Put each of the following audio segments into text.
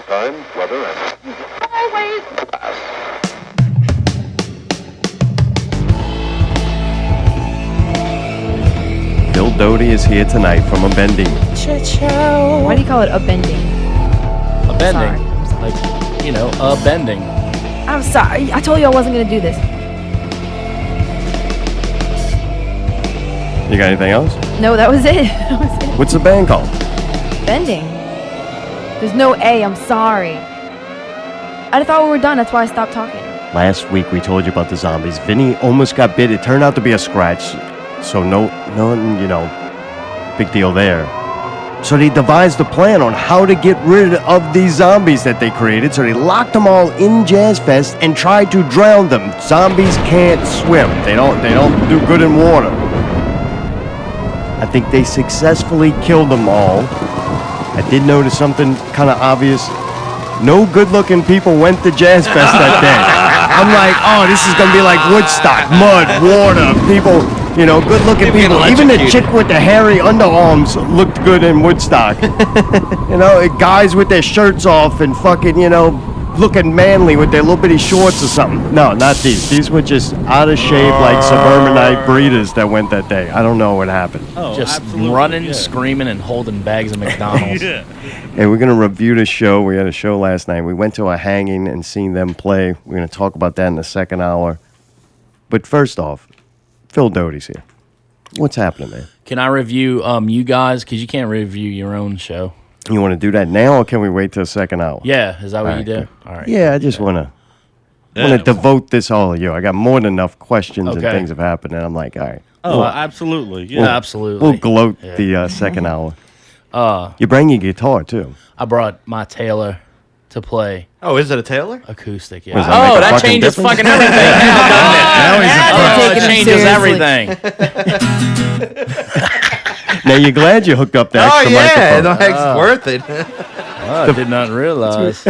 time, weather, and always pass. Bill Doty is here tonight from a bending. Why do you call it a bending? A bending. Sorry. Like, you know, a bending. I'm sorry. I told you I wasn't going to do this. You got anything else? No, that was it. That was it. What's the band called? Bending. There's no A. I'm sorry. I thought we were done. That's why I stopped talking. Last week we told you about the zombies. Vinny almost got bit. It turned out to be a scratch. So no, you know, big deal there. So they devised a plan on how to get rid of these zombies that they created. So they locked them all in Jazz Fest and tried to drown them. Zombies can't swim. They don't do good in water. I think they successfully killed them all. I did notice something kind of obvious. No good-looking people went to Jazz Fest that day. I'm like, oh, this is going to be like Woodstock. Mud, water, people, you know, good-looking people. Even the chick with the hairy underarms looked good in Woodstock. You know, guys with their shirts off and fucking, you know, looking manly with their little bitty shorts or something. No, not these. These were just out of shape, like suburbanite breeders that went that day. I don't know what happened. Oh, just running, screaming, and holding bags of McDonald's. Yeah. Hey, we're going to review the show. We had a show last night. We went to a hanging and seen them play. We're going to talk about that in the second hour. But first off, Phil Doty's here. What's happening, man? Can I review you guys? Because you can't review your own show. You want to do that now, or can we wait till the second hour? Yeah, is that what All you do? right. All right. Yeah, I just want to devote this all to you. I got more than enough questions and things have happened, and I'm like, all right. Oh, absolutely. Yeah. Absolutely. We'll gloat the second hour. You bring your guitar, too. I brought my Taylor to play Oh, is it a Taylor? acoustic. Yeah. Was that make a that fucking changes difference? fucking everything. Now, doesn't it? Taking It him changes seriously. everything. Now, you're glad you hooked up the Oh, extra yeah. microphone. It's worth it. I did not realize.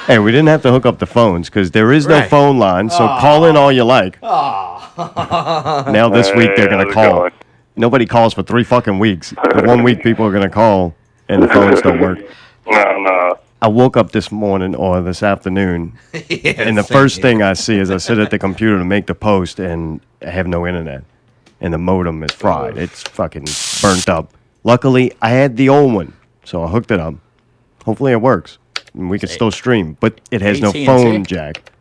Hey, we didn't have to hook up the phones because there is no Right. phone line, so call in all you like. Now this week they're going to call. Nobody calls for 3 fucking weeks. The 1 week people are going to call and the phones don't work. No. I woke up this morning or this afternoon, and the first thing I see is I sit at the computer to make the post and I have no internet. And the modem is fried. It's fucking burnt up. Luckily, I had the old one, so I hooked it up. Hopefully it works. And we can still stream, but it has no AT&T? phone jack.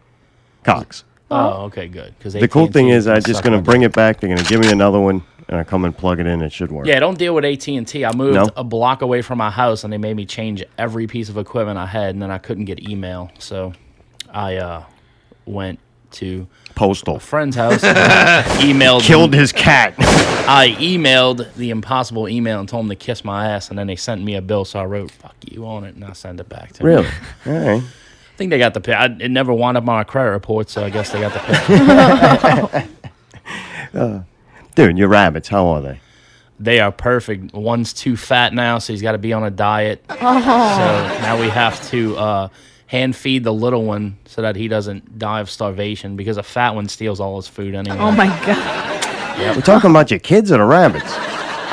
Cox. Oh, okay, good. The cool thing is I'm just going to bring it back. They're going to give me another one, and I come and plug it in. It should work. Yeah, don't deal with AT&T. I moved No? a block away from my house, and they made me change every piece of equipment I had, and then I couldn't get email. So I went to Postal. a friend's house, emailed Killed his cat. I emailed the impossible email and told them to kiss my ass, and then they sent me a bill, so I wrote "fuck you" on it, and I sent it back to them. Really? All right. I think they got the pay. It never wound up on my credit report, so I guess they got the pay. Dude, your rabbits, how are they? They are perfect. One's too fat now, so he's got to be on a diet. So now we have to hand feed the little one so that he doesn't die of starvation, because a fat one steals all his food anyway. Oh my god. We're talking about your kids or the rabbits?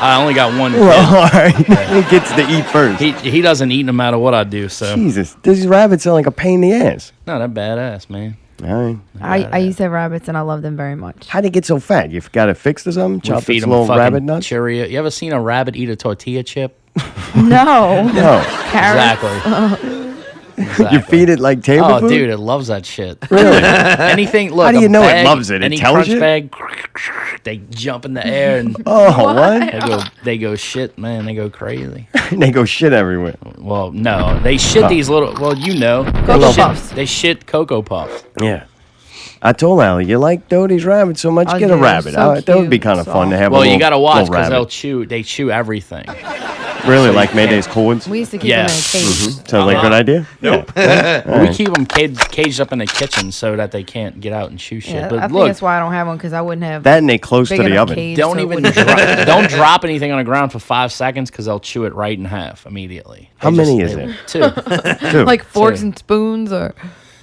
I only got one kid. Well, all right. He gets to eat first. He doesn't eat no matter what I do, so. Jesus, these rabbits are like a pain in the ass. No, they're badass, man. All right. I used to have rabbits and I love them very much. How'd they get so fat? You got it fixed or something? We Chop feed its them little fucking rabbit nuts? Cheerio. You ever seen a rabbit eat a tortilla chip? No. No. Carrots. Exactly. You feed it like table Oh, food? dude, it loves that shit. Really? Anything. Look, How do you a know it bag, loves it? It Any tells crunch you? bag, they jump in the air and Oh, what? they go shit, man. They go crazy. They go shit everywhere. Well, no, they shit these little. Well, you know, Cocoa shit- Puffs. They shit Cocoa Puffs. Yeah. I told Allie, you like Doty's rabbit so much, Oh, get a dude, rabbit. so That would be cute. kind of fun to have a Well, little you gotta watch little because they'll rabbit. They chew everything. Really, so like you Mayday's cords? We used to keep Yeah. them in a cage. Sounds like a good idea? Nope. Yeah. We keep them caged up in the kitchen so that they can't get out and chew shit. Yeah, I but think look, that's why I don't have one, because I wouldn't have That and they close big to the enough oven. cage. don't so it even wouldn't- don't drop anything on the ground for 5 seconds because they'll chew it right in half immediately. How many is they- it? 2. Dude. like forks Two. and spoons or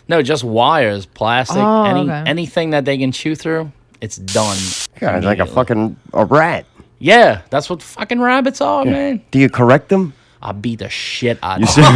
No, just wires, plastic, Oh, okay. anything that they can chew through, it's done. God, it's like a immediately. fucking a rat. Yeah, that's what fucking rabbits are, man. Do you correct them? I beat the shit out You of see? him.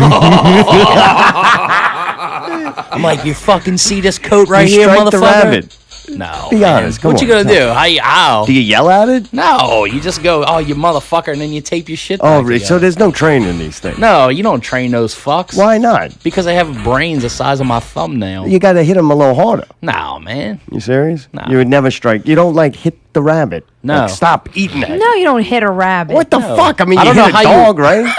I'm like, you fucking see this coat right You here, strike the motherfucker? rabbit. No. Be man. honest, come What you on, gonna do? How? Do you yell at it? No, you just go, oh, you motherfucker, and then you tape your shit Oh, back so together. there's no training in these things. No, you don't train those fucks. Why not? Because they have brains the size of my thumbnail. You got to hit them a little harder. No, man. You serious? No. You would never strike. You don't like hit the rabbit. No. Like, stop eating that. No, you don't hit a rabbit. What the No. fuck? I mean, I you don't know hit a how dog, right?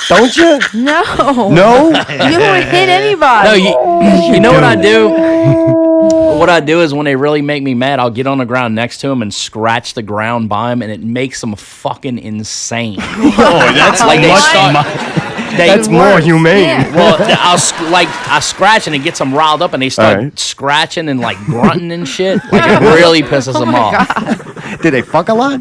Don't you? No. No? You don't hit anybody. No, you know what I do? What I do is when they really make me mad, I'll get on the ground next to them and scratch the ground by them, and it makes them fucking insane. Oh, that's Like they much start. That's more humane. Yeah. Well, I scratch and it gets them riled up, and they start Alright. scratching and like grunting and shit. Like it really pisses them off. Did they fuck a lot?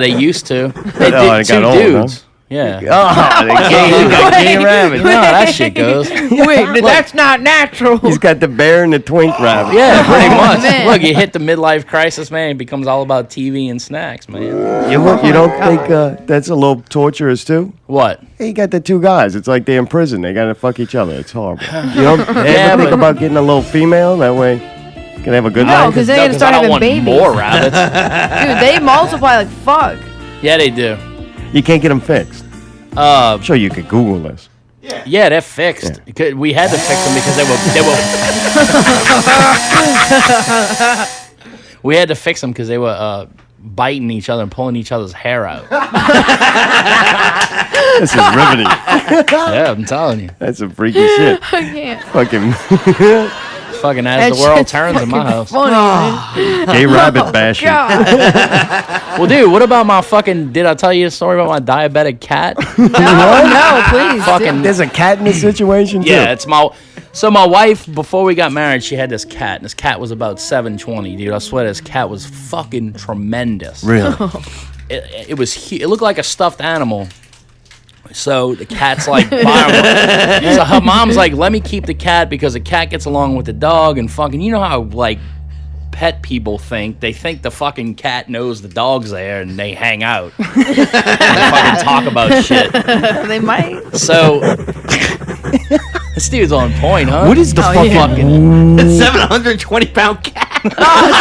They used to. They Oh, they did got two old, dudes. Yeah. Oh, they got gay rabbit. You know how that shit goes. Wait, that's not natural. He's got the bear and the twink rabbit. Yeah, pretty much. man. Look, you hit the midlife crisis, man. It becomes all about TV and snacks, man. You don't think that's a little torturous too? What? Hey, you got the two guys. It's like they're in prison. They gotta fuck each other. It's horrible. You don't ever Yeah, think but- about getting a little female that way? Can have a good No, life. because they're No, gonna 'cause start I don't having want babies. more rabbits. Dude, they multiply like fuck. Yeah, they do. You can't get them fixed. I'm sure you could Google this. Yeah, they're fixed. We had to fix them because they were. We had to fix them because they were biting each other and pulling each other's hair out. This is riveting. Yeah, I'm telling you. That's some freaky shit. I can't. Fucking Fucking as the world turns in my house. Funny, man. gay rabbit bashing. God. Well, dude, what about my fucking? Did I tell you a story about my diabetic cat? No, please. Fucking. There's a cat in this situation too. Yeah, it's my. So my wife, before we got married, she had this cat, and this cat was about 720, dude. I swear this cat was fucking tremendous. Really? It was. It looked like a stuffed animal. So the cat's like, so her mom's like, let me keep the cat because the cat gets along with the dog and fucking, you know how like pet people think. They think the fucking cat knows the dog's there and they hang out and they fucking talk about shit. They might. So this dude's on point, huh? What is the fucking? yeah. fucking? 720-pound cat. Oh,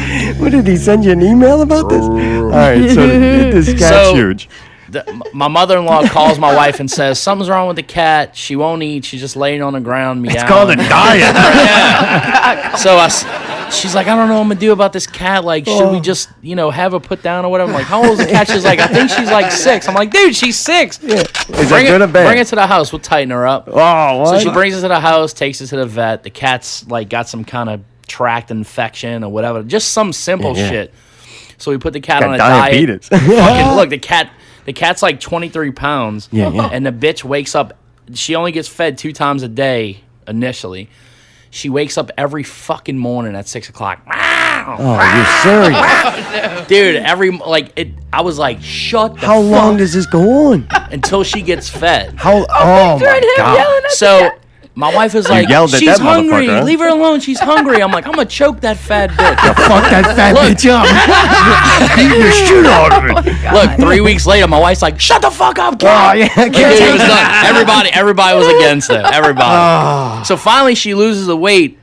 Jesus. What did he send you an email about this? All right, so this cat's So- huge. My mother-in-law calls my wife and says something's wrong with the cat. She won't eat. She's just laying on the ground meowing. It's called a diet. So she's like, I don't know what I'm gonna do about this cat. Like, should we just, have her put down or whatever? I'm like, how old is the cat? She's like, I think she's like 6. I'm like, dude, she's 6. Is that Bring good or bad? it to the house. We'll tighten her up. Oh, what? So she brings it to the house, takes it to the vet. The cat's like got some kind of tract infection or whatever. Just some simple Yeah. shit. So we put the cat Got on a diabetes. diet. Fucking, look, the cat's like 23 pounds. Yeah, yeah. And the bitch wakes up. She only gets fed 2 times a day initially. She wakes up every fucking morning at 6 o'clock. Oh, you're serious? Dude, I was like, shut the How fuck long does this go on? until she gets fed. How? Oh my god! So my wife was like, yelled at she's that hungry. motherfucker, huh? Leave her alone. She's hungry. I'm like, I'm going to choke that fat bitch. Fuck that fat bitch up! Beat the shit out of it. Look, 3 weeks later, my wife's like, shut the fuck up, Oh cat. yeah, I Dude, can't it take was it. done. Everybody was against it. Everybody. So finally, she loses the weight,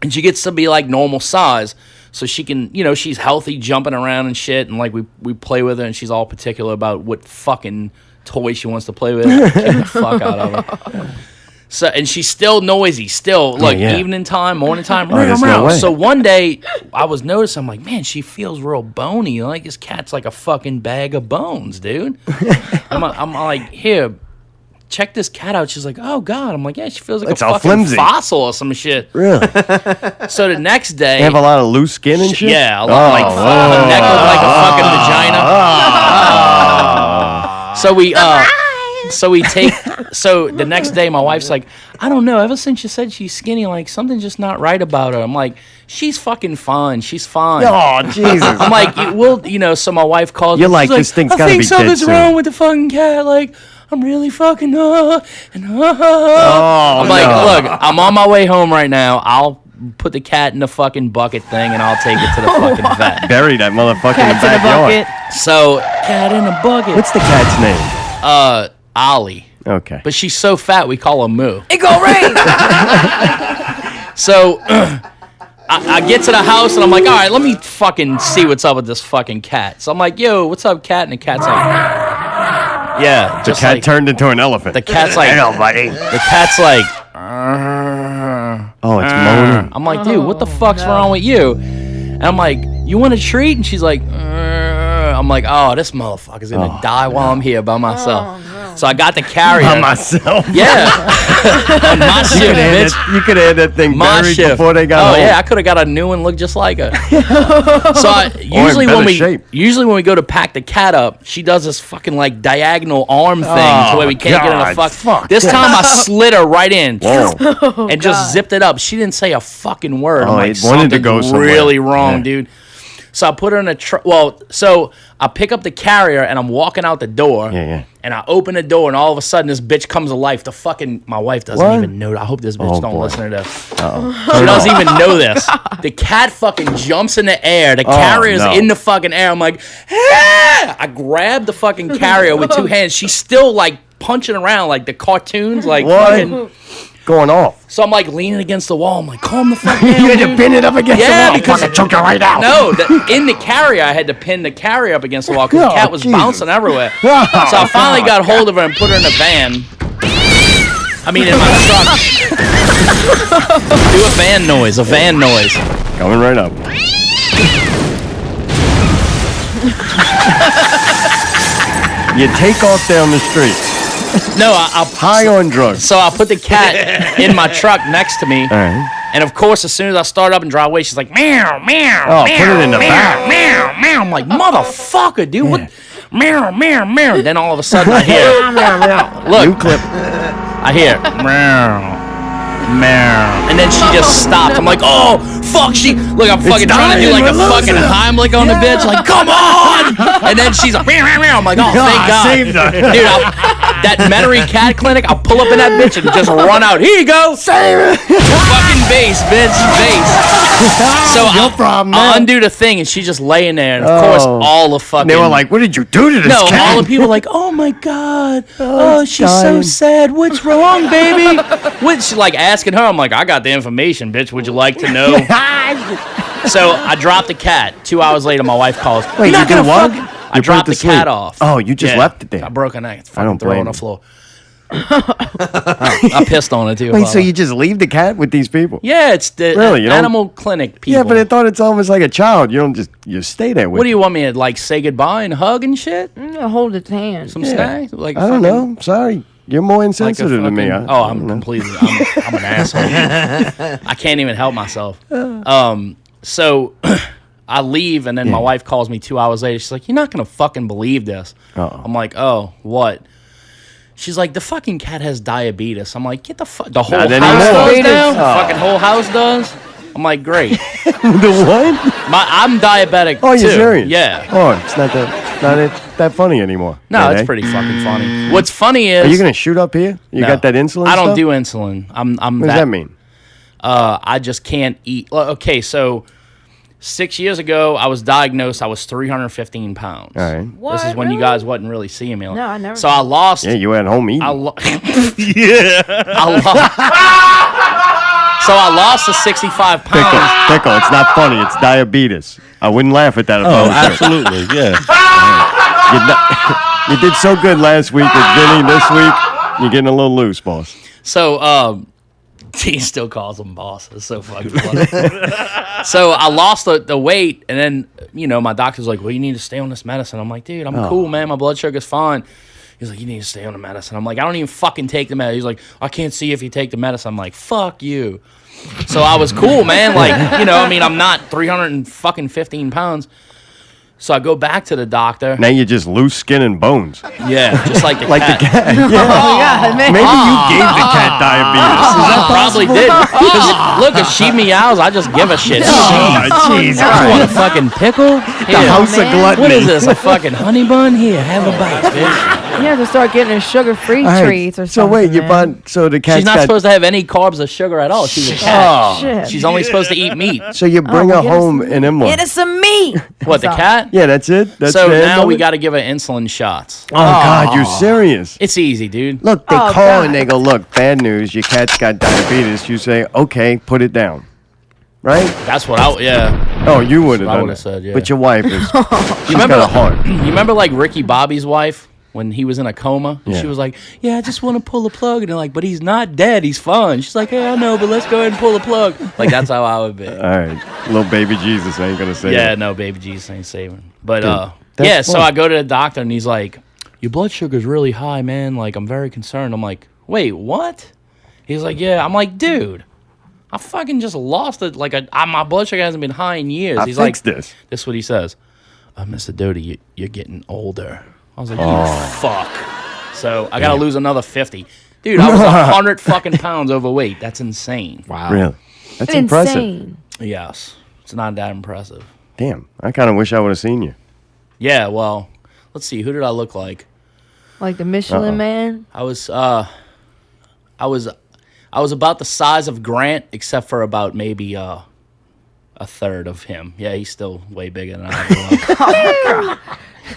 and she gets to be like normal size. So she can, she's healthy, jumping around and shit, and like we play with her, and she's all particular about what fucking toy she wants to play with. Get the fuck out of her. So, and she's still noisy. Still, look, yeah. evening time, morning time. there's no way. So one day, I was noticing, I'm like, man, she feels real bony. Like this cat's like a fucking bag of bones, dude. I'm like, here, check this cat out. She's like, oh god. I'm like, yeah, she feels like It's a all fucking flimsy. fossil or some shit. Really? So the next day, They have a lot of loose skin and shit. yeah, a lot like her neck looked like a fucking vagina. So the next day, my wife's like, I don't know. Ever since you said she's skinny, like something's just not right about her. I'm like, she's fucking fine. She's fine. Oh Jesus! I'm like, so my wife calls. You're me, like, she's this thing's I gotta think be dead something's soon. wrong with the fucking cat. Like, I'm really fucking I'm like, no. look, I'm on my way home right now. I'll put the cat in the fucking bucket thing, and I'll take it to the fucking vet. Bury that motherfucker Cat's in in the a backyard. bucket. So, cat in a bucket. What's the cat's name? Ollie. Okay. But she's so fat, we call her Moo. It go rain. So, I get to the house, and I'm like, all right, let me fucking see what's up with this fucking cat. So I'm like, yo, what's up, cat? And the cat's like... Yeah, The cat turned into an elephant. The cat's like, Hell, buddy. the cat's like, Oh, it's moaning. I'm like, dude, what the fuck's wrong with you? And I'm like, you want a treat? And she's like, I'm like, oh, this motherfucker's gonna die while I'm here by myself. So I got the carrier. By myself. Yeah. On my shift, bitch. You could have had that thing My buried shift. before they got home. yeah, I could have got a new one look just like her. So usually when we go to pack the cat up, she does this fucking like diagonal arm thing to where we can't get in the fuck. This time I slid her right in and just zipped it up. She didn't say a fucking word. I'm like, it wanted to go something's really somewhere. wrong, dude. So I put her in a truck. Well, so I pick up the carrier and I'm walking out the door. Yeah. And I open the door and all of a sudden this bitch comes to life. My wife doesn't even know. I hope this bitch don't listen to this. She doesn't even know this. The cat fucking jumps in the air. The carrier's in the fucking air. I'm like, ah! I grab the fucking carrier with two hands. She's still like punching around like the cartoons. Like fucking... Going off. So I'm like leaning against the wall. I'm like, calm the fuck down. You had to pin it up against the wall. Because I choke you right out. No, in the carrier, I had to pin the carrier up against the wall because the cat was bouncing everywhere. So I finally got hold of her and put her in a van. I mean, in my truck. Do a van noise. Coming right up. You take off down the street. No, I'll High on drugs. So I put the cat in my truck next to me. All right. And of course, as soon as I start up and drive away, she's like, meow, meow, Oh, meow, put it in the meow, back. meow, meow. I'm like, motherfucker, dude, what? Meow, meow, meow. Then all of a sudden I hear, look, New clip. I hear, meow, meow. And then she just stopped. I'm like, oh, fuck, look, I'm fucking trying to do like a fucking Heimlich on the bitch. Like, come on. And then she's like, meow, meow, meow. I'm like, oh, thank God. Saved her. Dude, that Metairie cat clinic, I'll pull up in that bitch and just run out. Here you go. Save it. Fucking base, bitch. Base. So I'll undo the thing, and she's just laying there. And of course, all the fucking... They were like, what did you do to this cat? all the people were like, oh my God. Oh, she's so sad. What's wrong, baby? She's like asking her. I'm like, I got the information, bitch. Would you like to know? So I dropped the cat. 2 hours later, my wife calls. Wait, You're you not gonna did what? fucking... You I dropped put the it to sleep. cat off. Oh, you just left it there. I broke her neck. I don't throw it blame on the you. floor. I pissed on it too. Wait, so you just leave the cat with these people? Yeah, it's the Really, you don't- animal clinic people. Yeah, but I thought it's almost like a child. You don't you stay there with What do you want me to like say goodbye and hug and shit? Hold its hand. Some snacks? Like I don't know. Sorry. You're more like a insensitive to me. fucking- I'm completely. I'm an asshole. I can't even help myself. So I leave, and then my wife calls me 2 hours later. She's like, "You're not gonna fucking believe this." I'm like, "Oh, what?" She's like, "The fucking cat has diabetes." I'm like, "Get the fuck." The whole house anymore. does now. Oh. The fucking whole house does. I'm like, "Great." The what? I'm diabetic. Oh, too. you're serious? Yeah. Oh, it's not that funny anymore. No, Is it's it? pretty fucking funny. What's funny is Are you gonna shoot up here? You No. got that insulin? I don't stuff? do insulin. I'm What does that mean? I just can't eat. Well, okay, so 6 years ago, I was diagnosed. I was 315 pounds. All right. This is when you guys wasn't really seeing me. No, I never So I lost. Yeah, you were at home eating. So I lost the 65 pounds. Pickle, it's not funny. It's diabetes. I wouldn't laugh at that if I was there. Absolutely, yeah. You did so good last week with Vinny. This week, you're getting a little loose, boss. So he still calls them boss. It's so fucking funny. So I lost the weight, and then my doctor's like, "Well, you need to stay on this medicine." I'm like, "Dude, I'm cool, man. My blood sugar's fine." He's like, "You need to stay on the medicine." I'm like, "I don't even fucking take the medicine." He's like, "I can't see if you take the medicine." I'm like, "Fuck you." So I was cool, man. Like, I'm not 315 pounds. So I go back to the doctor. Now you're just loose skin and bones. Yeah, just like the Like cat. the cat. Oh, yeah, man. Maybe you gave the cat diabetes. Is that I probably did. 'Cause look, if she meows, I just give a shit. Oh, jeez. You want a fucking pickle? The house of man. gluttony. What is this? A fucking honey bun? Here, have a bite, bitch. You have to start getting her sugar-free All right, treats or so something. wait, you man. bought so the cat's She's not got, supposed to have any carbs or sugar at all. She's a cat. Shit. She's only supposed to eat meat. So you bring well, her get us home some and then what? Get us some meat. What, the So- cat? Yeah, that's it. That's So the end now of we it? got to give her insulin shots. Oh God, you serious? It's easy, dude. Look, they Oh, call God. and they go, look, bad news. Your cat's got diabetes. You say, okay, put it down, right? That's what yeah. Oh, you would have what I done would've that. said, yeah. But your wife is. She's remember- got a heart. You remember like Ricky Bobby's wife when he was in a coma? And Yeah. She was like, yeah, I just want to pull the plug. And they're like, but he's not dead. He's fine. She's like, hey, I know, but let's go ahead and pull the plug. Like, that's how I would be. All right, little baby Jesus ain't gonna say Yeah, that. no, baby Jesus ain't saving. But, that's yeah, so fun. I go to the doctor and he's like, your blood sugar's really high, man. Like, I'm very concerned. I'm like, wait, what? He's like, yeah. I'm like, dude, I fucking just lost it. Like, my blood sugar hasn't been high in years. I He's like, fixed this. this is what he says. Mr. Doty, you're getting older. I was like, you fuck. So I got to lose another 50. Dude, I was 100 fucking pounds overweight. That's insane. Wow. Really? That's impressive. Insane. Yes. It's not that impressive. Damn, I kind of wish I would have seen you. Yeah, well, let's see. Who did I look like? Like the Michelin Man. I was about the size of Grant, except for about maybe a third of him. Yeah, he's still way bigger than I am.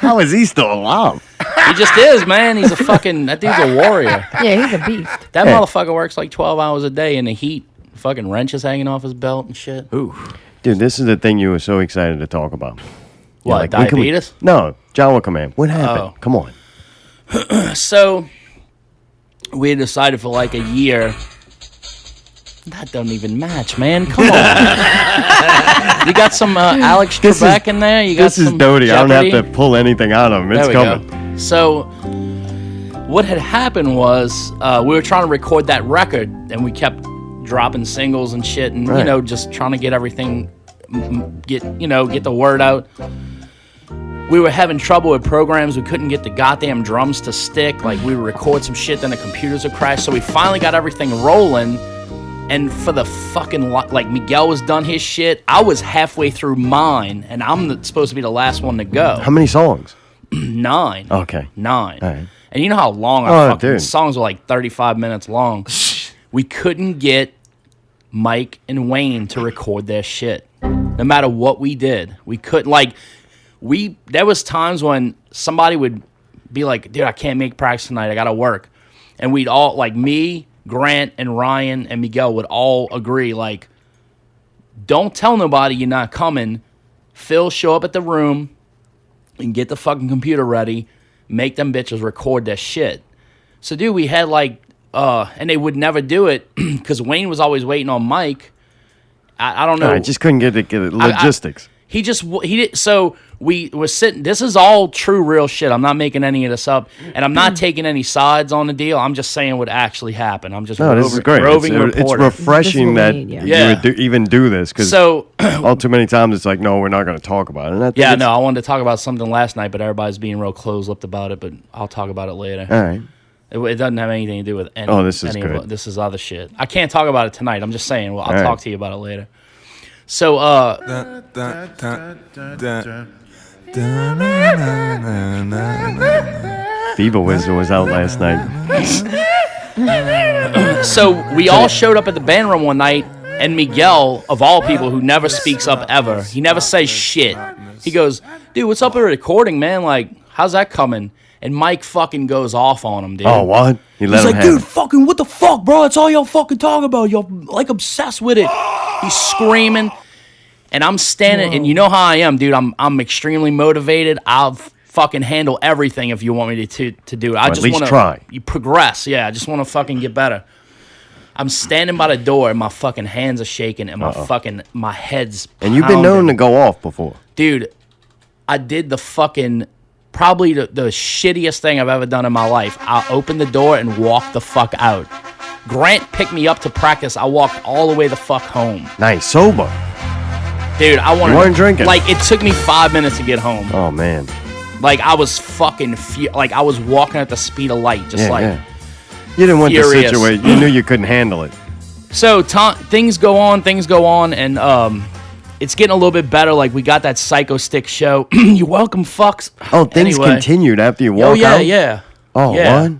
How is he still alive? He just is, man. He's a fucking, that dude's a warrior. Yeah, he's a beast. That Hey. motherfucker works like 12 hours a day in the heat. Fucking wrenches hanging off his belt and shit. Ooh. Dude, this is the thing you were so excited to talk about. What, When can we- diabetes? No, John will come in. What happened? Oh. Come on. So, we had decided for like a year. That don't even match, man. Come on. You got some Alex This is- Trebek in there. You got This is some Doty. I don't have Jeopardy? to pull anything out of him. It's There we coming. go. So, what had happened was we were trying to record that record, and we kept dropping singles and shit, and Right. just trying to get everything, get the word out. We were having trouble with programs. We couldn't get the goddamn drums to stick. Like, we would record some shit, then the computers would crash. So we finally got everything rolling. And for the fucking, like, Miguel was done his shit. I was halfway through mine, and I'm supposed to be the last one to go. How many songs? 9. Okay. 9. All right. And you know how long Oh, our fucking dude. songs were, like 35 minutes long. We couldn't get Mike and Wayne to record their shit. No matter what we did, we couldn't. Like, there was times when somebody would be like, dude, I can't make practice tonight. I got to work. And we'd all, like me, Grant, and Ryan, and Miguel would all agree, like, don't tell nobody you're not coming. Phil, show up at the room and get the fucking computer ready. Make them bitches record their shit. So, dude, we had, like, and they would never do it because Wayne was always waiting on Mike. I don't know. I just couldn't get the logistics. He did. So we were sitting. This is all true, real shit. I'm not making any of this up, and I'm not taking any sides on the deal. I'm just saying what actually happened. I'm just No, this is great. roving It's reporter. refreshing This is what that we need, yeah. you Yeah. would even do this because So all too many times it's like, no, we're not going to talk about it. And I think yeah, it's- no, I wanted to talk about something last night, but everybody's being real close-lipped about it. But I'll talk about it later. All right. It doesn't have anything to do with any. Oh, this is any of good. it. This is other shit. I can't talk about it tonight. I'm just saying. Well, I'll All right. talk to you about it later. So, Fever Wizard was out last night. So we all showed up at the band room one night, and Miguel, of all people, who never speaks up ever, he never says shit. He goes, dude, what's up with recording, man? Like, how's that coming? And Mike fucking goes off on him, dude. Oh, what? You let He's him like, have dude, it. fucking what the fuck, bro? It's all y'all fucking talk about. You're like obsessed with it. He's screaming. And I'm standing, and you know how I am, dude. I'm extremely motivated. I'll fucking handle everything if you want me to do it. I at just least want to try. You progress. Yeah, I just want to fucking get better. I'm standing by the door, and my fucking hands are shaking, and my head's And you've been known to go off before. Dude, I did the fucking, probably the shittiest thing I've ever done in my life. I opened the door and walked the fuck out. Grant picked me up to practice. I walked all the way the fuck home. Nice. Sober. Dude, I wanted... You weren't drinking? Like, it took me 5 minutes to get home. Oh, man. Like, I was fucking... like, I was walking at the speed of light. Just Yeah. You didn't want furious. the situation. You knew you couldn't handle it. So, things go on, and it's getting a little bit better. Like, we got that Psycho Stick show. You're welcome, fucks. Oh, things Anyway. continued after you Oh, walked yeah, out? yeah. Oh, Yeah. what?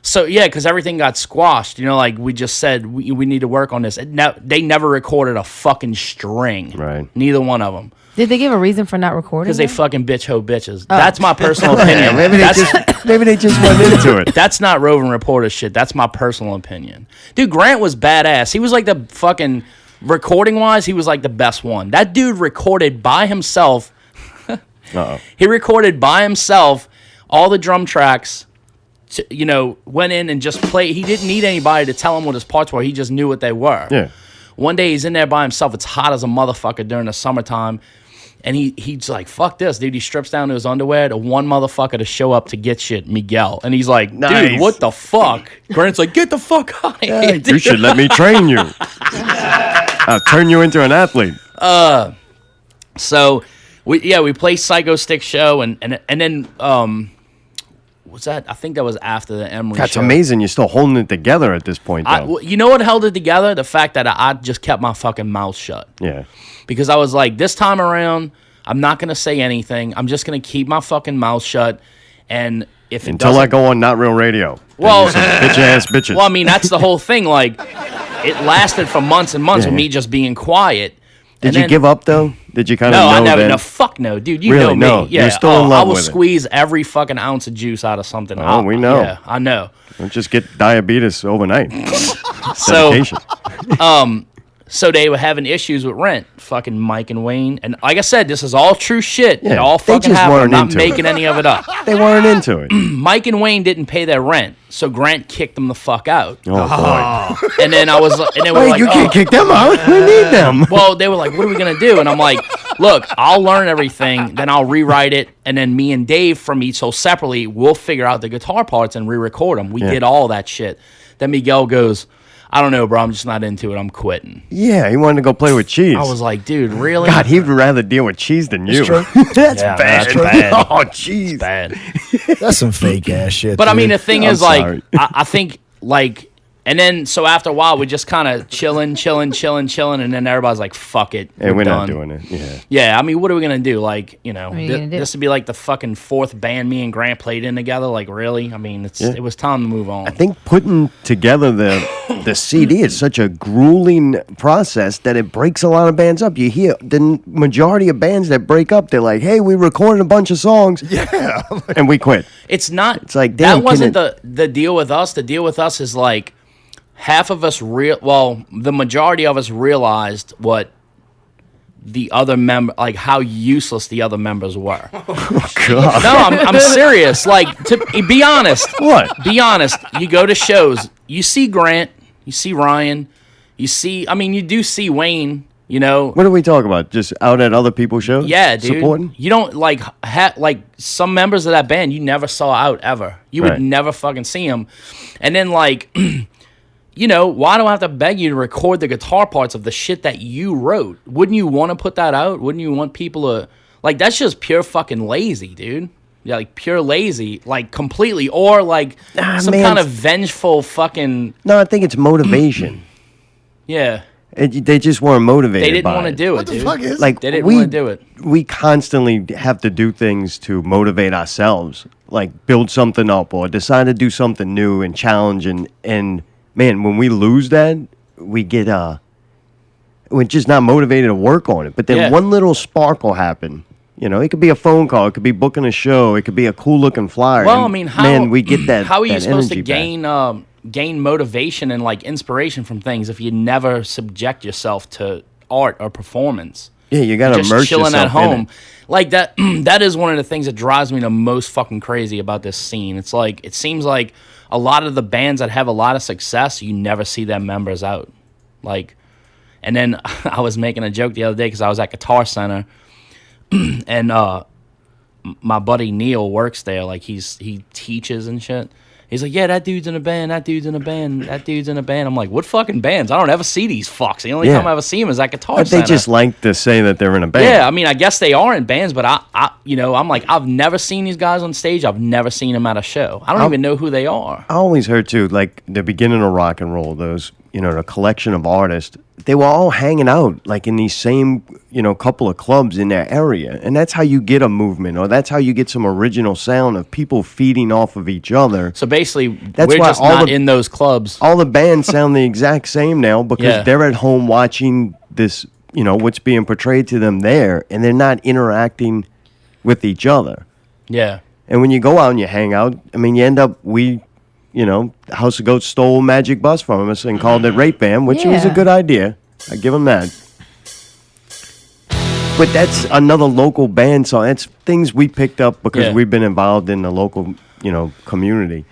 So, yeah, because everything got squashed. You know, like we just said, we need to work on this. They never recorded a fucking string. Right. Neither one of them. Did they give a reason for not recording? Because they it? fucking bitches. That's my personal opinion. Maybe they just went into it. That's not roving reporter shit. That's my personal opinion. Dude, Grant was badass. He was like the fucking, recording-wise, he was like the best one. That dude recorded by himself. He recorded by himself all the drum tracks. Went in and just played. He didn't need anybody to tell him what his parts were. He just knew what they were. Yeah. One day he's in there by himself. It's hot as a motherfucker during the summertime. And he's like, fuck this, dude. He strips down to his underwear to one motherfucker to show up to get shit, Miguel. And he's like, dude, what the fuck? Grant's like, get the fuck out of here. You should let me train you. I'll turn you into an athlete. So, we play Psycho Stick show. And then, was that? I think that was after the Emery That's show. amazing. You're still holding it together at this point, though. You know what held it together? The fact that I just kept my fucking mouth shut. Yeah. Because I was like, this time around, I'm not going to say anything. I'm just going to keep my fucking mouth shut. And if it Until doesn't... I go on Not Real Radio. Well, bitch-ass bitches. Well, I mean, that's the whole thing. Like, it lasted for months and months with me just being quiet. Did you give up, though? Did you kind of No, know I never. then? No, fuck no, dude. You Really? know me. No, Yeah, you're still in love I will with it. squeeze every fucking ounce of juice out of something. Oh, we know. Yeah, I know. Don't just get diabetes overnight. So, Dedication. so they were having issues with rent. Fucking Mike and Wayne. And like I said, this is all true shit. Yeah, It all they fucking just happened. I'm weren't not into making it. any of it up. They weren't into it. Mike and Wayne didn't pay their rent, so Grant kicked them the fuck out. Oh, boy. And then I was, and they were Wait, like, you can't kick them out. We need them. Well, they were like, what are we going to do? And I'm like, look, I'll learn everything, then I'll rewrite it, and then me and Dave from each so separately, we'll figure out the guitar parts and re-record them. We did all that shit. Then Miguel goes, I don't know, bro, I'm just not into it. I'm quitting. Yeah, he wanted to go play with Cheese. I was like, dude, really? God, he'd rather deal with Cheese than you. true. That's Yeah, bad. that's bad. Oh, Cheese. Bad. That's some fake ass shit. But I mean, the dude. thing I'm is, like, sorry. I think, like, and then so after a while, we just kind of chilling, and then everybody's like, fuck it. Hey, we're not done. doing it. Yeah. Yeah, I mean, what are we gonna do? Like, you know, What are you gonna do? this would be like the fucking fourth band me and Grant played in together. Like, really? I mean, it was time to move on. I think putting together the CD is such a grueling process that it breaks a lot of bands up. You hear the majority of bands that break up, they're like, hey, we recorded a bunch of songs. Yeah. And we quit. It's not. It's like, damn, that wasn't can the deal with us. The deal with us is like half of us the majority of us realized what the other member, like how useless the other members were. Oh, God. No, I'm serious. Like, to be honest. What? Be honest. You go to shows. You see Grant. You see Ryan. You do see Wayne. You know. What are we talking about? Just out at other people's shows? Yeah, dude. Supporting? You don't like like some members of that band you never saw out ever. You would Right. never fucking see them. And then like, you know, why do I have to beg you to record the guitar parts of the shit that you wrote? Wouldn't you want to put that out? Wouldn't you want people to like? That's just pure fucking lazy, dude. Yeah, like pure lazy, like completely, or like some man. kind of vengeful fucking. No, I think it's motivation. Yeah, They just weren't motivated. they didn't by want to it. do it, What the dude. fuck is? Like They didn't we want to do it. We constantly have to do things to motivate ourselves, like build something up or decide to do something new and challenge. And man, when we lose that, we get we're just not motivated to work on it. But then Yeah. one little spark will happen. You know, it could be a phone call, it could be booking a show, it could be a cool looking flyer. Well, and I mean, how man, we get that. How are you that supposed to energy back. gain motivation and like inspiration from things if you never subject yourself to art or performance? Yeah, you got to Just immerse chilling yourself at home, in it. like that. That is one of the things that drives me the most fucking crazy about this scene. It's like it seems like a lot of the bands that have a lot of success, you never see their members out. Like, and then I was making a joke the other day because I was at Guitar Center, and my buddy Neil works there. Like he teaches and shit. He's like, yeah, that dude's in a band. That dude's in a band. That dude's in a band. I'm like, what fucking bands? I don't ever see these fucks. The only Yeah. time I ever see them is at Guitar But Center. they just like to say that they're in a band. Yeah, I mean, I guess they are in bands, but I'm like, I've never seen these guys on stage. I've never seen them at a show. I don't even know who they are. I always heard too, like the beginning of rock and roll, those the collection of artists, they were all hanging out like in these same, couple of clubs in their area. And that's how you get a movement, or that's how you get some original sound of people feeding off of each other. So basically, That's we're why just all not the- in those clubs. All the bands sound the exact same now because Yeah. they're at home watching this, what's being portrayed to them there, and they're not interacting with each other. Yeah. And when you go out and you hang out, I mean, you end up, House of Goats stole Magic Bus from us and called it Rape Band, which was a Yeah. good idea. I give them that. But that's another local band song. That's things we picked up because Yeah. we've been involved in the local, community.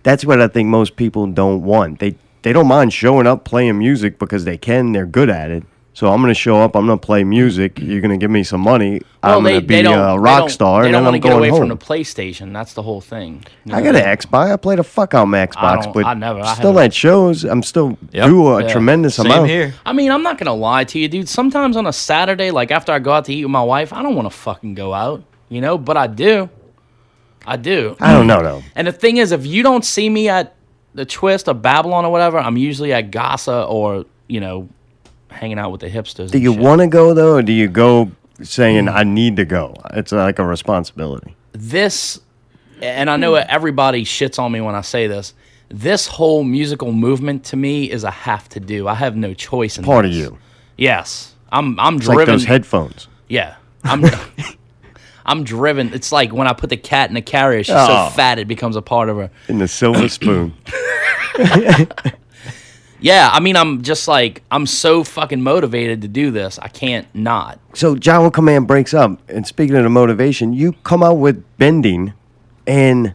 That's what I think most people don't want. They don't mind showing up playing music because they can. They're good at it. So I'm going to show up. I'm going to play music. You're going to give me some money. I'm going to be a rock star, They and don't then want I'm to get going away home. from the PlayStation. That's the whole thing. You I know? got an Xbox. I played the fuck out of my Xbox, but I never. I still haven't. at shows. I'm still Yep. do a Yeah. tremendous Same amount. here. I mean, I'm not gonna lie to you, dude. Sometimes on a Saturday, like after I go out to eat with my wife, I don't want to fucking go out, but I do. I do. I don't know though. And the thing is, if you don't see me at the Twist or Babylon or whatever, I'm usually at Gasa or hanging out with the hipsters. Do you want to go though, or do you go saying I need to go? It's like a responsibility. this? And I know everybody shits on me when I say this. This whole musical movement to me is a have to do. I have no choice in Part of this. you. Yes, I'm It's driven. like those headphones. Yeah, I'm driven. It's like when I put the cat in the carrier. She's Oh. so fat it becomes a part of her. In the silver spoon. Yeah, I mean, I'm just like, I'm so fucking motivated to do this. I can't not. So Jawa Command breaks up, and speaking of the motivation, you come out with Bending, and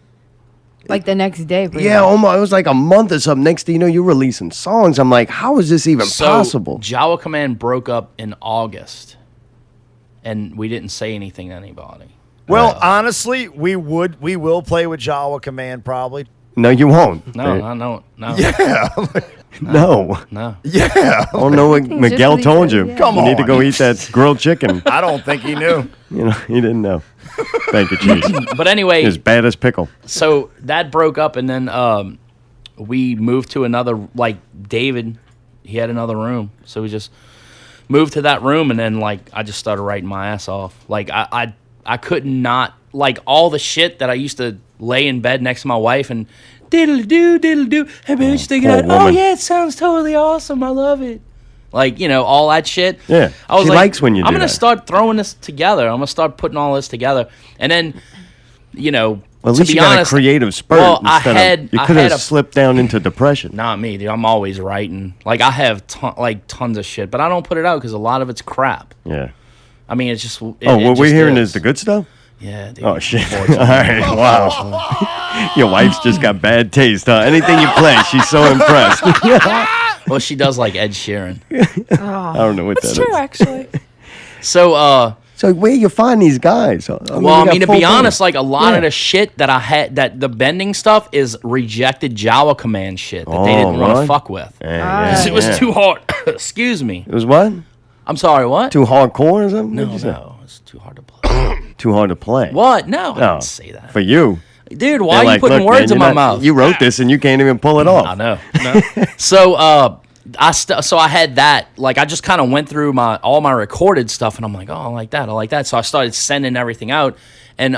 Like the next day. pretty yeah, much. almost, it was like a month or something. Next thing you know, you're releasing songs. I'm like, how is this even possible? Jawa Command broke up in August, and we didn't say anything to anybody. Well, honestly, we will play with Jawa Command probably. No, you won't. No, no. Yeah. No. No. Yeah. I don't know what just Miguel what he told said, you. yeah. Come You need to on. go eat that grilled chicken. I don't think he knew. He didn't know. Thank you, Cheese. But anyway, As bad as pickle. so that broke up, and then we moved to another. Like David, he had another room, so we just moved to that room, and then like I just started writing my ass off. Like I could not, like, all the shit that I used to lay in bed next to my wife and diddle do, hey man, what you thinking? poor Of? Oh woman. yeah, it sounds totally awesome. I love it. Like, all that shit. Yeah, I was she like, likes when you I'm do gonna that. start throwing this together. I'm gonna start putting all this together, and then, Well, at to least be you got honest, a creative spurt. well, I instead had- you I could had have a- slipped down into depression. not me, dude. I'm always writing. Like, I have tons of shit, but I don't put it out because a lot of it's crap. Yeah. I mean, it's just. Oh, what we're hearing is the good stuff? Yeah, dude. Oh, shit. All Unfortunately. right. Wow. Your wife's just got bad taste, huh? Anything you play, she's so impressed. Well, she does like Ed Sheeran. I don't know what that is. actually. So, So where you find these guys? well, you I got mean, to full be band. honest, like a lot Yeah. of the shit that I had, that the bending stuff is rejected Jawa Command shit that they Oh, didn't want to really? fuck with. Yeah, 'Cause yeah, it was yeah. too hard. Excuse me. It was what? I'm sorry, what? Too hardcore or something? No, What'd you say? no. It's too hard to play. Too hard to play. What? No, I No. didn't say that. For you. Dude, why They're are you like, putting "Look, words man, in my you're not- mouth? You wrote this and you can't even pull it off. I know. No. So so I had that, like, I just kind of went through all my recorded stuff, and I'm like, oh, I like that. So I started sending everything out, and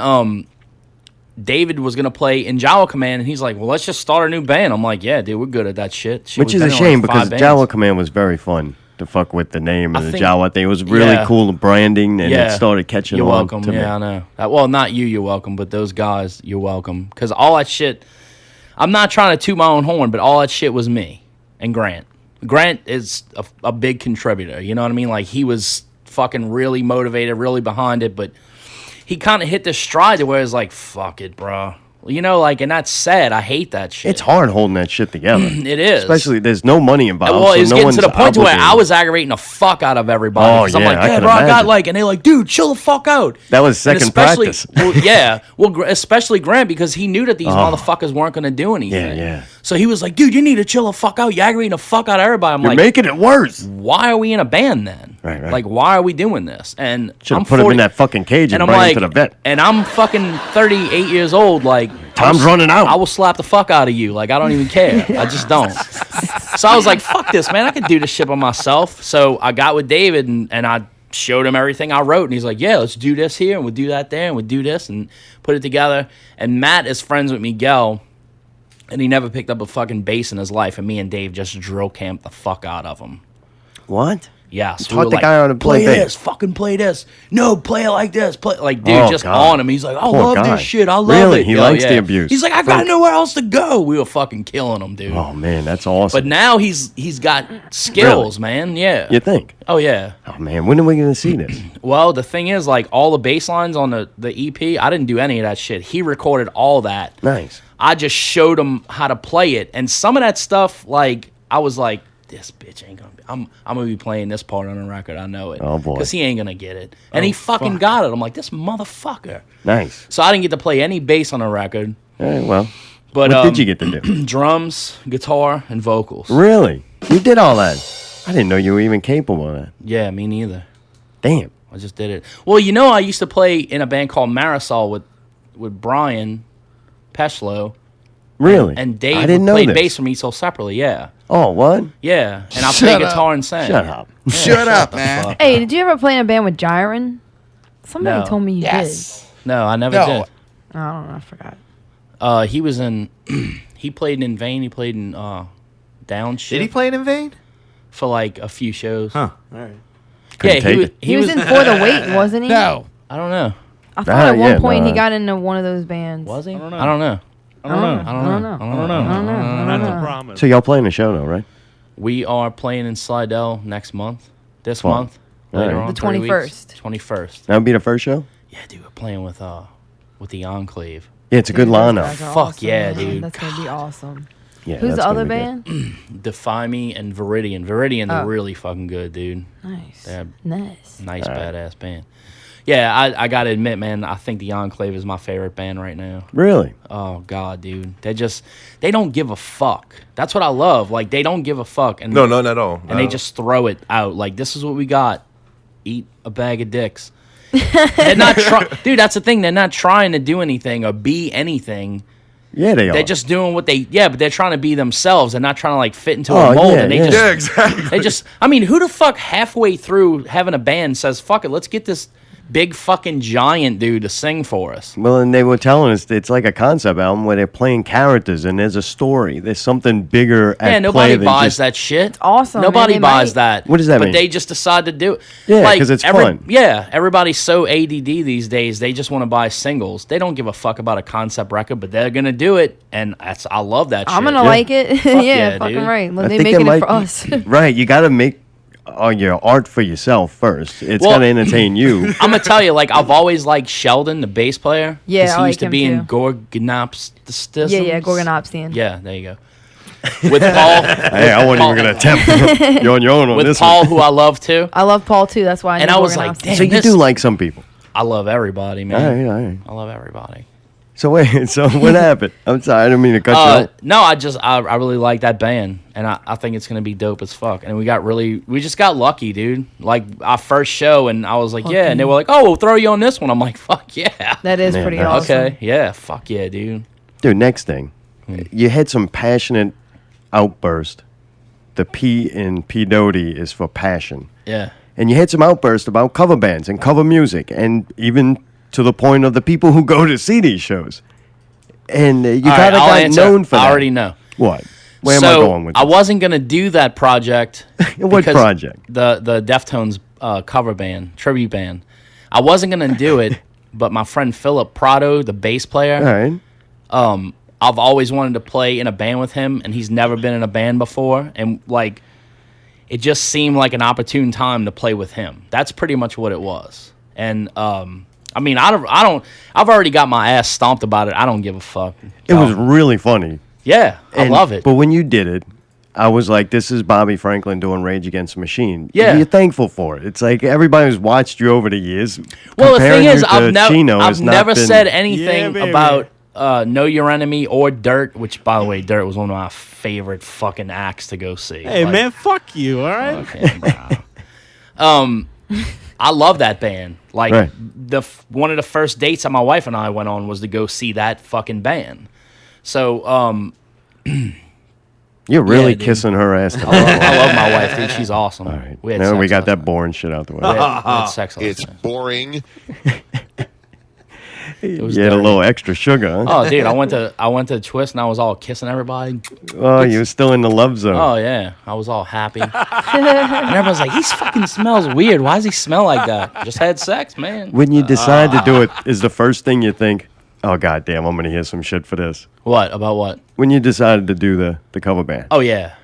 David was gonna play in Jawa Command, and he's like, well, let's just start a new band. I'm like, yeah, dude, we're good at that shit. Which we've is a been in, shame like, because 5 bands. Jawa Command was very fun to fuck with the name of I the think- Jawa thing. It was really yeah. cool branding, and it started catching You're on welcome. to me. Yeah, I know. Well, not you, you're welcome, but those guys, you're welcome. Because all that shit, I'm not trying to toot my own horn, but all that shit was me and Grant. Grant is a big contributor. You know what I mean? Like, he was fucking really motivated, really behind it, but he kind of hit this stride to where it's like, fuck it, bro. Like, and that's sad. I hate that shit. It's hard holding that shit together. It is. Especially there's no money involved. Well, so it's no getting one's to the point to where I obligated. was aggravating the fuck out of everybody. Oh, 'Cause I'm yeah, like, I yeah, can bro, I got imagine. like, and they're like, dude, chill the fuck out. That was And second especially- practice. Well, yeah. Well, especially Grant, because he knew that these motherfuckers weren't going to do anything. Yeah, yeah. So he was like, dude, you need to chill the fuck out. You're aggravating the fuck out of everybody. I'm You're like, making it worse. why are we in a band then? Right, right. Like, why are we doing this? And Should I'm have put him 40 in that fucking cage and I'm bring like, him to the vet. and I'm fucking 38 years old. Like, Time's running out. I will slap the fuck out of you. Like, I don't even care. I just don't. So I was like, fuck this, man. I could do this shit by myself. So I got with David and I showed him everything I wrote. And he's like, yeah, let's do this here. And we'll do that there. And we'll do this and put it together. And Matt is friends with Miguel. And he never picked up a fucking bass in his life. And me and Dave just drill camped the fuck out of him. What? Yes. Taught the guy how to play bass. This. Fucking play this. No, play it like this. Play like, dude, just on him. He's like, I love guy. this shit. I love really? it. He likes the abuse. He's like, I got nowhere else to go. We were fucking killing him, dude. Oh, man, that's awesome. But now he's got skills, man. Yeah. You think? Oh, yeah. Oh, man, when are we going to see this? Well, the thing is, like, all the bass lines on the EP, I didn't do any of that shit. He recorded all that. Nice. I just showed him how to play it. And some of that stuff, like, I was like, this bitch ain't gonna be. I'm gonna be playing this part on the record. I know it. Oh boy, because he ain't gonna get it, and he fucking got it. I'm like, this motherfucker. Nice. So I didn't get to play any bass on the record. Well, but what did you get to do? Drums, guitar, and vocals. Really? You did all that? I didn't know you were even capable of that. Yeah, me neither. Damn. I just did it. Well, you know, I used to play in a band called Marisol with Brian Peshlow. Really? And Dave I didn't know played this. bass for me so separately. Yeah. Oh, what? Yeah, and I play guitar and sing. Shut up. Yeah, Shut up, man. Hey, did you ever play in a band with Jiren? Somebody No. told me you Yes. No, I never No. did. did. I don't know. I forgot. He was in. He played in Vain. He played in Downshift. Did he play it in vain? for like a few shows? Huh. All right. Couldn't Yeah, take he was. it. He was in For the Wait, wasn't he? No. I don't know. I thought at one yeah, point he no. got into one of those bands. Was he? I don't know. I don't know. I don't know. I don't know. I don't know. That's a promise. So y'all playing the show though, right? We are playing in Slidell next month. This Fun. month. Later Alright. on, The 3 weeks. 21st. 21st. That'll be the first show? Yeah, dude, we're playing with the Enclave. Yeah, it's a good Dude, those lineup. guys are Fuck awesome, yeah, man. dude. That's gonna be awesome. Yeah, Who's that's the other gonna be good. band? Defy Me and Viridian. Viridian's Oh. really fucking good, dude. Nice. They're Nice. nice, Alright. badass band. Yeah, I gotta admit, man, I think the Enclave is my favorite band right now. Really? Oh god, dude, they don't give a fuck. That's what I love. Like they don't give a fuck, and No, none at all. and they just throw it out. Like this is what we got. Eat a bag of dicks. They're not trying, dude. That's the thing. They're not trying to do anything or be anything. Yeah, they are. They're just doing what they. Yeah, but they're trying to be themselves. They're not trying to like fit into Oh, a mold. yeah, and they yeah. just, Yeah, exactly. they just. I mean, who the fuck halfway through having a band says, "Fuck it, let's get this big fucking giant dude to sing for us." Well, and they were telling us it's like a concept album where they're playing characters and there's a story. There's something bigger at Yeah, play nobody than buys just, that shit. awesome, man. Nobody They buys might- that. What does that but mean? they just decide to do it. Yeah, 'cause it's fun. Yeah, everybody's so ADD these days. They just want to buy singles. They don't give a fuck about a concept record, but they're gonna do it, and I love that shit. I'm gonna Yeah. like it. yeah, yeah, fucking dude. right. Look, I they think making might it for be- us. Right, you got to make your art for yourself first. It's Well- got to entertain you. I'm gonna tell you, like I've always liked Sheldon, the bass player. Yeah, 'cause I he like used to him be in too. Gorgonopsism. yeah, Gorgonopsian. Yeah, there you go. With Paul. Hey, I wasn't even going to attempt. You're on your own on With this Paul, one. who I love too. I love Paul too. That's why I And knew I was like, Gorgonopsian. damn. So you this- do like some people. I love everybody, All man. right, all right. I love everybody. So wait, so what happened? I'm sorry, I didn't mean to cut you off. No, I really like that band, and I think it's gonna be dope as fuck. And we just got lucky, dude. Like our first show, and I was like, yeah, and they were like, oh, we'll throw you on this one. I'm like, fuck yeah. That is Man, pretty that's- awesome. Okay, yeah, fuck yeah, dude. Dude, next thing. Hmm. You had some passionate outburst. The P in P Doty is for passion. Yeah. And you had some outbursts about cover bands and cover music, and even to the point of the people who go to see these shows. And you All right, kind of I'll got answer. known for that. I already know. What? Where so am I going with this? I wasn't gonna do that project. What because project? The Deftones cover band, tribute band. I wasn't gonna do it, but my friend Philip Prado, the bass player, All right. I've always wanted to play in a band with him, and he's never been in a band before, and like, it just seemed like an opportune time to play with him. That's pretty much what it was. And I mean, I've already got my ass stomped about it. I don't give a fuck. It was really funny. Yeah, I love it. But when you did it, I was like, this is Bobby Franklin doing Rage Against the Machine. Yeah. You're thankful for it. It's like everybody who's watched you over the years. Well, the thing comparing is, you to I've Chino has not never been- said anything Yeah, baby. about Know Your Enemy or Dirt, which, by the way, Dirt was one of my favorite fucking acts to go see. Hey, Like, man, fuck you, all right? okay, bro. I love that band. Like Right. one of the first dates that my wife and I went on was to go see that fucking band. So You're really Yeah, dude. kissing her ass. I love my wife, dude. She's awesome. All right. We had Now sex we got last that night. boring shit out the way. We had sex last It's night. boring. It was You had a dirty. little extra sugar, huh? Oh, dude, I went to Twist and I was all kissing everybody. Oh, you were still in the love zone. Oh yeah, I was all happy. And everyone's like, "He fucking smells weird. Why does he smell like that?" Just had sex, man. When you decide to do it, is the first thing you think, oh, goddamn, I'm going to hear some shit for this. What about what? When you decided to do the cover band. Oh yeah.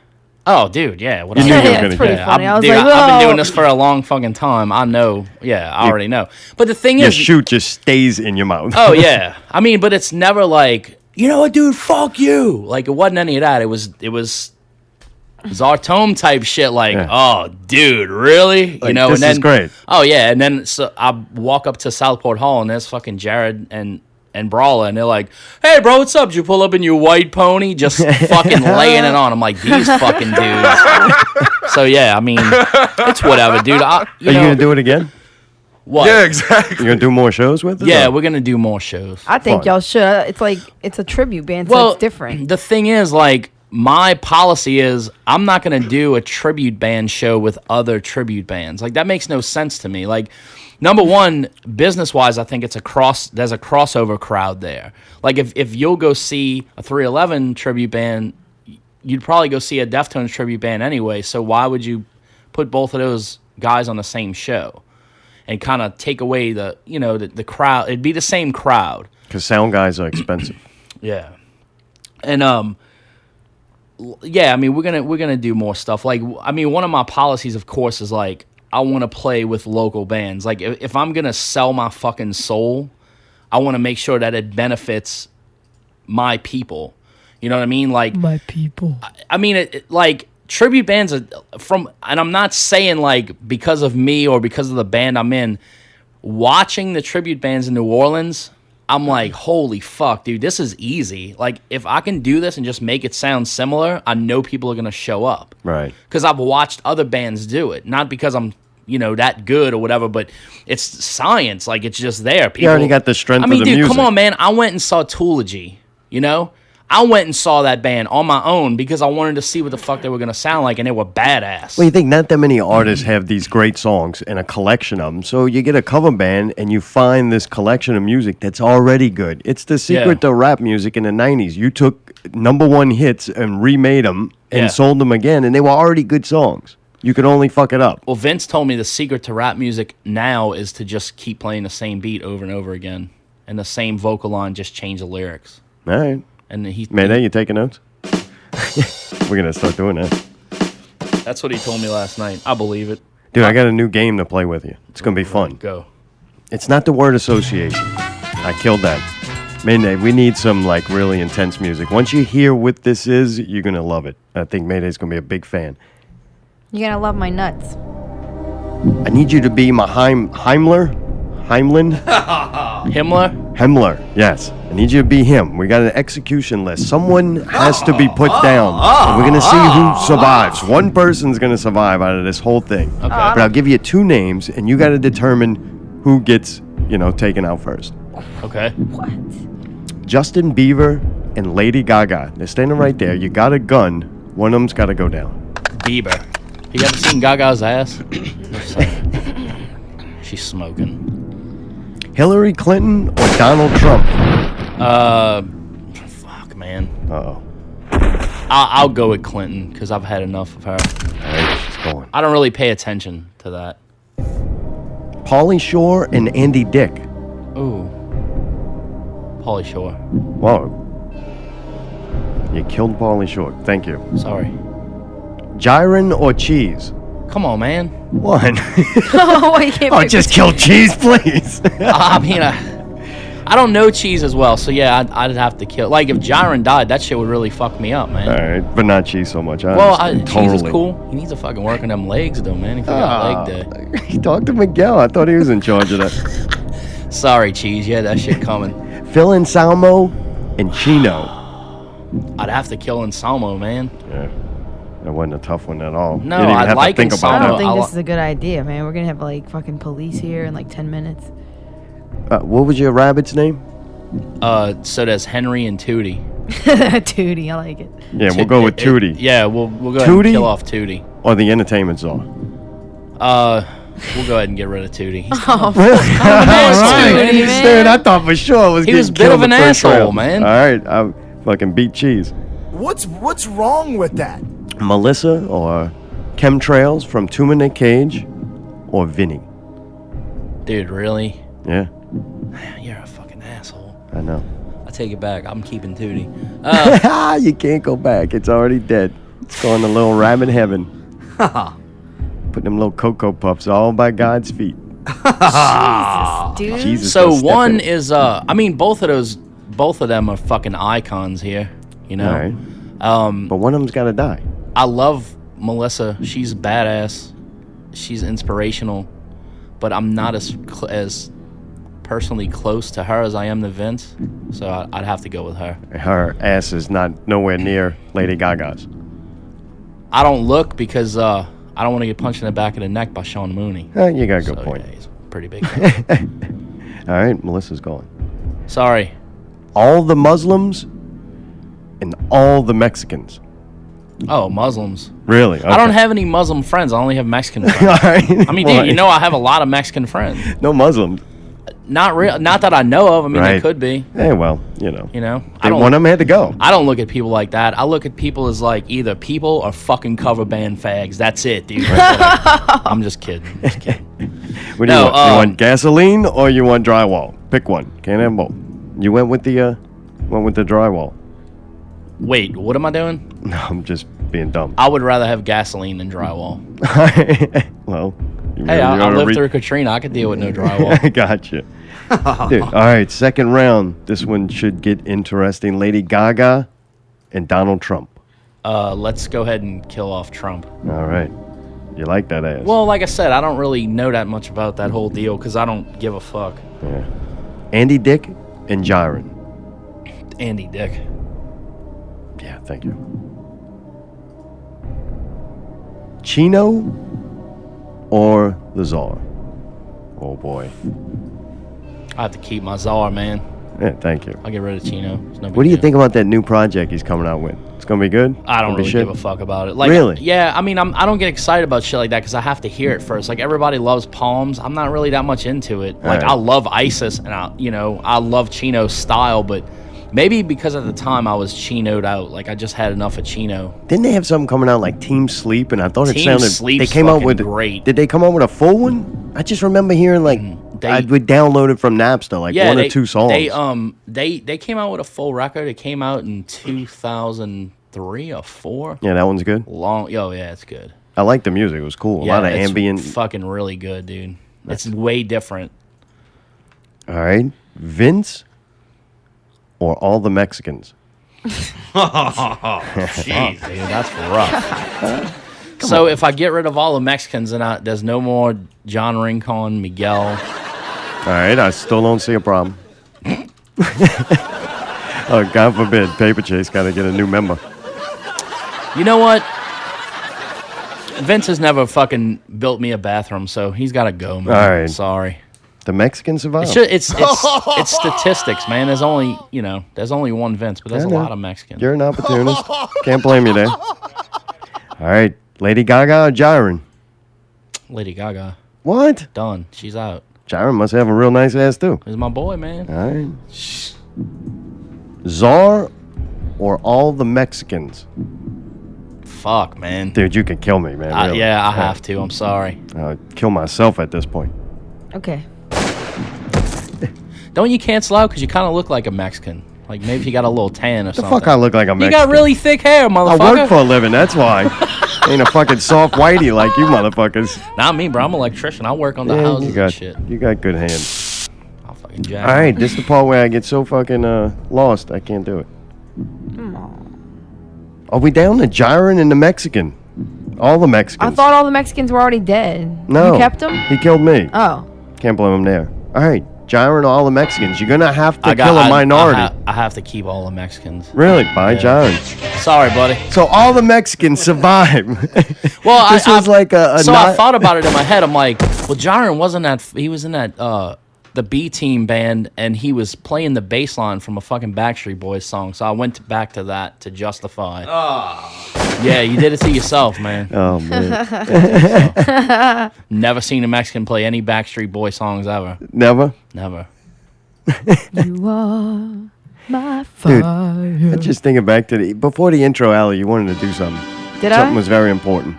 Oh, dude, yeah. What You knew you were Yeah, gonna it's pretty get- funny. I was dude, like, I've been "Whoa." doing this for a long fucking time. I know. Yeah, I already know. But the thing Your is, shoot just stays in your mouth. oh yeah. I mean, but it's never like, you know what, dude? Fuck you. Like it wasn't any of that. It was Zartome type shit. Like, Yeah. oh, dude, really? Like, this and then is great. Oh yeah, and then so I walk up to Southport Hall and there's fucking Jared and Brawler, and they're like, "Hey, bro, what's up? Did you pull up in your white pony?" Just fucking laying it on. I'm like, these fucking dudes. So yeah, I mean, it's whatever, dude. Are you know, going to do it again? what? Yeah, exactly. You going to do more shows with it? Yeah, or- we're gonna do more shows. I think Fun. y'all should. It's like it's a tribute band, so Well, it's different. the thing is, like, my policy is I'm not gonna do a tribute band show with other tribute bands. Like that makes no sense to me. Like, number one, business wise, I think there's a crossover crowd there. Like if you'll go see a 311 tribute band, you'd probably go see a Deftones tribute band anyway. So why would you put both of those guys on the same show and kind of take away the crowd? It'd be the same crowd. Because sound guys are expensive. Yeah. And yeah, I mean we're gonna do more stuff. Like, I mean, one of my policies, of course, is like I want to play with local bands. Like if I'm gonna sell my fucking soul, I want to make sure that it benefits my people. You know what I mean? Like My people. I mean, like tribute bands are and I'm not saying like because of me or because of the band I'm in. Watching the tribute bands in New Orleans, I'm like, holy fuck, dude, this is easy. Like, if I can do this and just make it sound similar, I know people are gonna show up. Right. Because I've watched other bands do it, not because I'm that good or whatever, but it's science. Like, it's just there. People, You already got the strength I mean, of the dude, music. come on, man. I went and saw Toology, I went and saw that band on my own because I wanted to see what the fuck they were gonna sound like, and they were badass. Well, you think not that many artists have these great songs and a collection of them. So you get a cover band and you find this collection of music that's already good. It's the secret to rap music in the 90s. You took #1 hits and remade them and Yeah. sold them again, and they were already good songs. You could only fuck it up. Well, Vince told me the secret to rap music now is to just keep playing the same beat over and over again, and the same vocal line, just change the lyrics. All right. And Mayday, you taking notes? We're going to start doing that. that's what he told me last night. I believe it. Dude, I got a new game to play with you. It's going to be fun. Go. It's not the word association. I killed that. Mayday, we need some like really intense music. Once you hear what this is, you're going to love it. I think Mayday's going to be a big fan. You're gonna love my nuts. I need you to be my Heimler? Heimlin? Himmler? Yes. I need you to be him. We got an execution list. Someone has to be put down. And we're going to see who survives. One person's going to survive out of this whole thing. Okay. But I'll give you 2 names, and you got to determine who gets, taken out first. Okay. What? Justin Bieber and Lady Gaga. They're standing right there. You got a gun. One of them's got to go down. Bieber. You ever seen Gaga's ass? Just saying. She's smoking. Hillary Clinton or Donald Trump? Fuck, man. Uh-oh. I'll go with Clinton because I've had enough of her. All right, she's going. I don't really pay attention to that. Pauly Shore and Andy Dick. Ooh. Pauly Shore. Whoa. You killed Pauly Shore. Thank you. Sorry. Gyron or cheese? Come on, man. One. Oh, you can't Oh, pick just kill cheese, please. I mean, I don't know cheese as well, so yeah, I'd have to kill. Like, if Jiren died, that shit would really fuck me up, man. All right, but not cheese so much. I Well, understand. cheese is Totally. cool. He needs to fucking work on them legs, though, man. If he got leg day. He talked to Miguel. I thought he was in charge of that. Sorry, cheese. Yeah, that shit coming. Phil Anselmo and Chino. I'd have to kill Anselmo, man. Yeah, that wasn't a tough one at all. No, You didn't even I have to like think I about don't Anselmo. it. think I'll- this is a good idea, man. We're gonna have like fucking police here in like 10 minutes. What was your rabbit's name? So there's Henry and Tootie. Tootie, I like it. Yeah, we'll go with Tootie. Yeah, we'll go ahead Tootie? and kill off Tootie. Or the entertainment czar. We'll go ahead and get rid of Tootie. Oh, Tootie, man. dude, I thought for sure I was He getting was a bit killed of an the first asshole, round. man. All right, I fucking beat cheese. What's wrong with that? Melissa or Chemtrails from Two Minute Cage or Vinny. Dude, really? Yeah, You're a fucking asshole. I know. I take it back. I'm keeping Tootie. You can't go back. It's already dead. It's going to little rabbit heaven. Put them little Cocoa Puffs all by God's feet. Jesus, dude. Jesus. So gonna step one in. is I mean both of them are fucking icons here, you know. All right. But one of them's got to die. I love Melissa. She's badass. She's inspirational, but I'm not as personally close to her as I am to Vince, so I'd have to go with her. Her ass is not nowhere near Lady Gaga's. I don't look because I don't want to get punched in the back of the neck by Sean Mooney. You got a good So, point. yeah, he's a pretty big. All right, Melissa's going. Sorry. All the Muslims and all the Mexicans. Oh, Muslims. Really? I don't Okay. have any Muslim friends. I only have Mexican friends. All right. I mean, Well, dude, you know I have a lot of Mexican friends. no Muslims. Not real. Not that I know of. I mean, they Right. could be. Hey, well, you know. You know. One of them had to go. I don't look at people like that. I look at people as like either people or fucking cover band fags. That's it, dude. I'm just kidding. What do you want? You want gasoline or you want drywall? Pick one. Can't have both. You went with the drywall. Wait, what am I doing? No, I'm just being dumb. I would rather have gasoline than drywall. Well, Hey, I lived through Katrina. I could deal with no drywall. I got you. Dude, all right, second round. This one should get interesting. Lady Gaga and Donald Trump. Let's go ahead and kill off Trump. All right. You like that ass? Well, like I said, I don't really know that much about that whole deal because I don't give a fuck. Yeah. Andy Dick and Jiren. Andy Dick. Yeah, thank you. Chino or the Czar? Oh, boy. I have to keep my czar, man. Yeah, thank you. I'll get rid of Chino. It's no big What do you deal. think about that new project he's coming out with? It's going to be good? I don't Gonna be really shit? give a fuck about it. Like, Really? Yeah, I mean, I don't get excited about shit like that because I have to hear it first. Like, everybody loves Palms. I'm not really that much into it. Like, Alright. I love ISIS and I love Chino's style, but maybe because at the time I was Chino'd out. Like, I just had enough of Chino. Didn't they have something coming out like Team Sleep? And I thought it Team sounded. Sleep's they came out fucking with great. Did they come out with a full one? I just remember hearing like I would download it from Napster, like one or two songs. They came out with a full record. It came out in 2003 or 4. Yeah, that one's good. Oh yeah, it's good. I like the music. It was cool. A lot of it's ambient. fucking really good, dude. It's way different. All right, Vince or all the Mexicans. Jeez, dude, that's rough. So if I get rid of all the Mexicans and there's no more John Rincon, Miguel. All right, I still don't see a problem. Oh, God forbid, Paper Chase got to get a new member. You know what? Vince has never fucking built me a bathroom, so he's got to go, man. All right. Sorry. The Mexicans survived. It's statistics, man. There's only one Vince, but there's I a know. lot of Mexicans. You're an opportunist. Can't blame you there. All right, Lady Gaga or Jiren? Lady Gaga. What? Done. She's out. Jiren must have a real nice ass too. He's my boy, man. All right. Czar or all the Mexicans? Fuck, man. Dude, you can kill me, man. Really. Yeah, I have to. I'm sorry. I'd kill myself at this point. Okay. Don't you cancel out because you kind of look like a Mexican? Like maybe you got a little tan or The something. fuck I look like a You Mexican? got really thick hair, I motherfucker. work for a living, that's why. Ain't a fucking soft whitey like you motherfuckers. Not me, bro. I'm an electrician. I work on the Yeah, houses and shit. you got good hands. I'll fucking jack. All right, this is the part where I get so fucking lost, I can't do it. Are we down to Jiren and the Mexican? All the Mexicans. I thought all the Mexicans were already dead. No. You kept them? He killed me. Oh. Can't blame him there. All right, Jiren or all the Mexicans. You're going to have to kill a minority. I have to keep all the Mexicans. Really? Bye, Jiren. Sorry, buddy. So all the Mexicans survive. Well, this was like a so I thought about it in my head. I'm like, well, Jiren wasn't that. He was in that the B Team band, and he was playing the bass line from a fucking Backstreet Boys song. So I went back to that to justify. Oh. Yeah, you did it to yourself, man. Oh man. Never seen a Mexican play any Backstreet Boy songs ever. Never. Never. You are my Dude, fire. just thinking back to before the intro, Allie, you wanted to do something. Did Something I? was very important.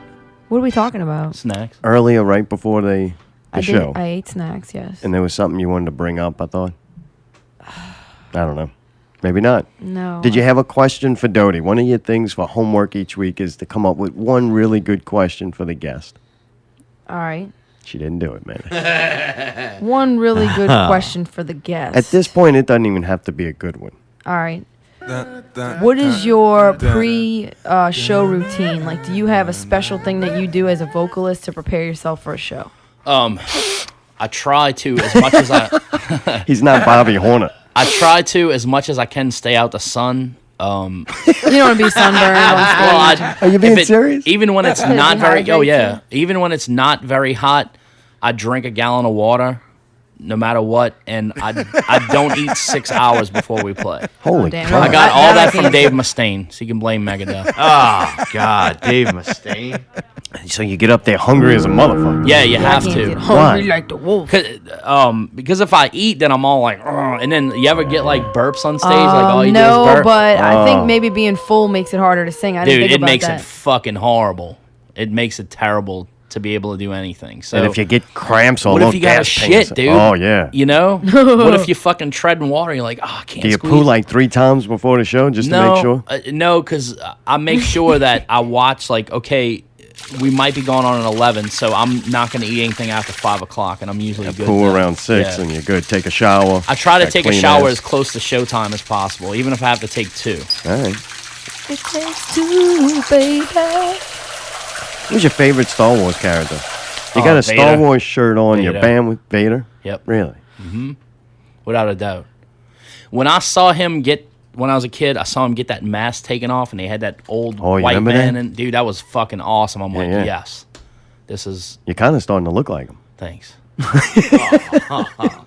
What are we talking about? Snacks. Earlier, right before the I show. I ate snacks, yes. And there was something you wanted to bring up, I thought. I don't know. Maybe not. No. Did you have a question for Doty? One of your things for homework each week is to come up with one really good question for the guest. All right. She didn't do it, man. One really good question for the guest. At this point, it doesn't even have to be a good one. All right. What is your pre-show routine? Like, do you have a special thing that you do as a vocalist to prepare yourself for a show? I try to as much as I. He's not Bobby Horner. I try to as much as I can stay out the sun. You don't want to be sunburned on stage. Are you being serious? Even when it's Does it not very. Oh hydrate yeah. you? Even when it's not very hot, I drink a gallon of water, no matter what, and I don't eat 6 hours before we play. Holy damn. crap. I got That- all that I that from can't Dave Mustaine, so you can blame Megadeth. Oh, God. Dave Mustaine. So you get up there hungry as a motherfucker. Yeah, you have I can't get to. hungry Why? like the wolf. Because if I eat, then I'm all like, "Ugh," and then you ever get like burps on stage, like all you do no, is burp. but I Oh. think maybe being full makes it harder to sing. I didn't Dude, think it about makes that. it fucking horrible. It makes it terrible to be able to do anything. So And if you get cramps or what low if you got a gas shit, pains- dude? Oh, yeah. You know? What if you fucking tread in water? You're like, oh, I can't Do you squeeze. poo like 3 times before the show just to make sure? No, because I make sure that I watch, like, okay, we might be going on at 11, so I'm not going to eat anything after 5 o'clock, and I'm usually good. Poo then. around 6 Yeah. and you're good. Take a shower. I try to Got take a clean shower ass. as close to showtime as possible, even if I have to take 2. All right. It takes two, baby. Who's your favorite Star Wars character? You got a Star Vader. Wars shirt on, your Vader. band with Vader? Yep. Really? Without a doubt. When I saw him when I was a kid, I saw him get that mask taken off, and they had that old Oh, you white remember man. that? And dude, that was fucking awesome. I'm like, yeah. yes, this is You're kind of starting to look like him. thanks.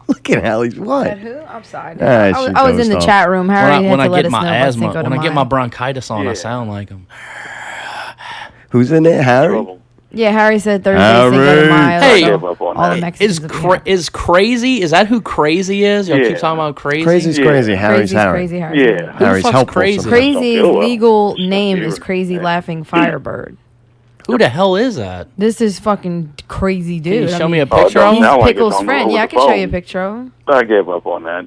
Look at Allie's what? Who? I'm sorry. Ah, I she was in dozed the off. chat room. Harry When had I to let get us know my if asthma, Cinco de when I get Mayo. my bronchitis on, I Yeah. sound like him. Who's in there? Harry? Trouble. Yeah, Harry said Thursday Cinco de Harry. Mayo. Hey. so Give up on all the that. Mexicans will be here. Is crazy? Is that who crazy is? Y'all keep Yeah. talking about crazy. Crazy's Yeah. crazy. Harry's Crazy's Harry. crazy Harry. Yeah. Who the Harry's fuck's helpful crazy? sometimes. Crazy's Don't feel well. legal Just name don't is feel Crazy it. Laughing Firebird. Who the hell is that? This is fucking crazy dude. you I show me mean, a picture of don't him? know. He's like it's Pickle's on friend. over Yeah, I the can show you a phone. picture of him. I gave up on that.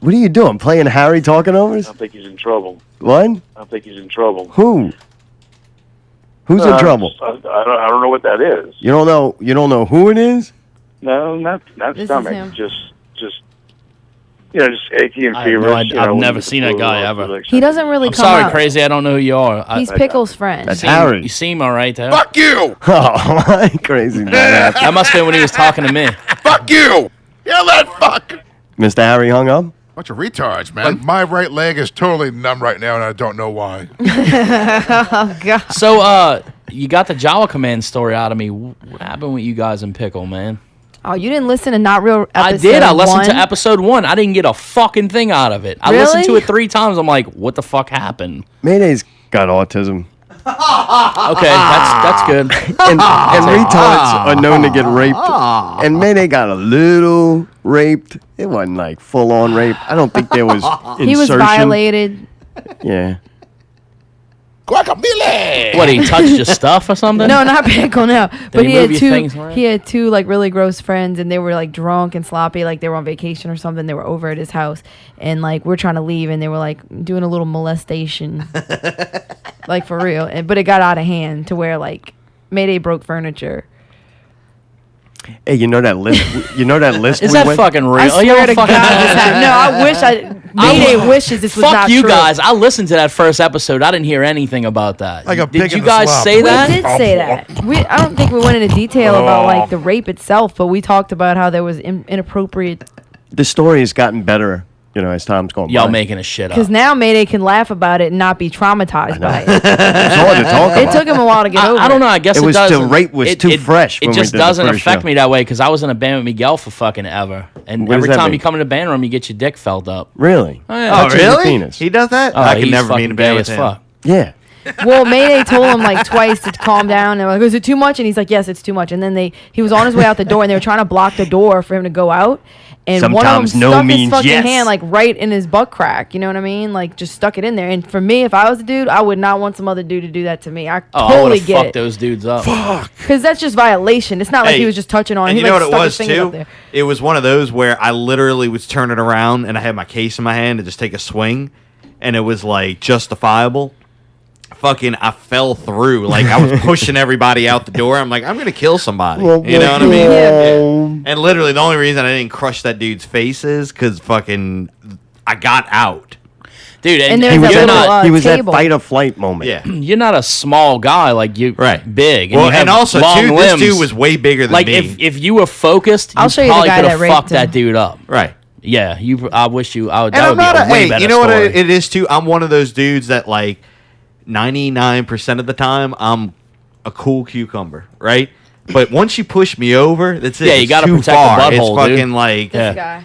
What are you doing? Playing Harry talking over us? I think he's in trouble. What? I think he's in trouble. Who? Who's in trouble? I don't know what that is. You don't know. You don't know who it is. No, not This is stomach. him. Just just achy and I have no feverish. idea. you know, I've when never you seen get that the guy flu or ever. like He something. doesn't really I'm come sorry, up. crazy. I don't know who you are. He's Pickle's friend. That's Harry. You seem all right there. Fuck you! Oh, my crazy man. That must have been when he was talking to me. Fuck you! Yell that fuck! Mr. Harry hung up. Bunch of retards, man. My right leg is totally numb right now, and I don't know why. Oh God. So, you got the Jawa Command story out of me. What happened with you guys in Pickle, man? Oh, you didn't listen to Not Real episode I did. I listened to one? episode 1. I didn't get a fucking thing out of it. I listened to Really? it 3 times. I'm like, what the fuck happened? Mayday's got autism. Okay, that's good. And retards are known to get raped. And Mayday got a little raped. It wasn't like full on rape. I don't think there was insertion. He was violated. Yeah. Guacamole! What, he touched your stuff or something? No, not Pickle, no. But he he had move your two. things around? He had 2 like really gross friends, and they were like drunk and sloppy, like they were on vacation or something. They were over at his house, and like we're trying to leave, and they were like doing a little molestation, like for real. But it got out of hand to where like Mayday broke furniture. Hey, you know that list? You know that list? Is we that went- fucking real? I Oh, swear you're to God, fucking this happened. No, I wish Mayday wishes this was Fuck not you true. guys. I listened to that first episode. I didn't hear anything about that. Like a Did pig you in the guys slop. say We that? did say that. I don't think we went into detail about like the rape itself, but we talked about how there was inappropriate. The story has gotten better. You know, as time's going Y'all by. making a shit up. Because now Mayday can laugh about it and not be traumatized by it. It's hard to talk It about. took him a while to get over I don't know. I guess It it, was doesn't. the rate was too fresh It when we just did the doesn't first affect show. me that way because I was in a band with Miguel for fucking ever, and What does every that time mean? you come in the band room, you get your dick felt up. Really? Oh, yeah. Touches the penis. He does that? Oh, I could he's never be fucking in a band gay with as him. fuck. Yeah. Well, Mayday told him like twice to calm down. And like, is it too much? And he's like, yes, it's too much. And then he was on his way out the door, and they were trying to block the door for him to go out. And one of Sometimes them no stuck his means fucking yes. hand like right in his butt crack. You know what I mean? Like just stuck it in there. And for me, if I was a dude, I would not want some other dude to do that to me. I Oh, I totally would have get fucked it. those dudes up. Because that's just violation. It's not like Hey, he was just touching on. And He you know like what it stuck was his finger up too? there. It was one of those where I literally was turning around and I had my case in my hand to just take a swing, and it was like justifiable. Fucking, I fell through. Like I was pushing everybody out the door. I'm like, I'm gonna kill somebody. You know what I mean? Yeah. And literally, the only reason I didn't crush that dude's face is because fucking I got out. Dude, And and, there's and that you're little, not He was table. that fight or flight moment. Yeah. you're not a small guy like you, Right. Big. And Well, you have and also long too, limbs. this dude was way bigger than like me. if you were focused, you I'll show you the probably guy could that have raped fucked that him. dude up. right. Yeah, I wish you. I would. And That I'm would not be a a way hey, better you know what story. it is too? I'm one of those dudes that like 99% of the time I'm a cool cucumber, right? But once you push me over, that's it. Yeah, you It's gotta too protect the far. butthole, It's fucking dude. like Yeah. This guy.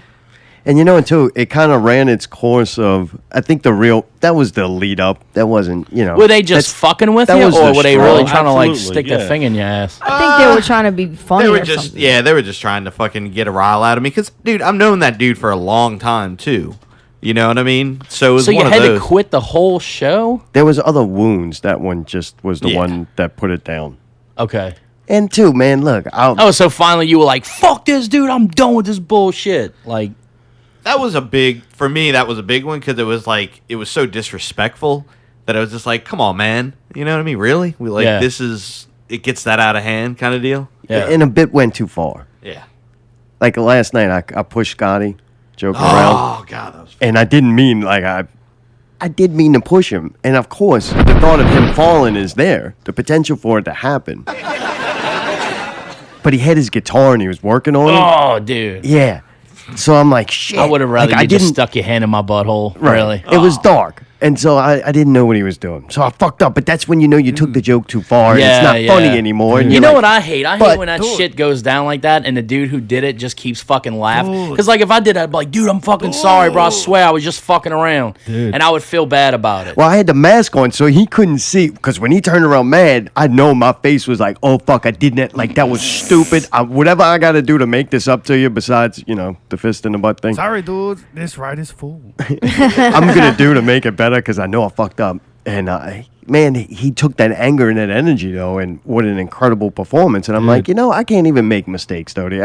And you know what, too? It kind of ran its course of, I think that was the lead up. That wasn't, you know. Were they just that's- fucking with that you, was or the were they straw. really trying to like Absolutely, stick yeah. their finger in your ass? I think they were trying to be funny they were or just something. yeah, they were just trying to fucking get a rile out of me because dude, I've known that dude for a long time too. You know what I mean? So it was So you one had of those. to quit the whole show? There was other wounds. That one just was the Yeah. one that put it down. Okay. And two, man, look, Oh, so finally you were like, "Fuck this, dude! I'm done with this bullshit." Like, That was a big for me. That was a big one because it was like it was so disrespectful that I was just like, "Come on, man! You know what I mean? Really? We like Yeah. this is it gets that out of hand kind of deal." yeah. and a bit went too far. Yeah. Like last night, I pushed Scotty, joking around. Oh god, that was. And I didn't mean like I did mean to push him. And of course, the thought of him falling is there, the potential for it to happen. But he had his guitar and he was working on it. Oh, dude. Yeah. So I'm like, shit. I would have rather like, you just stuck your hand in my butthole. Right. Really. It was dark. And so I didn't know what he was doing. So I fucked up. But that's when you know you took the joke too far and Yeah, it's not yeah. funny anymore. And You you're know like, what I hate? I hate but- when that shit goes down like that and the dude who did it just keeps fucking laughing. Because, like, if I did that, I'd be like, dude, I'm fucking sorry, bro. I swear I was just fucking around. And I would feel bad about it. Well, I had the mask on, so he couldn't see. Because when he turned around mad, I know my face was like, "Oh fuck, I didn't. Like that was stupid. Whatever I got to do to make this up to you, besides the fist in the butt thing, Sorry, dude. This ride is full. I'm gonna do to make it better because I know I fucked up." And man, he took that anger and that energy though, and what an incredible performance. And I'm like, I can't even make mistakes, Doty.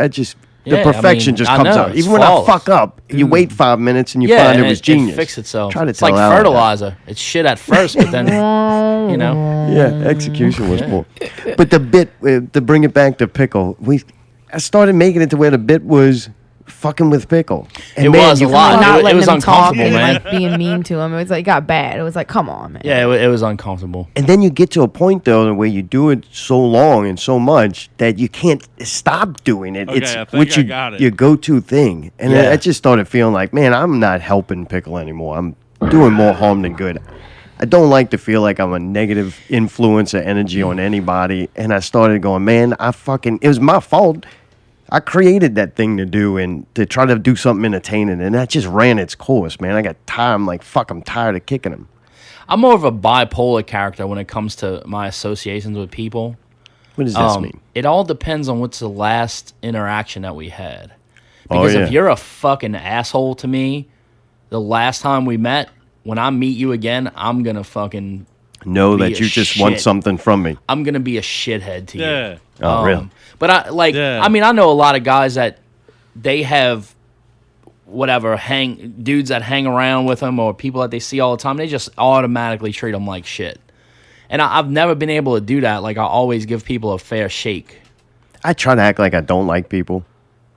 Yeah, The perfection just I comes know, out. it's Even when flawless. I fuck up, you wait 5 minutes and you Yeah, find and it was genius. It fixed itself. Try to It's tell like Al that. fertilizer. It's shit at first, but then, Yeah, execution was poor. But the bit, to bring it back to Pickle, I started making it to where the bit was fucking with Pickle. And It was a lot. Not It letting was him talk uncomfortable, and man. like being mean to him. It was like got bad. It was like, come on, man. Yeah, it was uncomfortable. And then you get to a point, though, where you do it so long and so much that you can't stop doing it. Okay, It's I think which I got it. your go-to thing. And Yeah. I just started feeling like, man, I'm not helping Pickle anymore. I'm doing more harm than good. I don't like to feel like I'm a negative influence or energy on anybody. And I started going, man, it was my fault. I created that thing to do and to try to do something entertaining, and that just ran its course, man. I got tired. I'm like, fuck, I'm tired of kicking him. I'm more of a bipolar character when it comes to my associations with people. What does this mean? It all depends on what's the last interaction that we had. Oh, Because yeah. if you're a fucking asshole to me, the last time we met, when I meet you again, I'm gonna fucking Know be that a you just want shit. something from me. I'm gonna be a shithead to you. Yeah. Oh, really? But Yeah. I mean, I know a lot of guys that they have whatever dudes that hang around with them or people that they see all the time. They just automatically treat them like shit. And I've never been able to do that. Like I always give people a fair shake. I try to act like I don't like people.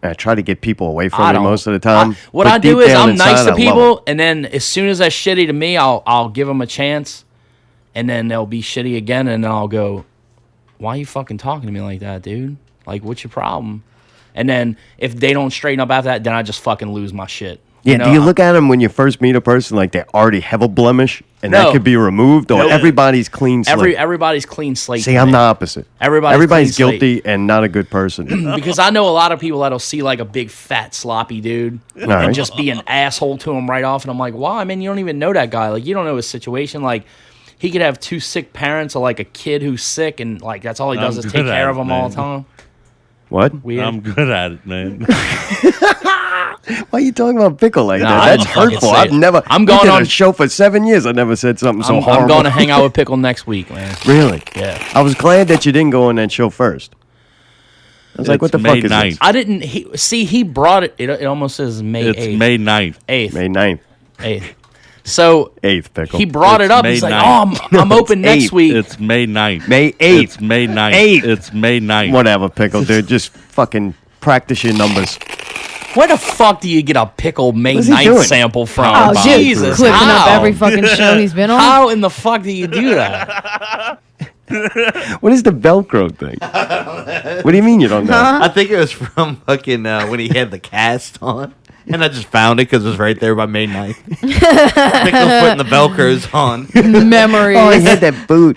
And I try to get people away I from me don't. most of the time. What But I do deep is down I'm nice inside, to I love 'em. people, and then as soon as they're shitty to me, I'll give them a chance, and then they'll be shitty again, and then I'll go, "Why are you fucking talking to me like that, dude? Like, what's your problem?" And then if they don't straighten up after that, then I just fucking lose my shit. Yeah, You know, do you look at them when you first meet a person like they already have a blemish and that No. could be removed, or No. everybody's clean slate? everybody's clean slate. See, to I'm me. the opposite. Everybody's clean slate. guilty and not a good person. Because I know a lot of people that'll see like a big fat sloppy dude right. and just be an asshole to him right off, and I'm like, why? Man, you don't even know that guy. Like, you don't know his situation. Like, he could have 2 sick parents or like a kid who's sick, and like that's all he does I'm is good take care at of it, them all man. the time. What? Weird. I'm good at it, man. Why are you talking about pickle like Nah, that? I That's didn't fucking hurtful. say I've it. never. I'm we going did on- a show for 7 years. I never said something so horrible. I'm going to hang out with Pickle next week, man. Really? Yeah. I was glad that you didn't go on that show first. I was like, what the It's fuck May is 9th. this? I didn't he brought it. It almost says May It's 8th. May 9th. 8th. May 9th. 8th. So 8th, Pickle. he brought It's it up. May He's like, 9th. "Oh, I'm open next 8th. week." It's May 9th. May 8th. It's May 9th. 8th. It's May 9th. Whatever, Pickle, dude. Just fucking practice your numbers. Where the fuck do you get a Pickle May What's he 9th doing? sample from? Oh, dude, Jesus, clipping up how? every fucking show he's been on. How in the fuck do you do that? What is the Velcro thing? What do you mean you don't know? I think it was from fucking when he had the cast on. And I just found it because it was right there by May 9th. Pickle's putting the Velcros on. Memories. Oh, he had that boot.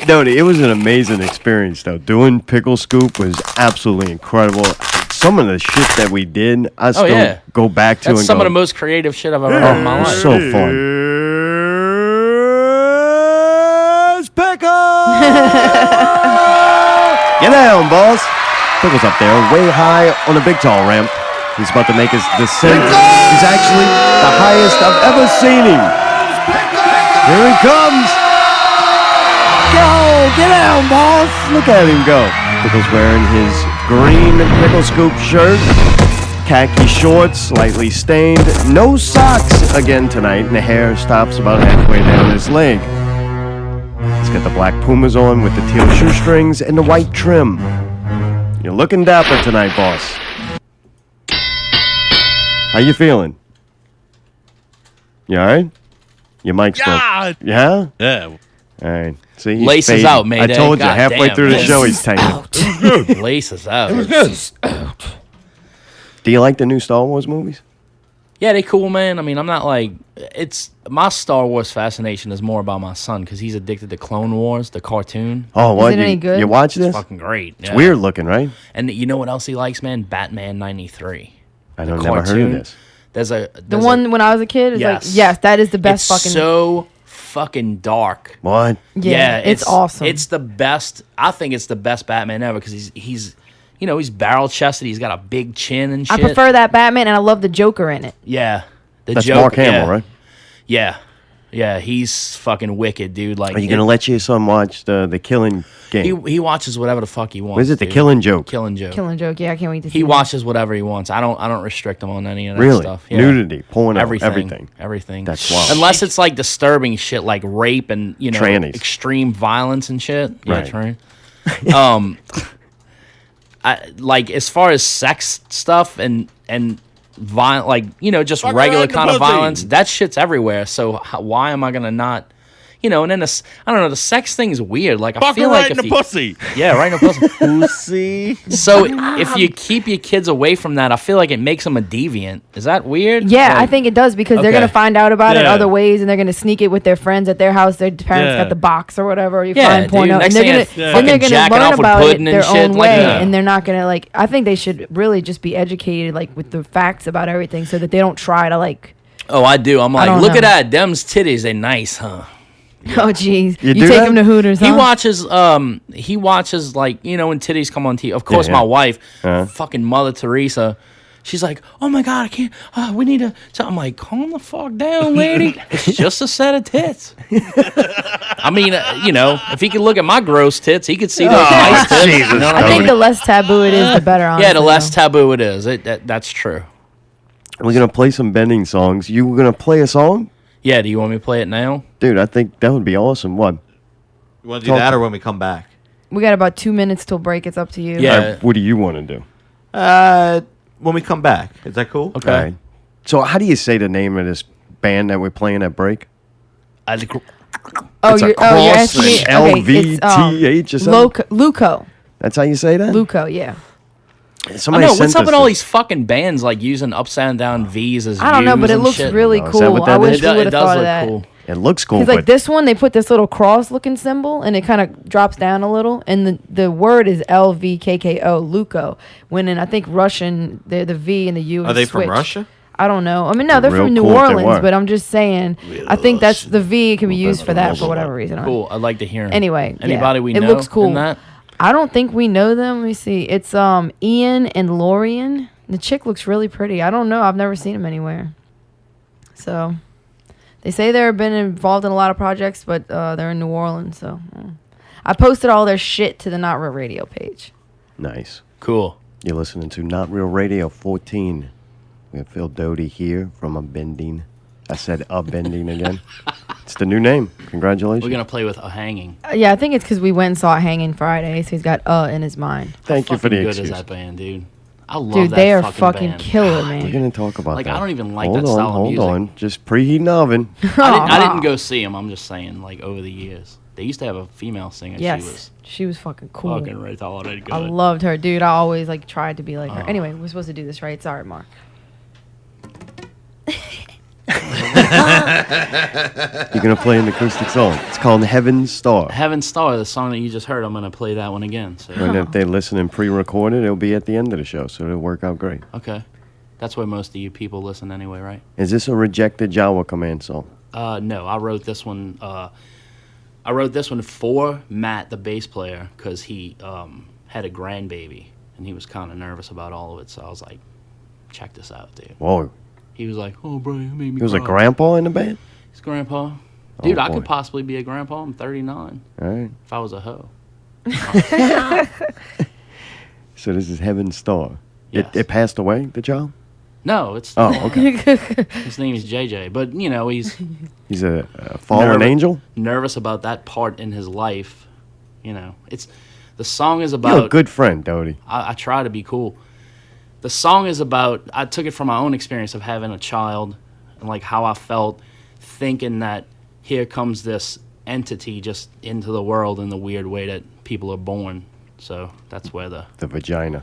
Doty, it was an amazing experience, though. Doing Pickle Scoop was absolutely incredible. Some of the shit that we did, I still yeah. go back to That's and some go, of the most creative shit I've ever heard in my it was life. so fun. Get down, boss. Pickle's up there, way high on a big tall ramp. He's about to make his descent. He's actually the highest I've ever seen him. Here he comes. Go, get down, boss. Look at him go. Pickle's wearing his green Pickle Scoop shirt, khaki shorts, slightly stained, no socks again tonight, and the hair stops about halfway down his leg. He's got the black Pumas on with the teal shoestrings and the white trim. You're looking dapper tonight, boss. How you feeling? You all right? Your mic's Yeah. broke. Yeah? Yeah. All right. See, he's Laces fading. out, Mayday. I told you, God halfway damn, through the man. show, he's taking. Laces out. It was good. Do you like the new Star Wars movies? Yeah, they cool, man. I mean, I'm not like it's my Star Wars fascination is more about my son because he's addicted to Clone Wars, the cartoon. Oh, what? it You, any good? you watch this? It's fucking great. It's weird looking, right? And you know what else he likes, man? Batman '93. I The don't never heard of cartoon. this. The one when I was a kid is Yes. like, yes, that is the best It's fucking. so fucking dark. What? yeah, it's awesome. It's the best. I think it's the best Batman ever because he's you know, he's barrel chested. He's got a big chin and I shit. prefer that Batman, and I love the Joker in it. Yeah, the That's Joker, Mark Hamill, yeah. right? Yeah, he's fucking wicked, dude. Like, Are you going to let your son watch the Killing Game? he watches whatever the fuck he wants. What is it? The dude. Killing Joke? Killing Joke. Killing Joke. Yeah, I can't wait to see He that. watches whatever he wants. I don't restrict him on any of that Really? stuff. Yeah. Nudity, porno, everything. everything. That's wild. Unless it's like disturbing shit, like rape and Trannies. extreme violence and shit. Yeah, Right. I like as far as sex stuff and violent, like just Fuck regular right in the kind of pussy. violence. That shit's everywhere. So why am I gonna not? And then I don't know. The sex thing is weird. Like I Fuck her feel right like in if the you, pussy. yeah, right in the pussy. Pussy. So if you keep your kids away from that, I feel like it makes them a deviant. Is that weird? Yeah, I Like, think it does because they're Okay. gonna find out about it Yeah. other ways, and they're gonna sneak it with their friends at their house. Their parents Yeah. got the box or whatever. Or you Yeah, find dude, porno, next and they're thing gonna it's then fucking they're gonna jacking learn off with about it pudding and their shit, own like, way, yeah. and they're not gonna like. I think they should really just be educated like with the facts about everything, so that they don't try to like. Oh, I do. I'm like, don't look know. at that. Them's titties. They nice, huh? Oh jeez, You you do take that? them to Hooters. He huh? watches like when titties come on TV. Of course, Yeah. my wife, Uh-huh. fucking Mother Teresa, she's like, "Oh my God, I can't. We need to." So I'm like, "Calm the fuck down, lady. It's just a set of tits." I mean, if he could look at my gross tits, he could see those nice tits. Jesus, You know what I I think mean? the less taboo it is, the better. Honestly, Yeah, the less though. taboo it is. That's true. We're going to play some bending songs. You were going to play a song? Yeah. Do you want me to play it now? Dude, I think that would be awesome. What? You want to do that or when we come back? We got about 2 minutes till break. It's up to you. Yeah. What do you want to do? When we come back. Is that cool? Okay. All right. So how do you say the name of this band that we're playing at break? Oh, It's a you're cross asking me. and Okay, it's LVTH or something? Luco. That's how you say that? Luco, yeah. I Somebody know. sent What's up us with all this. these fucking bands like using upside down V's as I don't know, U's but it and looks shit? really Oh, is that cool. what I that wish is? we would It have does thought of look that. cool. It looks cool, Because but like this one, they put this little cross-looking symbol, and it kind of drops down a little, and the word is LVKKO, Luko. When in I think Russian, the V and the U. Are is they from switched. Russia? I don't know. I mean, no, they're Real from New cool if they Orleans, were. but I'm just saying. I think that's the V can be used for that for whatever reason. Cool. I'd like to hear him. Anyway, yeah, anybody we it know looks cool. in that? I don't think we know them. Let me see. It's Ian and Lorian. The chick looks really pretty. I don't know. I've never seen them anywhere. So they say they've been involved in a lot of projects, but they're in New Orleans. So I posted all their shit to the Not Real Radio page. nice. Cool. You're listening to Not Real Radio 14. We have Phil Doty here from A Bending. I said A Bending again. It's the new name. Congratulations. We're gonna play with a hanging. Yeah, I think it's because we went and saw it hanging Friday, so he's got in his mind. Thank you for Fucking the good excuse. is that band, dude? I love Dude, that they are fucking fucking band. killer, We're man. going to talk about Like, that. I don't even like hold that on, style of hold music. on. Just preheating the oven. I didn't go see them. I'm just saying, like over the years, they used to have a female singer. Yes, she was fucking cool. Fucking retarded good. I loved her, dude. I always like tried to be like her. Anyway, we're supposed to do this, right? Sorry, Mark. You're going to play an acoustic song. It's called Heaven's Star. Heaven Star, the song that you just heard. I'm gonna play that one again. So And if they listen and pre-recorded, it'll be at the end of the show, so it'll work out great. okay, that's where most of you people listen anyway, right? Is this a rejected Jawa Command song? No, I wrote this one. I wrote this one for Matt, the bass player, because he had a grandbaby and he was kind of nervous about all of it. So I was like, "Check this out, dude." Whoa. He was like, "Oh, bro, you made me." He was a cry." grandpa in the band? He's grandpa. Dude, I boy. could possibly be a grandpa. I'm 39. All right. If I was a hoe. So this is Heaven's Star. Yes. It passed away, the child? No, it's Oh, okay. his name is JJ, but you know he's He's a fallen angel? nervous about that part in his life. You know, it's the song is You're about. a good friend, Doty. I try to be cool. The song is about. I took it from my own experience of having a child, and like how I felt thinking that here comes this entity just into the world in the weird way that people are born. So that's where the. The vagina.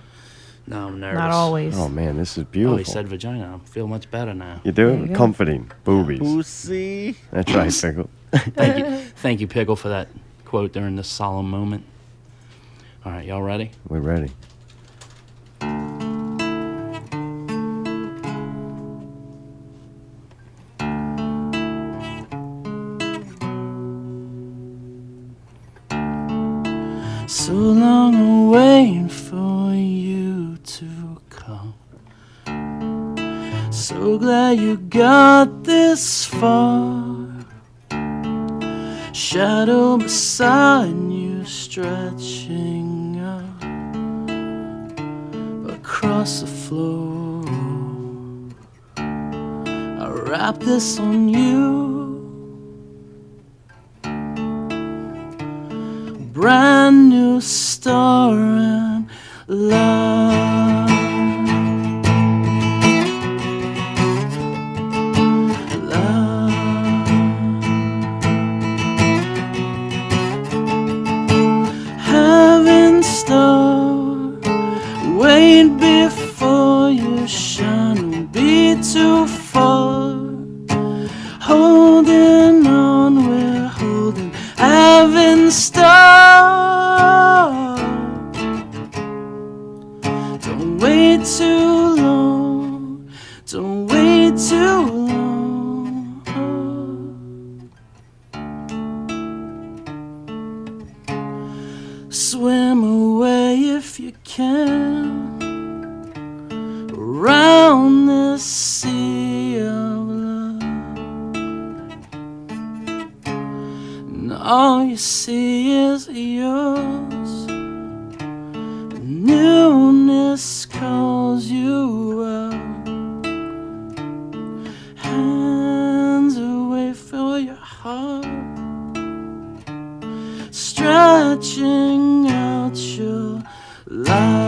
No, I'm nervous. Not always. Oh, man, this is Oh, beautiful. he said vagina. I feel much better now. You do? There you go. Comforting. Boobies. Pussy. That's right, Pickle. Thank you, Pickle, for that quote during this solemn moment. All right, y'all ready? We're ready. So long I'm waiting for you to come. So glad you got this far. Shadow beside you stretching out across the floor. I wrap this on you. Brand new star and love. Love. Heaven star, wait before you shine, don't be too far. Holding on, we're holding heaven star. Don't wait too long. Don't wait too long. Swim away if you can around this sea of love. And all you see is yours. Newness calls you out. Hands away for your heart, stretching out your life.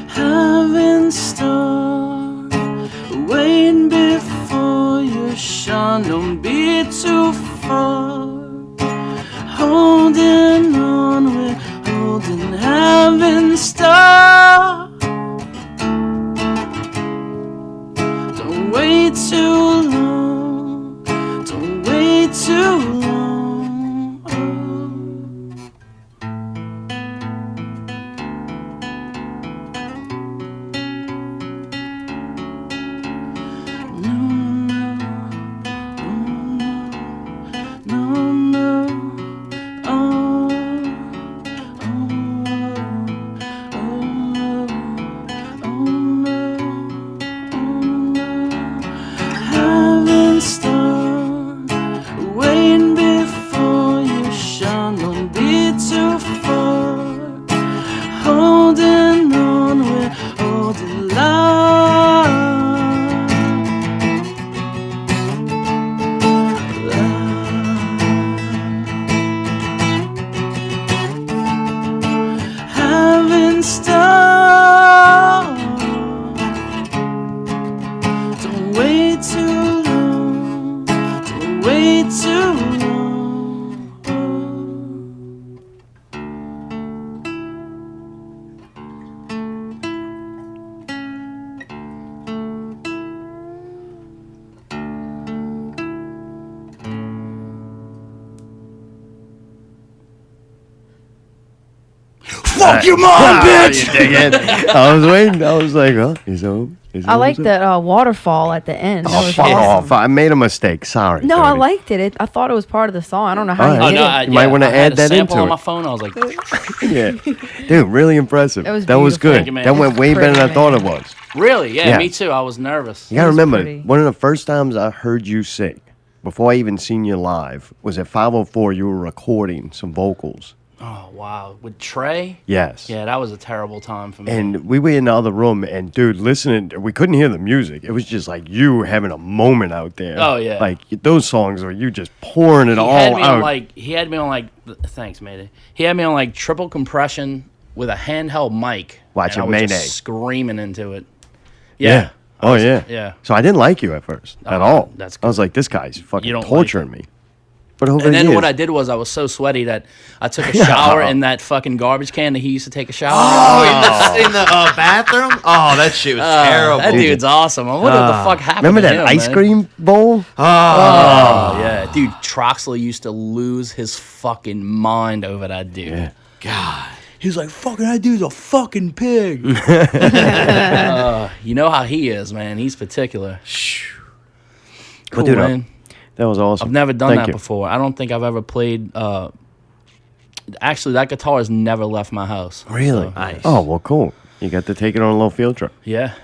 Heaven star, waiting before Fuck your mom, bitch! You dig it? I was waiting. I was like, huh? He's home. I like that waterfall at the end. That Oh, was fuck awesome. off. I made a mistake. Sorry. No, I Doty. liked it. I thought it was part of the song. I don't know how All you right. did no, it. You might wanna I add had a that sample into on it. my phone. I was like, Yeah. Dude, really impressive. That was That was beautiful. good. Thank you, man. That went way better than I thought it was. really? Yeah, Yeah. me too. I was nervous. You gotta was remember, pretty. one of the first times I heard you sing, before I even seen you live, was at 504. You were recording some vocals. Oh wow, with Trey. Yes. Yeah, that was a terrible time for me. And we were in the other room, and dude, listening, we couldn't hear the music. It was just like you having a moment out there. Oh, yeah. Like those songs where you just pouring it he all had me out. on like thanks, Mayday. He had me on like triple compression with a handheld mic. Watching and I was Mayday. just screaming into it. yeah. Oh yeah. yeah. So I didn't like you at first at Oh, all. that's I was like, this guy's fucking You don't like torturing me. But over And the then years, what I did was I was so sweaty that I took a shower in that fucking garbage can that he used to take a shower. Oh, in the bathroom? Oh, that shit was terrible. That dude's awesome. What the fuck happened? remember to that him, ice man? cream bowl? Oh yeah, dude. Troxler used to lose his fucking mind over that dude. Yeah. God. He was like, "Fucking, that dude's a fucking pig." You know how he is, man. He's particular. Cool, dude, man. That was awesome. I've never done Thank that you. before. I don't think I've ever played. Actually, that guitar has never left my house. Really? So, Nice. Oh, well, cool. You got to take it on a little field trip. yeah.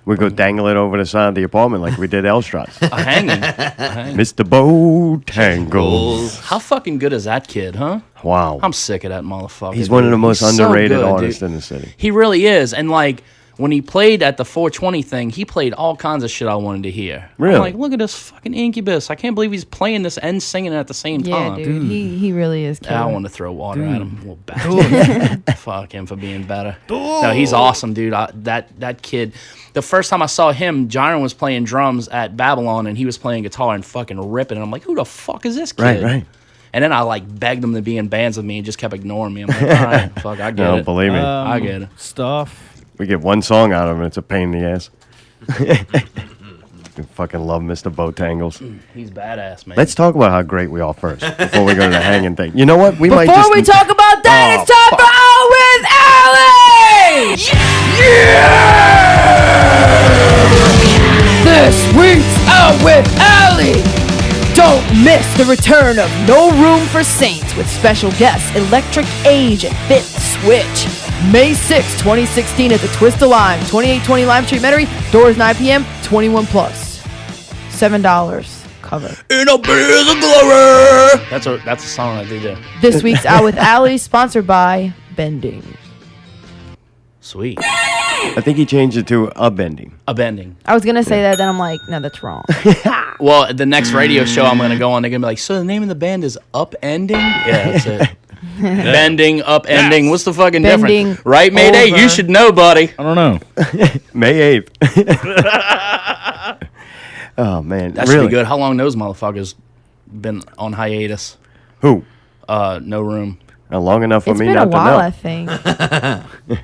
We go dangle it over the side of the apartment like we did Elstra's. A hanging. A hanging. Mr. Bow Tangles. How fucking good is that kid, huh? Wow. I'm sick of that motherfucker. He's one of the dude. most He's so underrated good, artists dude. in the city. He really is. And like when he played at the 420 thing, he played all kinds of shit I wanted to hear. Really? I'm like, look at this fucking Incubus. I can't believe he's playing this and singing at the same Yeah, time. dude. He really is killer. I want to throw water at him. Well, back. Fuck him for being better. No, he's awesome, dude. That kid. The first time I saw him, Jiren was playing drums at Babylon, and he was playing guitar and fucking ripping. And I'm like, who the fuck is this kid? Right, right. And then I like begged him to be in bands with me and just kept ignoning me. I'm like, all right, fuck, I get No, it. believe me. I get it. Stuff. We get one song out of him, it's a pain in the ass. You fucking love Mr. Bow Tangles. He's badass, man. Let's talk about how great we are first before we go to the hanging thing. You know what? We might Before just we talk about that, Oh, it's time for Out with Allie! This week's Out with Allie! Don't miss the return of No Room for Saints with special guests Electric Age and Fifth Switch. May 6, 2016 at the Twist of Lime, 2820 Lime Street, Metairie. Doors 9 p.m., 21 plus. $7 cover. In a blaze of glory. That's a song I do. This week's Out with Allie, sponsored by Bending. Sweet. I think he changed it to a bending. A bending. I was gonna say that, then I'm like, no, that's wrong. Well, the next radio show I'm gonna go on, they're gonna be like, so the name of the band is Upending? Yeah, that's it. Bending, upending. What's the fucking Bending difference? Right, Mayday? over. You should know, buddy. I don't know. May 8th. Oh, man. That really? should be good. How long those motherfuckers been on hiatus? Who? No room. Long enough for It's me been not a while, I to know. think.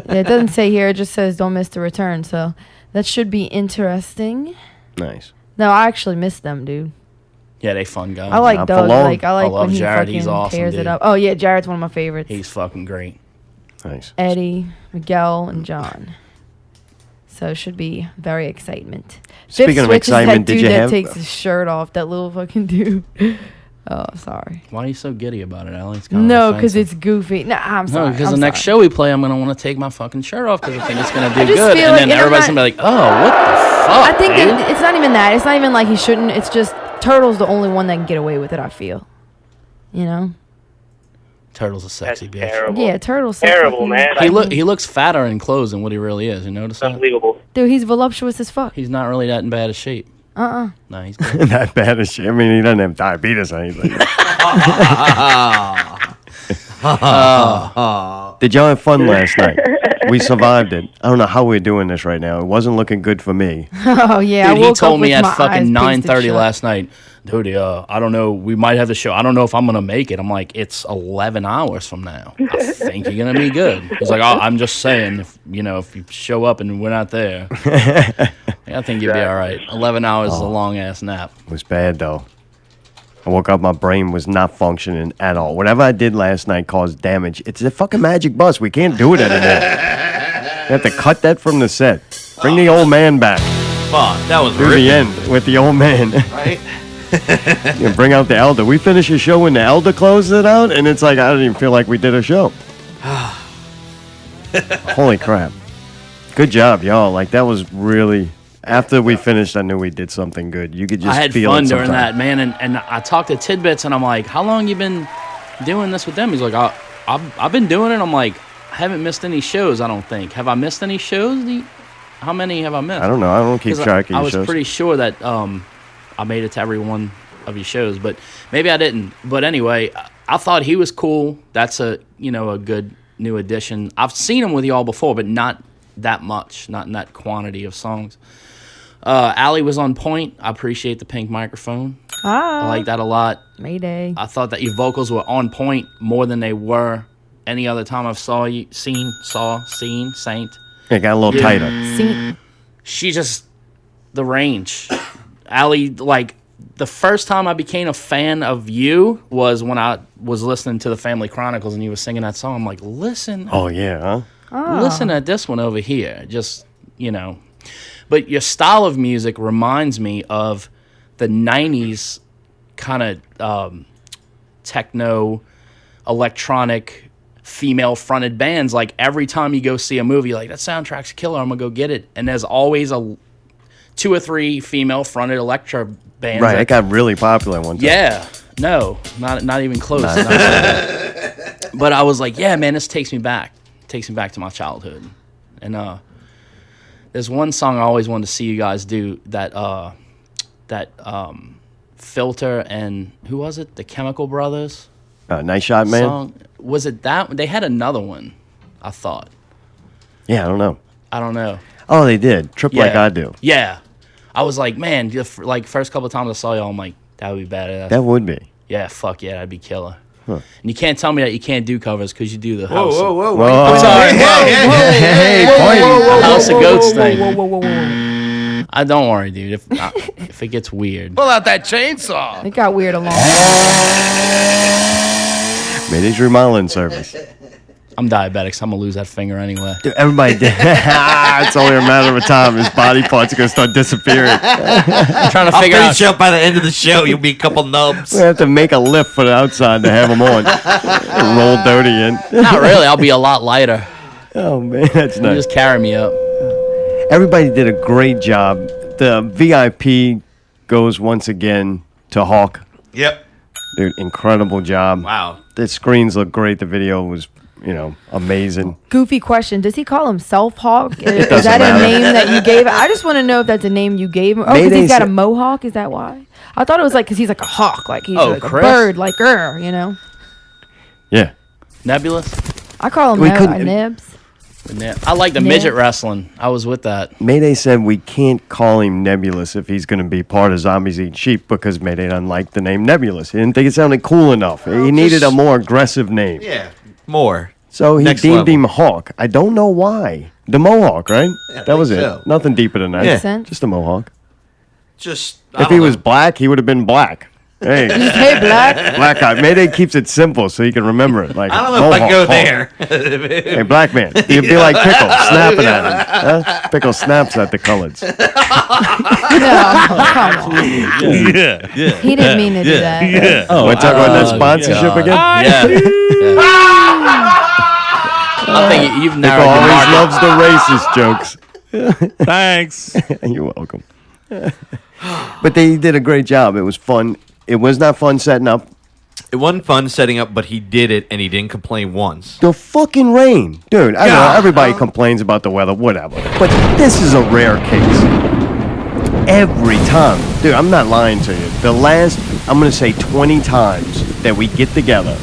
Yeah, it doesn't say here. It just says don't miss the return. So that should be interesting. Nice. No, I actually missed them, dude. Yeah, they fun guys. I like Not for Doug. long. Like I like love when he Jared. fucking He's awesome, tears dude. it up. Oh yeah, Jared's one of my favorites. He's fucking great. Nice. Eddie, Miguel, and John. So it should be very excitement. Speaking Fifth of Switch is excitement, that did dude you that have- takes his shirt off? That little fucking dude. Oh, sorry. Why are you so giddy about it, Alex? It's kinda No, because offensive. it's goofy. Nah, I'm sorry. No, because I'm the next sorry. show we play, I'm gonna want to take my fucking shirt off because I think it's gonna do just good, feel and like- then and I'm everybody's not- gonna be like, "Oh, what the fuck?" I think dude? that it's not even that. It's not even like he shouldn't. It's just Turtle's the only one that can get away with it. I feel. You know. Turtle's a sexy bitch. Terrible. Yeah, Turtle's so Terrible, fucking- man. He looks fatter in clothes than what he really is. You notice that? Unbelievable. Dude, he's voluptuous as fuck. He's not really that in bad a shape. No, he's good. That bad as shit. I mean, he doesn't have diabetes or anything. Did y'all have fun last night? We survived it. I don't know how we're doing this right now. It wasn't looking good for me. Oh yeah, I Dude, he woke told up me with at my eyes fucking pasted 9:30 shut. last night, Doty, I don't know. We might have the show. I don't know if I'm gonna make it. I'm like, it's 11 hours from now. I think you're gonna be good. He's like, oh, I'm just saying, if you show up and we're not there, I think you'll be all right. 11 hours is a long ass nap. It was bad, though. I woke up, my brain was not functioning at all. Whatever I did last night caused damage. It's a fucking magic bus. We can't do it anymore. We have to cut that from the set. Bring the old man back. Fuck, that was Through the end with the old man. right? Bring out the elder. We finish a show when the elder closes it out, and it's like, I don't even feel like we did a show. Holy crap. Good job, y'all. Like, that was really... After we finished, I knew we did something good. You could just I had feel fun it during sometimes. that, man. And I talked to Tidbits, and I'm like, how long you been doing this with them? He's like, I've been doing it. I'm like, I haven't missed any shows, I don't think. Have I missed any shows? How many have I missed? I don't know. I don't keep 'Cause track of I your was shows. pretty sure that I made it to every one of your shows, but maybe I didn't. But anyway, I thought he was cool. That's a good new addition. I've seen him with y'all before, but not that much, not in that quantity of songs. Allie was on point. I appreciate the pink microphone. I like that a lot. Mayday. I thought that your vocals were on point more than they were any other time I've seen Saint. It got a little tighter. See, She just, the range. Allie, like, the first time I became a fan of you was when I was listening to the Family Chronicles and you were singing that song. I'm like, listen. Oh, yeah, huh? Listen at this one over here. Just, But your style of music reminds me of the 90s kind of techno, electronic, female-fronted bands. Like, every time you go see a movie, like, that soundtrack's killer, I'm going to go get it. And there's always 2 or 3 female-fronted electro bands. Right, it got really popular one time. Yeah. No, not even close. But I was like, yeah, man, this takes me back. Takes me back to my childhood. And there's one song I always wanted to see you guys do, that Filter and who was it? The Chemical Brothers Nice Shot Man? song. Was it that? They had another one, I thought. Yeah, I don't know. I don't know. Oh, they did. Trip Like I Do. Yeah. I was like, man, like first couple of times I saw y'all, I'm like, that would be badass. That would be. Yeah, fuck yeah, that'd be killer. Huh. And you can't tell me that you can't do covers because you do the house. Whoa. Whoa. Sorry. Hey, The House of Goats thing. whoa. I don't worry, dude. If it gets weird. Pull out that chainsaw. It got weird along. Mayday's remodeling service. I'm diabetic, so I'm gonna lose that finger anyway. Dude, everybody did. It's only a matter of time. His body parts are going to start disappearing. I'm trying to I'll figure out. finish up by the end of the show. You'll be a couple nubs. We have to make a lift for the outside to have him on. Roll Doty in. Not really. I'll be a lot lighter. Oh, man, that's You nice. just carry me up. Everybody did a great job. The VIP goes once again to Hawk. Yep. Dude, incredible job. Wow. The screens look great. The video was, amazing. Goofy question. Does he call himself Hawk? Is doesn't that matter. a name that you gave? I just want to know if that's a name you gave him. Oh, because Mayday he's got a said- mohawk? Is that why? I thought it was like because he's like a hawk. Like he's like Chris? a bird. Like, Yeah. Nebulous. I call him We couldn't- Nibs. I like the Yeah. midget wrestling. I was with that. Mayday said we can't call him Nebulous if he's going to be part of Zombies Eat Sheep because Mayday doesn't like the name Nebulous. He didn't think it sounded cool enough. He needed a more aggressive name. Yeah. More. So he Next deemed level. him Hawk. I don't know why. The Mohawk, right? Yeah, I that was think it. so. Nothing deeper than that. Yeah. Makes sense. Just a Mohawk. Just. If he was black, he would have been black. Hey, Hey, black. black guy. Mayday keeps it simple so he can remember it. Like I don't know if I Mohawk, go Hawk. there. Hey, black man. You'd be like Pickle, snapping at him. Huh? Pickle snaps at the coloreds. No, come on. Yeah. He didn't mean to do that. Yeah. Oh, want to talk about that sponsorship God. again? Yeah. I think you've Pickle narrowed your always market. loves the racist jokes. Thanks. You're welcome. But they did a great job. It was fun. It was not fun setting up. It wasn't fun setting up, but he did it, and he didn't complain once. The fucking rain. Dude, I know everybody complains about the weather, whatever. But this is a rare case. Every time. Dude, I'm not lying to you. The last, I'm going to say 20 times that we get together,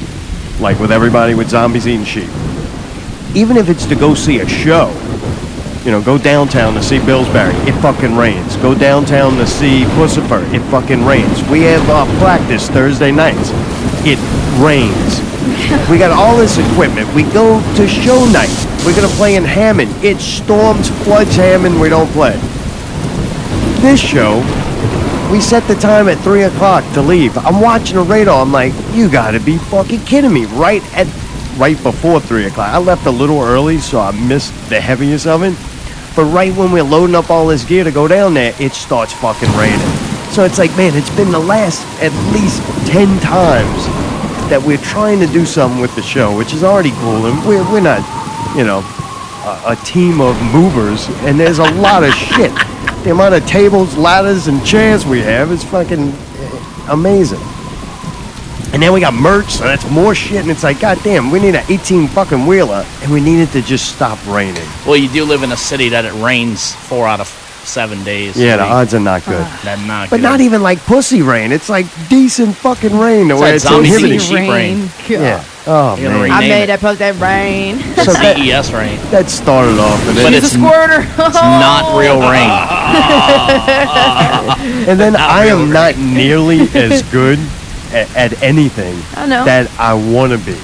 like with everybody with Zombies Eating Sheep, even if it's to go see a show, go downtown to see Billsbury, it fucking rains. Go downtown to see Pussifer, it fucking rains. We have practice Thursday nights, it rains. We got all this equipment. We go to show night. We're going to play in Hammond. It storms, floods Hammond, we don't play. This show, we set the time at 3 o'clock to leave. I'm watching the radar. I'm like, you gotta be fucking kidding me. Right before 3 o'clock. I left a little early, so I missed the heaviest of it. But right when we're loading up all this gear to go down there, it starts fucking raining. So it's like, man, it's been the last at least 10 times that we're trying to do something with the show, which is already cool. And we're not, a team of movers, and there's a lot of shit. The amount of tables, ladders, and chairs we have is fucking amazing. And then we got merch, so that's more shit, and it's like, goddamn, we need an 18 fucking wheeler, and we need it to just stop raining. Well, you do live in a city that it rains 4 out of 7 days. Yeah, the odds are not good. They're not But good. not even like pussy rain. It's like decent fucking rain. The way it's zombie inhibiting. sheep rain. Yeah. Oh, You're gonna man. I rename made it. that post that rain. So CES rain. that started off, and But then, She's a it's squirter. It's not real rain. and then I am not nearly as good at anything I know. that I want to be.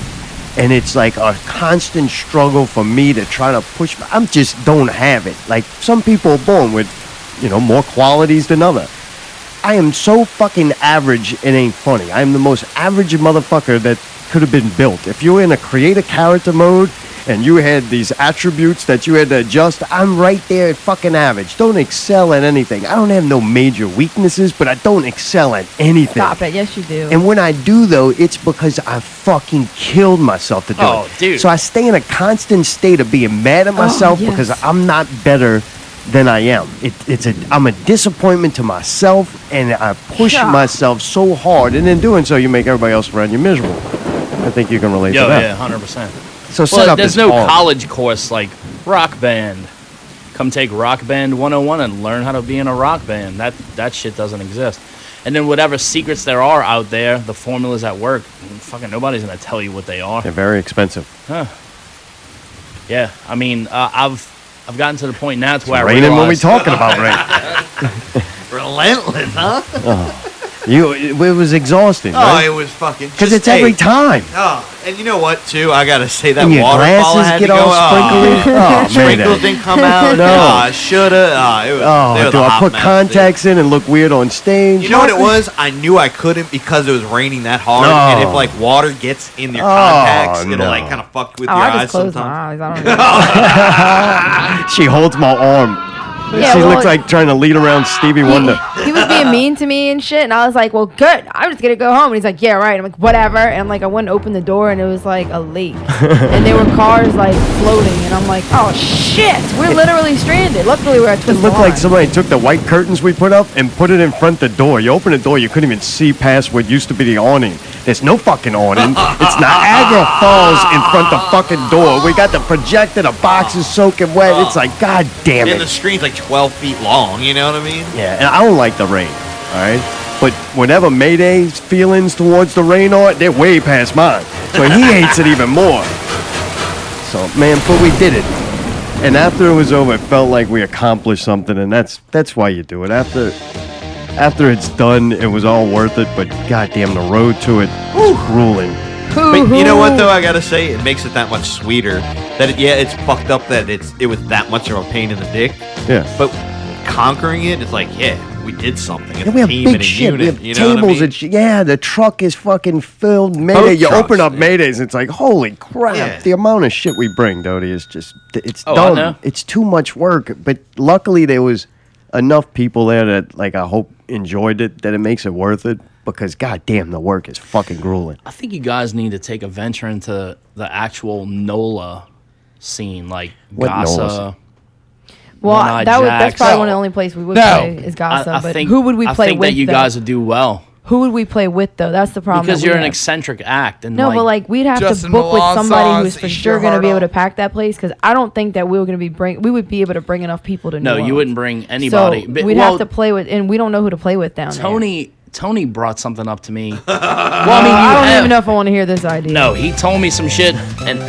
And it's like a constant struggle for me to try to push. I just don't have it. Like, some people are born with, more qualities than others. I am so fucking average, it ain't funny. I am the most average motherfucker that could have been built. If you were in a create a character mode and you had these attributes that you had to adjust, I'm right there at fucking average. Don't excel at anything. I don't have no major weaknesses, but I don't excel at anything. Stop it. Yes, you do. And when I do, though, it's because I fucking killed myself to do Oh, it. dude. So I stay in a constant state of being mad at myself yes. because I'm not better than I am. I'm a disappointment to myself, and I push Yeah. myself so hard, and in doing so, you make everybody else around you miserable. I think you can relate to Yo, that. yeah, 100%. So Well, setup there's is no hard. college course like Rock Band. Come take Rock Band 101 and learn how to be in a rock band. That shit doesn't exist. And then whatever secrets there are out there, the formulas at work, fucking nobody's gonna tell you what they are. They're very expensive. Huh. Yeah, I mean, I've gotten to the point now to where I Raining when we realize talking about rain. Relentless, huh? It was exhausting, Oh, right? it was fucking. Because just- it's every hey, time. Oh, and you know what, too? I gotta say that And your waterfall glasses had get to go. all sprinkly. Oh, Sprinkles man. didn't come out. No. I shoulda. It was. Oh, it was do a I hot put mess, contacts in and look weird on stage? dude. You know what it was? I knew I couldn't because it was raining that hard, No. and if like water gets in your Oh, contacts, it'll no. like kind of fuck with Oh, your I eyes just closed sometimes. my eyes. I don't know. She holds my arm. Yeah, She well, looks like trying to lead around Stevie Wonder. He was being mean to me and shit, and I was like, well, good. I'm just gonna go home. And he's like, yeah, right. I'm like, whatever. And I'm like, I went to open the door, and it was like a lake, and there were cars like floating, and I'm like, oh shit, we're literally stranded. Luckily, we're at It Twist looked like Alarm. somebody took the white curtains we put up and put it in front the door. You open the door, you couldn't even see past what used to be the awning. There's no fucking awning. It's Niagara Falls in front the fucking door. We got the projector, the box is soaking wet. It's like, god damn And the it. screen's like 12 feet long. You know what I mean? Yeah, and I don't like the rain, all right? But whenever Mayday's feelings towards the rain are, they're way past mine. So he hates it even more. So, man, but we did it. And after it was over, it felt like we accomplished something, and that's why you do it. After it's done, it was all worth it, but goddamn, the road to it was grueling. But you know what though? I gotta say, it makes it that much sweeter. That it's fucked up that it was that much of a pain in the dick. Yeah. But conquering it, it's like, yeah, we did something. As Yeah, we a have team and big a shit. unit. We have You know what I tables mean? and shit. Yeah, the truck is fucking filled. Mayday. Both You trucks, open up yeah. Maydays, it's like, holy crap. Yeah. The amount of shit we bring, Doty, is just, it's Oh, I dumb. know. It's too much work. But luckily, there was enough people there that, like, I hope enjoyed it, that it makes it worth it. Because, goddamn, the work is fucking grueling. I think you guys need to take a venture into the actual NOLA scene, like What NOLA scene? Gasa. Well, One-Eyed that's Jacks. probably one of the only places we would No. play is Gossip. I But think, who would we play I think with? that you though? guys would do well Who would we play with though? That's the problem. because that we you're an have. eccentric act. And No, but like we'd have Justin to book with Milan somebody songs, who's for Eat sure Your going to Heart be able Out. to pack that place because I don't think that we were going to be we would be able to bring enough people to. no, New you Orleans. wouldn't bring anybody. So But- we'd well, have to play with, and we don't know who to play with down there. Tony brought something up to me. Well, I mean, I don't even know if I want to hear this idea. No, he told me some shit, and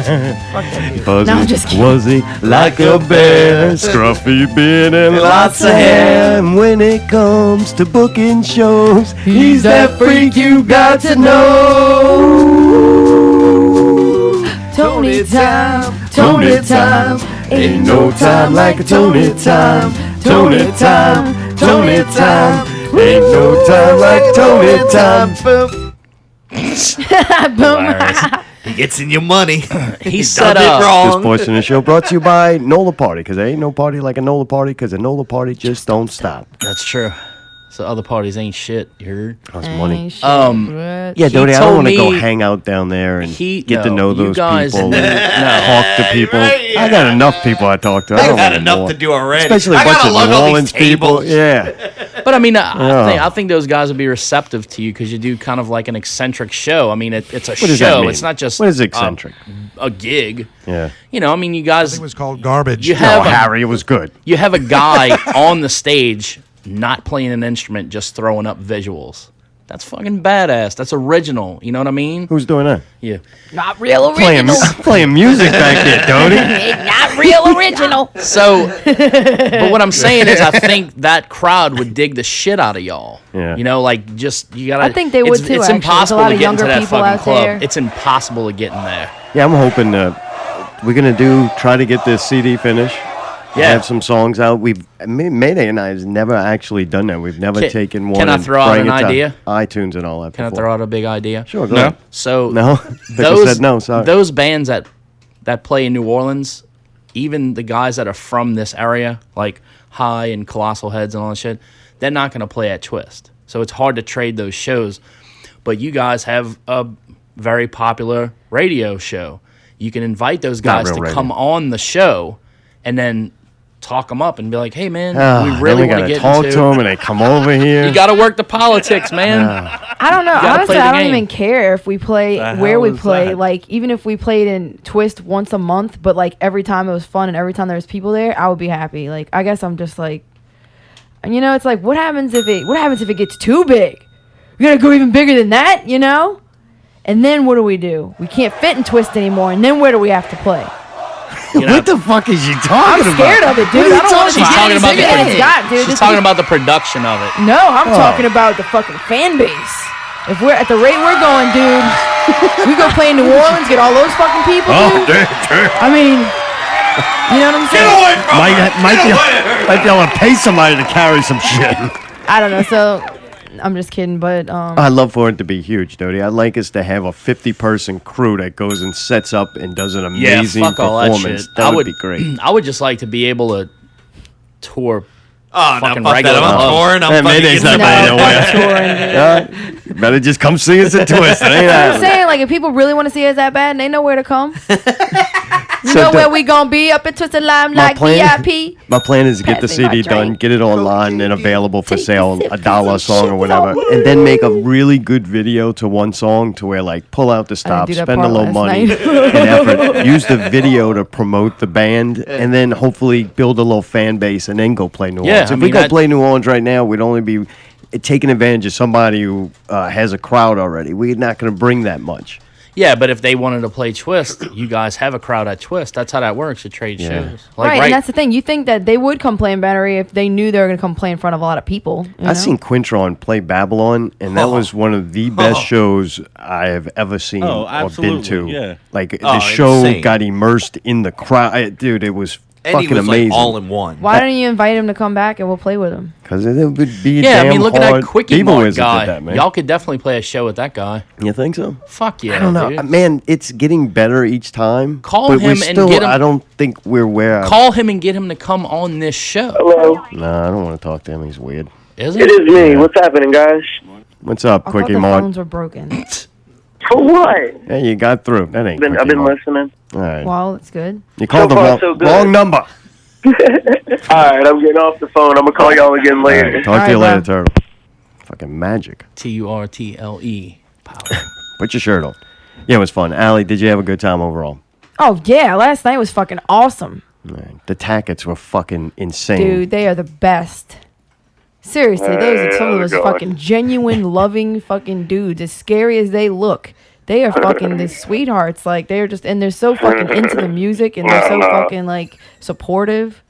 Fuzzy, No, I'm just kidding. Wuzzy, like a bear, scruffy beard and lots of hair. And when it comes to booking shows, he's that freak you got to know. Tony time, Tony time, Ain't no time like a Tony time. Tony time, Tony time. Ain't no time like Tony time. Hilarious. He gets in your money. He does set it up. This wrong. portion of the show brought to you by NOLA Party, because there ain't no party like a NOLA Party, because a NOLA Party just don't stop. That's true. So other parties ain't shit. You heard? That's money. Ain't shit, Um, bruh. Yeah, He Doty, I don't told want to go me hang out down there and get to no, know you those guys people knew- and no. talk to people. right, yeah. I got enough people I talk to. I I don't got want enough more. to do already. Especially a I bunch gotta of lug New all these Orleans people. tables. Yeah. But I mean, Yeah. I think those guys would be receptive to you because you do kind of like an eccentric show. I mean, it's a What does that show. mean? It's not just What is eccentric? a gig. Yeah. You know, I mean, you guys. It was called garbage. You No, have a, Harry, it was good. you have a guy on the stage not playing an instrument, just throwing up visuals. That's fucking badass. That's original. You know what I mean? Who's doing that? Yeah. Not real Playing, original. playing music back there, Doty. Not real original. So, but what I'm saying is, I think that crowd would dig the shit out of y'all. Yeah. You know, like just you gotta. I think they would too, It's actually. impossible There's a lot to of get into younger that people fucking out club. there. It's impossible to get in there. Yeah, I'm hoping we're going to try to get this CD finished. Yeah. Have some songs out. Mayday and I has never actually done that. We've never taken one. Can I and throw out bring an it to idea? iTunes and all that. Can I before. throw out a big idea? Sure, go No. ahead. So No? Pickle said no, sorry. Those bands that play in New Orleans, even the guys that are from this area, like High and Colossal Heads and all that shit, they're not going to play at Twist. So it's hard to trade those shows. But you guys have a very popular radio show. You can invite those guys real to radio. come on the show and then talk them up and be like, hey, man, we Then really we want gotta to get talk into to them and they come over here. You got to work the politics, man. I don't know. gotta Honestly, play the I don't game. even care if we play The where hell we is play. that? Like, even if we played in Twist once a month, but like every time it was fun and every time there was people there, I would be happy. Like, I guess I'm just like, and you know, it's like, what happens if it gets too big? We gotta go even bigger than that, you know? And then what do? We can't fit in Twist anymore. And then where do we have to play? What the fuck is she I'm talking about? scared of it, dude. I don't want to She's talking about bigger than it's got, dude. She's This talking is- about the production of it. No, I'm talking about the fucking fan base. If we're at the rate we're going, dude, we go play in New Orleans, get all those fucking people, dude. I mean, you know what I'm saying? Might be able to pay somebody to carry some shit. I don't know. So I'm just kidding, but I'd love for it to be huge, Doty. I'd like us to have a 50-person crew that goes and sets up and does an Yeah, amazing fuck all that performance. shit. That would be great. I would just like to be able to tour. Oh, no, Fucking fuck that. regular I'm club. touring. I'm Hey, fucking Mayday's getting not the- going nowhere. touring, dude. Better just come see us at Twist. It ain't I'm happening. saying, like, if people really want to see us that bad, they know where to come. You So know the- where we gonna be up at Twisted Lime My like plan- VIP. My plan is to get the Passing my CD done, drink. get it online and available for Take sale, a sip, $1 a song or whatever, and then make a really good video to one song to where, like, pull out the stop, do that spend a part little last money night. and effort, use the video to promote the band, and then hopefully build a little fan base and then go play New Yeah, Orleans. I If mean, we go that- play New Orleans right now, we'd only be taking advantage of somebody who has a crowd already. We're not going to bring that much. Yeah, but if they wanted to play Twist, you guys have a crowd at Twist. That's how that works. You trade shows. Like, Right, and that's the thing. You think that they would come play in Battery if they knew they were gonna come play in front of a lot of people. You know? I've seen Quintron play Babylon, and that was one of the best shows I have ever seen Oh, or been absolutely, to. yeah. Like the Oh, show insane. got immersed in the crowd. Dude, it was And he fucking was amazing. like all in one. Why don't you invite him to come back and we'll play with him? Because it would be Yeah, damn I mean, look at that hard. Quickie People Mart Wizard guy. did that, man. Y'all could definitely play a show with that guy. You think so? Fuck yeah, I don't know, dude. man. It's getting better each time. Call but him we and still, get him- I don't think we're where. Call him and get him to come on this show. Hello. Nah, I don't want to talk to him. He's weird. Is It it? is me. Yeah. What's happening, guys? What's up, I thought Quickie the Mart? phones were broken. For what? Hey, you got through. That ain't. I've Quickie been Mart. listening. All right. Well, that's good. You called So the far, wrong, so good. wrong number. All right, I'm getting off the phone. I'm gonna call y'all again All later. right, talk to you All later, right, Turtle. Fucking magic. Turtle. Power. Put your shirt on. Yeah, it was fun. Allie, did you have a good time overall? Oh yeah, last night was fucking awesome, Man, the Tackets were fucking insane. dude. They are the best. Seriously, those are some of the most God. fucking genuine, loving fucking dudes. As scary as they look, they are fucking the sweethearts. Like they're just, and they're so fucking into the music, and they're so fucking like supportive.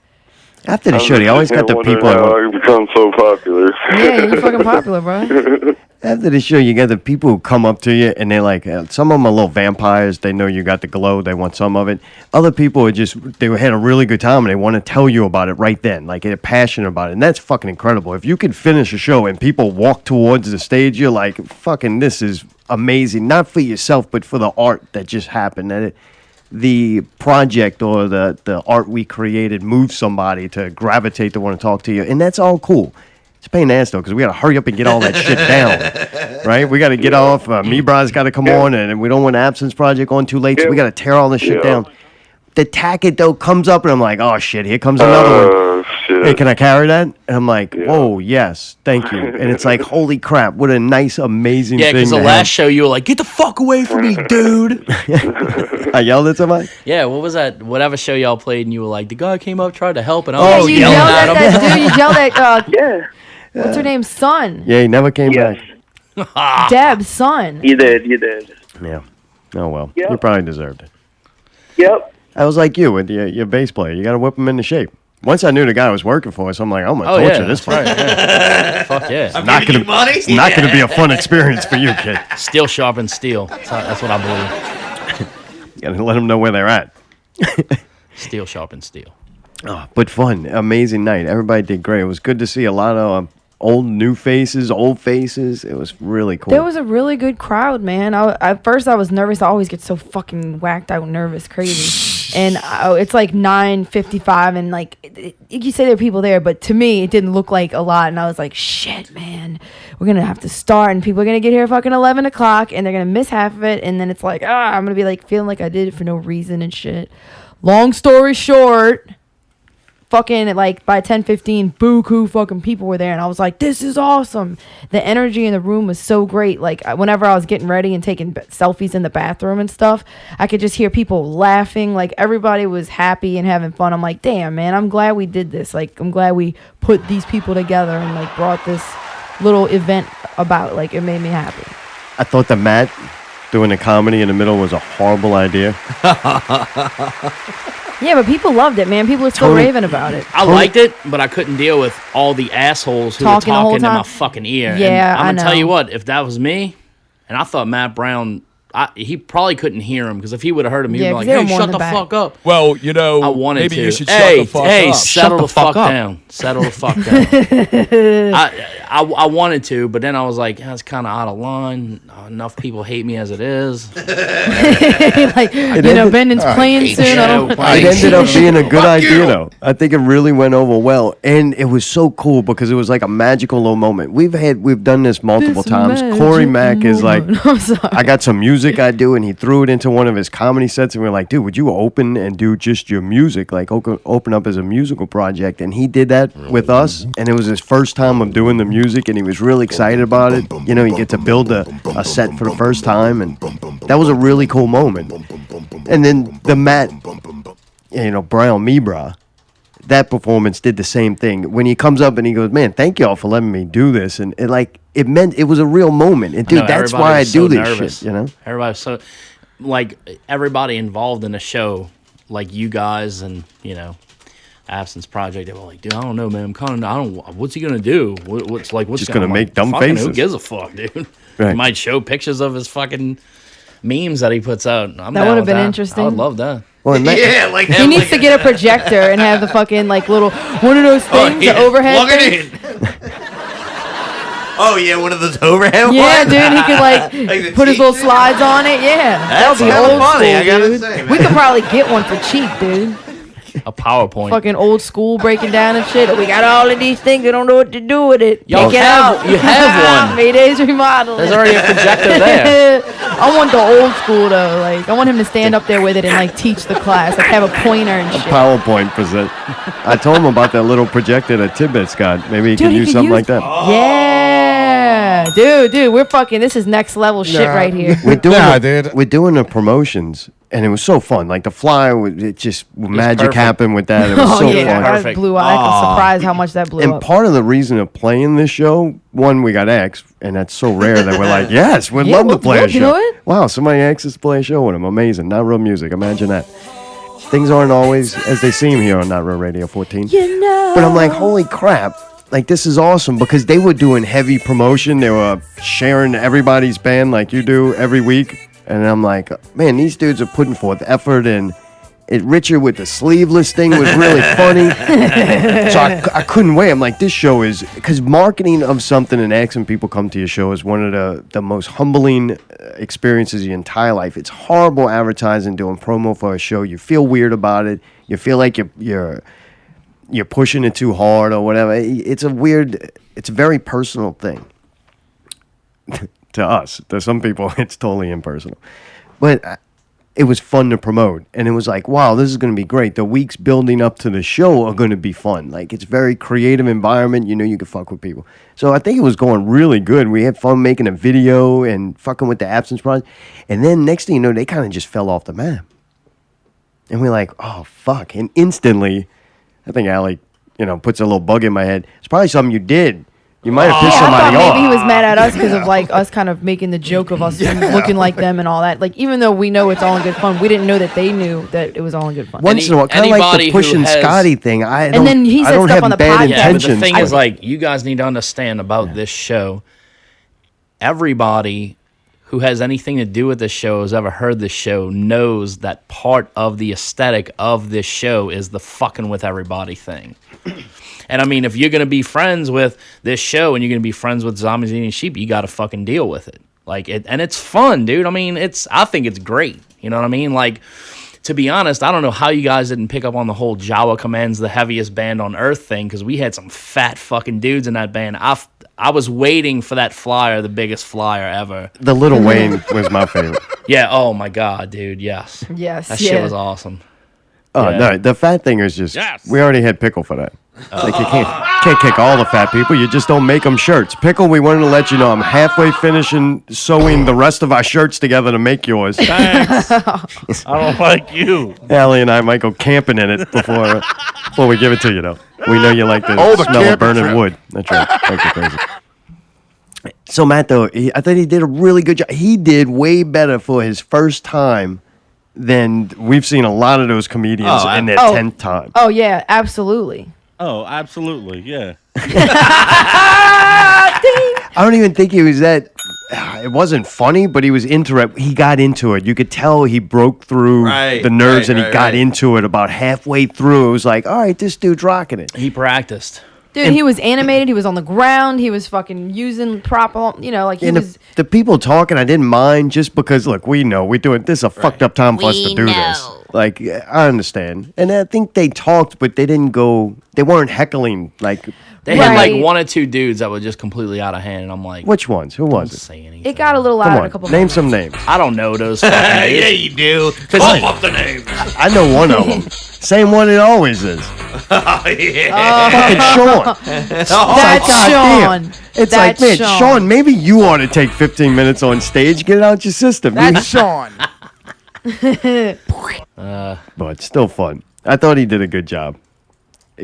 After the show, they always got the people. How you become so popular. Yeah, you're fucking popular, bro. After the show, you got the people who come up to you, and they're like, some of them are little vampires. They know you got the glow. They want some of it. Other people are they had a really good time, and they want to tell you about it right then. Like, they're passionate about it, and that's fucking incredible. If you could finish a show and people walk towards the stage, you're like, fucking, this is amazing. Not for yourself, but for the art that just happened. The project or the art we created moves somebody to gravitate to want to talk to you, and that's all cool. It's a pain in the ass, though, because we got to hurry up and get all that shit down, right? We got to get off. Mebra's got to come on, and we don't want Absence Project on too late, so we got to tear all this shit down. The Tackett, though, comes up, and I'm like, oh, shit, here comes another one. Shit. Hey, can I carry that? And I'm like, whoa, yes, thank you. And it's like, holy crap, what a nice, amazing thing. Yeah, because the last show, you were like, get the fuck away from me, dude. I yelled at somebody? Yeah, what was that? Whatever show y'all played, and you were like, the guy came up, tried to help, and I was you yelling at him. That dude, you yelled at, Yeah. what's her name's son? Yeah, he never came back. Deb's son. You did. Yeah. Oh, well. Yep. You probably deserved it. Yep. I was like you with your bass player. You got to whip him into shape. Once I knew the guy was working for us, I'm like, I'm going to torture this fucker. Right, yeah. Fuck yeah. I'm not giving you money. It's not going to be a fun experience for you, kid. Steel sharpens steel. That's what I believe. You got to let them know where they're at. Steel sharpens steel. Oh, but fun. Amazing night. Everybody did great. It was good to see a lot of new faces, old faces. It was really cool. There was a really good crowd, man. At first, I was nervous. I always get so fucking whacked out nervous, crazy. And it's like 9:55, and like you say there are people there, but to me, it didn't look like a lot. And I was like, shit, man, we're going to have to start, and people are going to get here fucking 11 o'clock, and they're going to miss half of it. And then it's like, I'm going to be like feeling like I did it for no reason and shit. Long story short, fucking like by 10:15, buku fucking people were there, and I was like, this is awesome. The energy in the room was so great. Like whenever I was getting ready and taking selfies in the bathroom and stuff, I could just hear people laughing. Like everybody was happy and having fun. I'm like, damn, man, I'm glad we did this. Like I'm glad we put these people together and like brought this little event about. Like it made me happy. I thought the Matt doing the comedy in the middle was a horrible idea. Yeah, but people loved it, man. People were still raving about it. I liked it, but I couldn't deal with all the assholes who were talking in my fucking ear. Yeah, and I'm I going to tell know. you what, if that was me, and I thought Matt Brown, he probably couldn't hear him, because if he would have heard him, he'd be like, hey, shut the fuck up. Well, you know, I wanted maybe to. you should shut the fuck up. Settle the fuck down. Settle the fuck down. I wanted to, but then I was like, that's kind of out of line. Enough people hate me as it is. Like, Brendan's playing soon. It ended up being a good idea, though. I think it really went over well, and it was so cool because it was like a magical little moment. We've done this multiple times. Corey Mack is like, I got some music I do, and he threw it into one of his comedy sets, and we were like, dude, would you open and do just your music, like open up as a musical project? And he did that with us, and it was his first time of doing the music, and he was really excited about it. You know, you get to build a set for the first time, and that was a really cool moment. And then the Matt, Brown Mebra, that performance did the same thing. When he comes up and he goes, man, thank y'all for letting me do this. And it meant it was a real moment. And dude, that's why I do this shit, Everybody was so, like, everybody involved in the show, like you guys and, Absence Project, they were like, dude, I don't know, man. What's he gonna do? What's just gonna make dumb faces? Who gives a fuck, dude? Right. He might show pictures of his fucking memes that he puts out. That would have been interesting. I would love that. Well, he needs to get a projector and have the fucking like little one of those things, the overhead. Plug it in. Oh yeah, one of those overhead ones. Yeah, dude, he could like put his little slides on it. Yeah, that would be old funny. school, I gotta dude. say, man. We could probably get one for cheap, dude. A PowerPoint. Fucking old school breaking down and shit. We got all of these things. We don't know what to do with it. Y'all Take it have- out. you have one. Mayday's remodel. There's already a projector there. I want the old school though. Like I want him to stand up there with it and like teach the class. Like have a pointer and shit. PowerPoint present. I told him about that little projector that Tibbet's got. Maybe he Dude, can use something like that. Yeah, dude, we're fucking. This is next level shit right here. We're doing the promotions, and it was so fun. Like the fly, magic perfect. happened with that. It was so fun. That blew up. I'm surprised how much that blew And up. part of the reason of playing this show, one, we got X, and that's so rare that we're like, yes, we'd love to play a show. Do it. Wow, somebody asked us to play a show with them. Amazing. Not real music. Imagine that. things aren't always as they seem here on Not Real Radio 14. You know. But I'm like, holy crap. Like, this is awesome because they were doing heavy promotion. They were sharing everybody's band like you do every week. And I'm like, man, these dudes are putting forth effort. And Richard with the sleeveless thing was really funny. So I couldn't wait. I'm like, this show is... Because marketing of something and asking people come to your show is one of the most humbling experiences of your entire life. It's horrible advertising, doing promo for a show. You feel weird about it. You feel like you're pushing it too hard or whatever. It's a very personal thing to us. To some people, it's totally impersonal. But it was fun to promote. And it was like, wow, this is going to be great. The weeks building up to the show are going to be fun. Like, it's a very creative environment. You know, you can fuck with people. So I think it was going really good. We had fun making a video and fucking with the absence project. And then next thing you know, they kind of just fell off the map. And we're like, oh, fuck. And instantly... I think Allie, puts a little bug in my head. It's probably something you did. You might have pissed somebody I thought off. maybe he was mad at us because of like us kind of making the joke of us looking like them and all that. Like, even though we know it's all in good fun, we didn't know that they knew that it was all in good fun. Once in a while, kind of like the pushing Scotty thing. I don't stuff have on the bad podcast. Yeah, but intentions. the thing is, like, you guys need to understand about this show. Everybody who has anything to do with this show, has ever heard this show, knows that part of the aesthetic of this show is the fucking with everybody thing. And I mean, if you're going to be friends with this show and you're going to be friends with Zombies Eating Sheep, you got to fucking deal with it. Like, and it's fun, dude. I mean, I think it's great. You know what I mean? Like, to be honest, I don't know how you guys didn't pick up on the whole Jawa Command's the heaviest band on earth thing, because we had some fat fucking dudes in that band. I was waiting for that flyer, the biggest flyer ever. The Little Wayne was my favorite. Yeah, oh my God, dude, yes. Yes, That shit was awesome. Oh, Yeah. no, the fat thing is just, Yes. we already had Pickle for that. Like, you can't kick all the fat people. You just don't make them shirts. Pickle, we wanted to let you know I'm halfway finishing sewing the rest of our shirts together to make yours. Thanks. I don't like you. Allie and I might go camping in it before we give it to you, though. We know you like the Oh, the smell of camping burning trip. wood. That's right. Thank you, crazy. So, Matt, though, I thought he did a really good job. He did way better for his first time than we've seen a lot of those comedians in their 10th time. Oh, yeah, absolutely. Oh, absolutely. Yeah. I don't even think he was that. It wasn't funny, but he was into it. He got into it. You could tell he broke through the nerves and he got into it about halfway through. It was like, all right, this dude's rocking it. He practiced. Dude, he was animated. He was on the ground. He was fucking using like he And was. the people talking, I didn't mind just because, look, we know we do it. This is a fucked up time for us to do this. Like, I understand. And I think they talked, but they didn't go, they weren't heckling. Like, They had like one or two dudes that were just completely out of hand, and I'm like, which ones? Who was don't it? say anything. It got a little Come loud on, a couple name times. some names. I don't know those fucking names. Yeah, you do. Cause Pump up the names. I know one of them. Same one it always is. Oh, yeah. Fucking Sean. That's God Sean. damn. It's That's like, man, Sean, maybe you ought to take 15 minutes on stage. Get it out your system. That's Sean. But still fun. I thought he did a good job.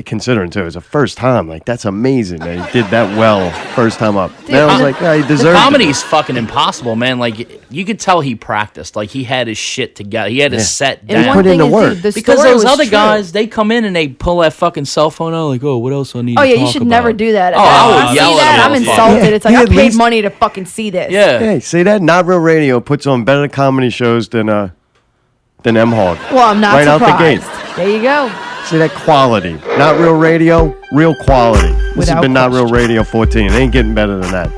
Considering, too, it was a first time. Like, that's amazing that he did that well first time up. And I was like, yeah, he deserved it. Comedy's fucking impossible, man. Like, you could tell he practiced. Like, he had his shit together. He had his set And down. one put in thing the is, work. dude, the Because story those was other true. guys, they come in and they pull that fucking cell phone out, like, oh, what else do I need Oh to yeah, you talk should about? never do that. Oh, I would see yell at that, a I'm motherfucker. insulted. Yeah. It's like He I at paid least- money to fucking see this. Yeah. Hey, see that? Not Real Radio puts on better comedy shows than M-Hog. Well, I'm not Right out surprised. the gate. There you go. See that quality. Not Real Radio, real quality. This Without has been Not Real question. Radio 14. It ain't getting better than that.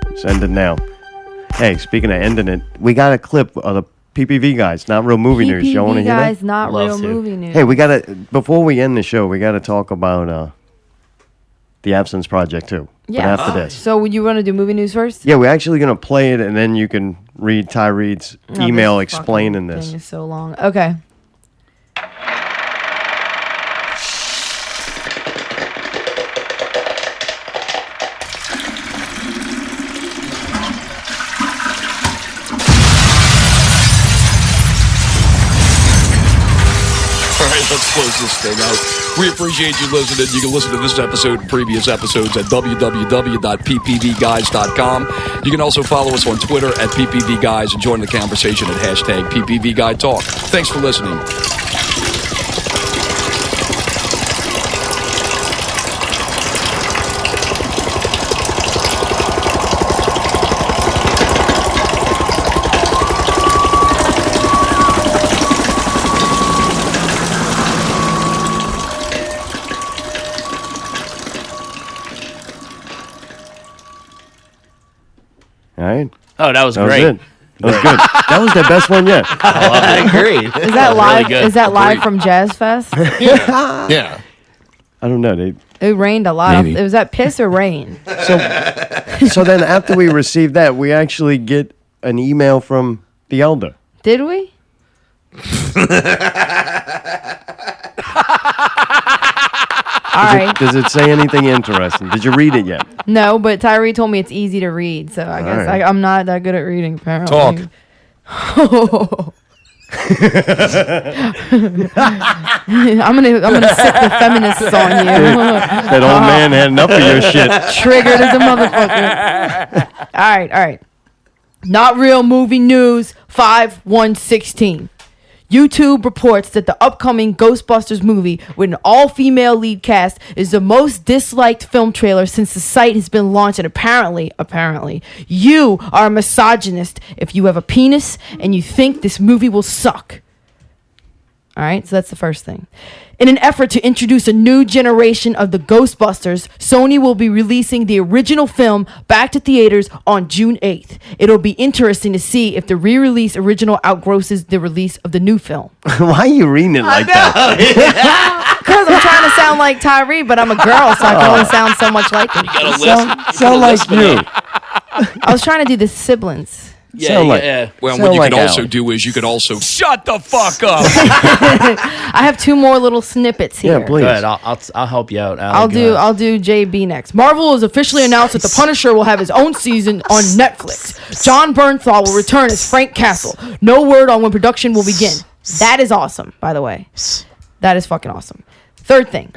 Let's end it now. Hey, speaking of ending it, we got a clip of the PPV guys, Not Real Movie News. Y'all want to hear guys, that? not Love real to. movie news. Hey, we got to, before we end the show, we got to talk about the Absence Project, too. Yeah. But after this. So you want to do movie news first? Yeah, we're actually going to play it, and then you can read Ty Reed's Oh, email this explaining fucking this. thing is so long. Okay. All right, let's close this thing out. We appreciate you listening. You can listen to this episode and previous episodes at www.ppvguys.com. You can also follow us on Twitter at PPVGuys and join the conversation at #PPVGuyTalk. Thanks for listening. All right. Oh, that was That was great. it. That was good. That was the best one yet. I agree. Is that live? Really good. Is that live from Jazz Fest? Yeah. I don't know. It rained a lot. Maybe. Was that piss or rain? So then after we received that, we actually get an email from the elder. Did we? All right. Does it say anything interesting? Did you read it yet? No, but Tyree told me it's easy to read, so I guess right. I'm not that good at reading. Apparently. Talk. I'm gonna sick the feminists on you. That old man had enough of your shit. Triggered as a motherfucker. All right. Not real movie news. 5/1/16. YouTube reports that the upcoming Ghostbusters movie with an all-female lead cast is the most disliked film trailer since the site has been launched, and apparently, you are a misogynist if you have a penis and you think this movie will suck. All right, so that's the first thing. In an effort to introduce a new generation of the Ghostbusters, Sony will be releasing the original film back to theaters on June 8th. It'll be interesting to see if the re-release original outgrosses the release of the new film. Why are you reading it like that? Because I'm trying to sound like Tyree, but I'm a girl, so I can only sound so much like him. Sound like you. I was trying to do the siblings. Sound like- Well, Sound what you like could also Alan. do is you could also shut the fuck up. I have two more little snippets here. Yeah, please. Go ahead. I'll help you out, Alan. I'll Go ahead. do JB next. Marvel has officially announced that The Punisher will have his own season on Netflix. John Bernthal will return as Frank Castle. No word on when production will begin. That is awesome, by the way. That is fucking awesome. Third thing.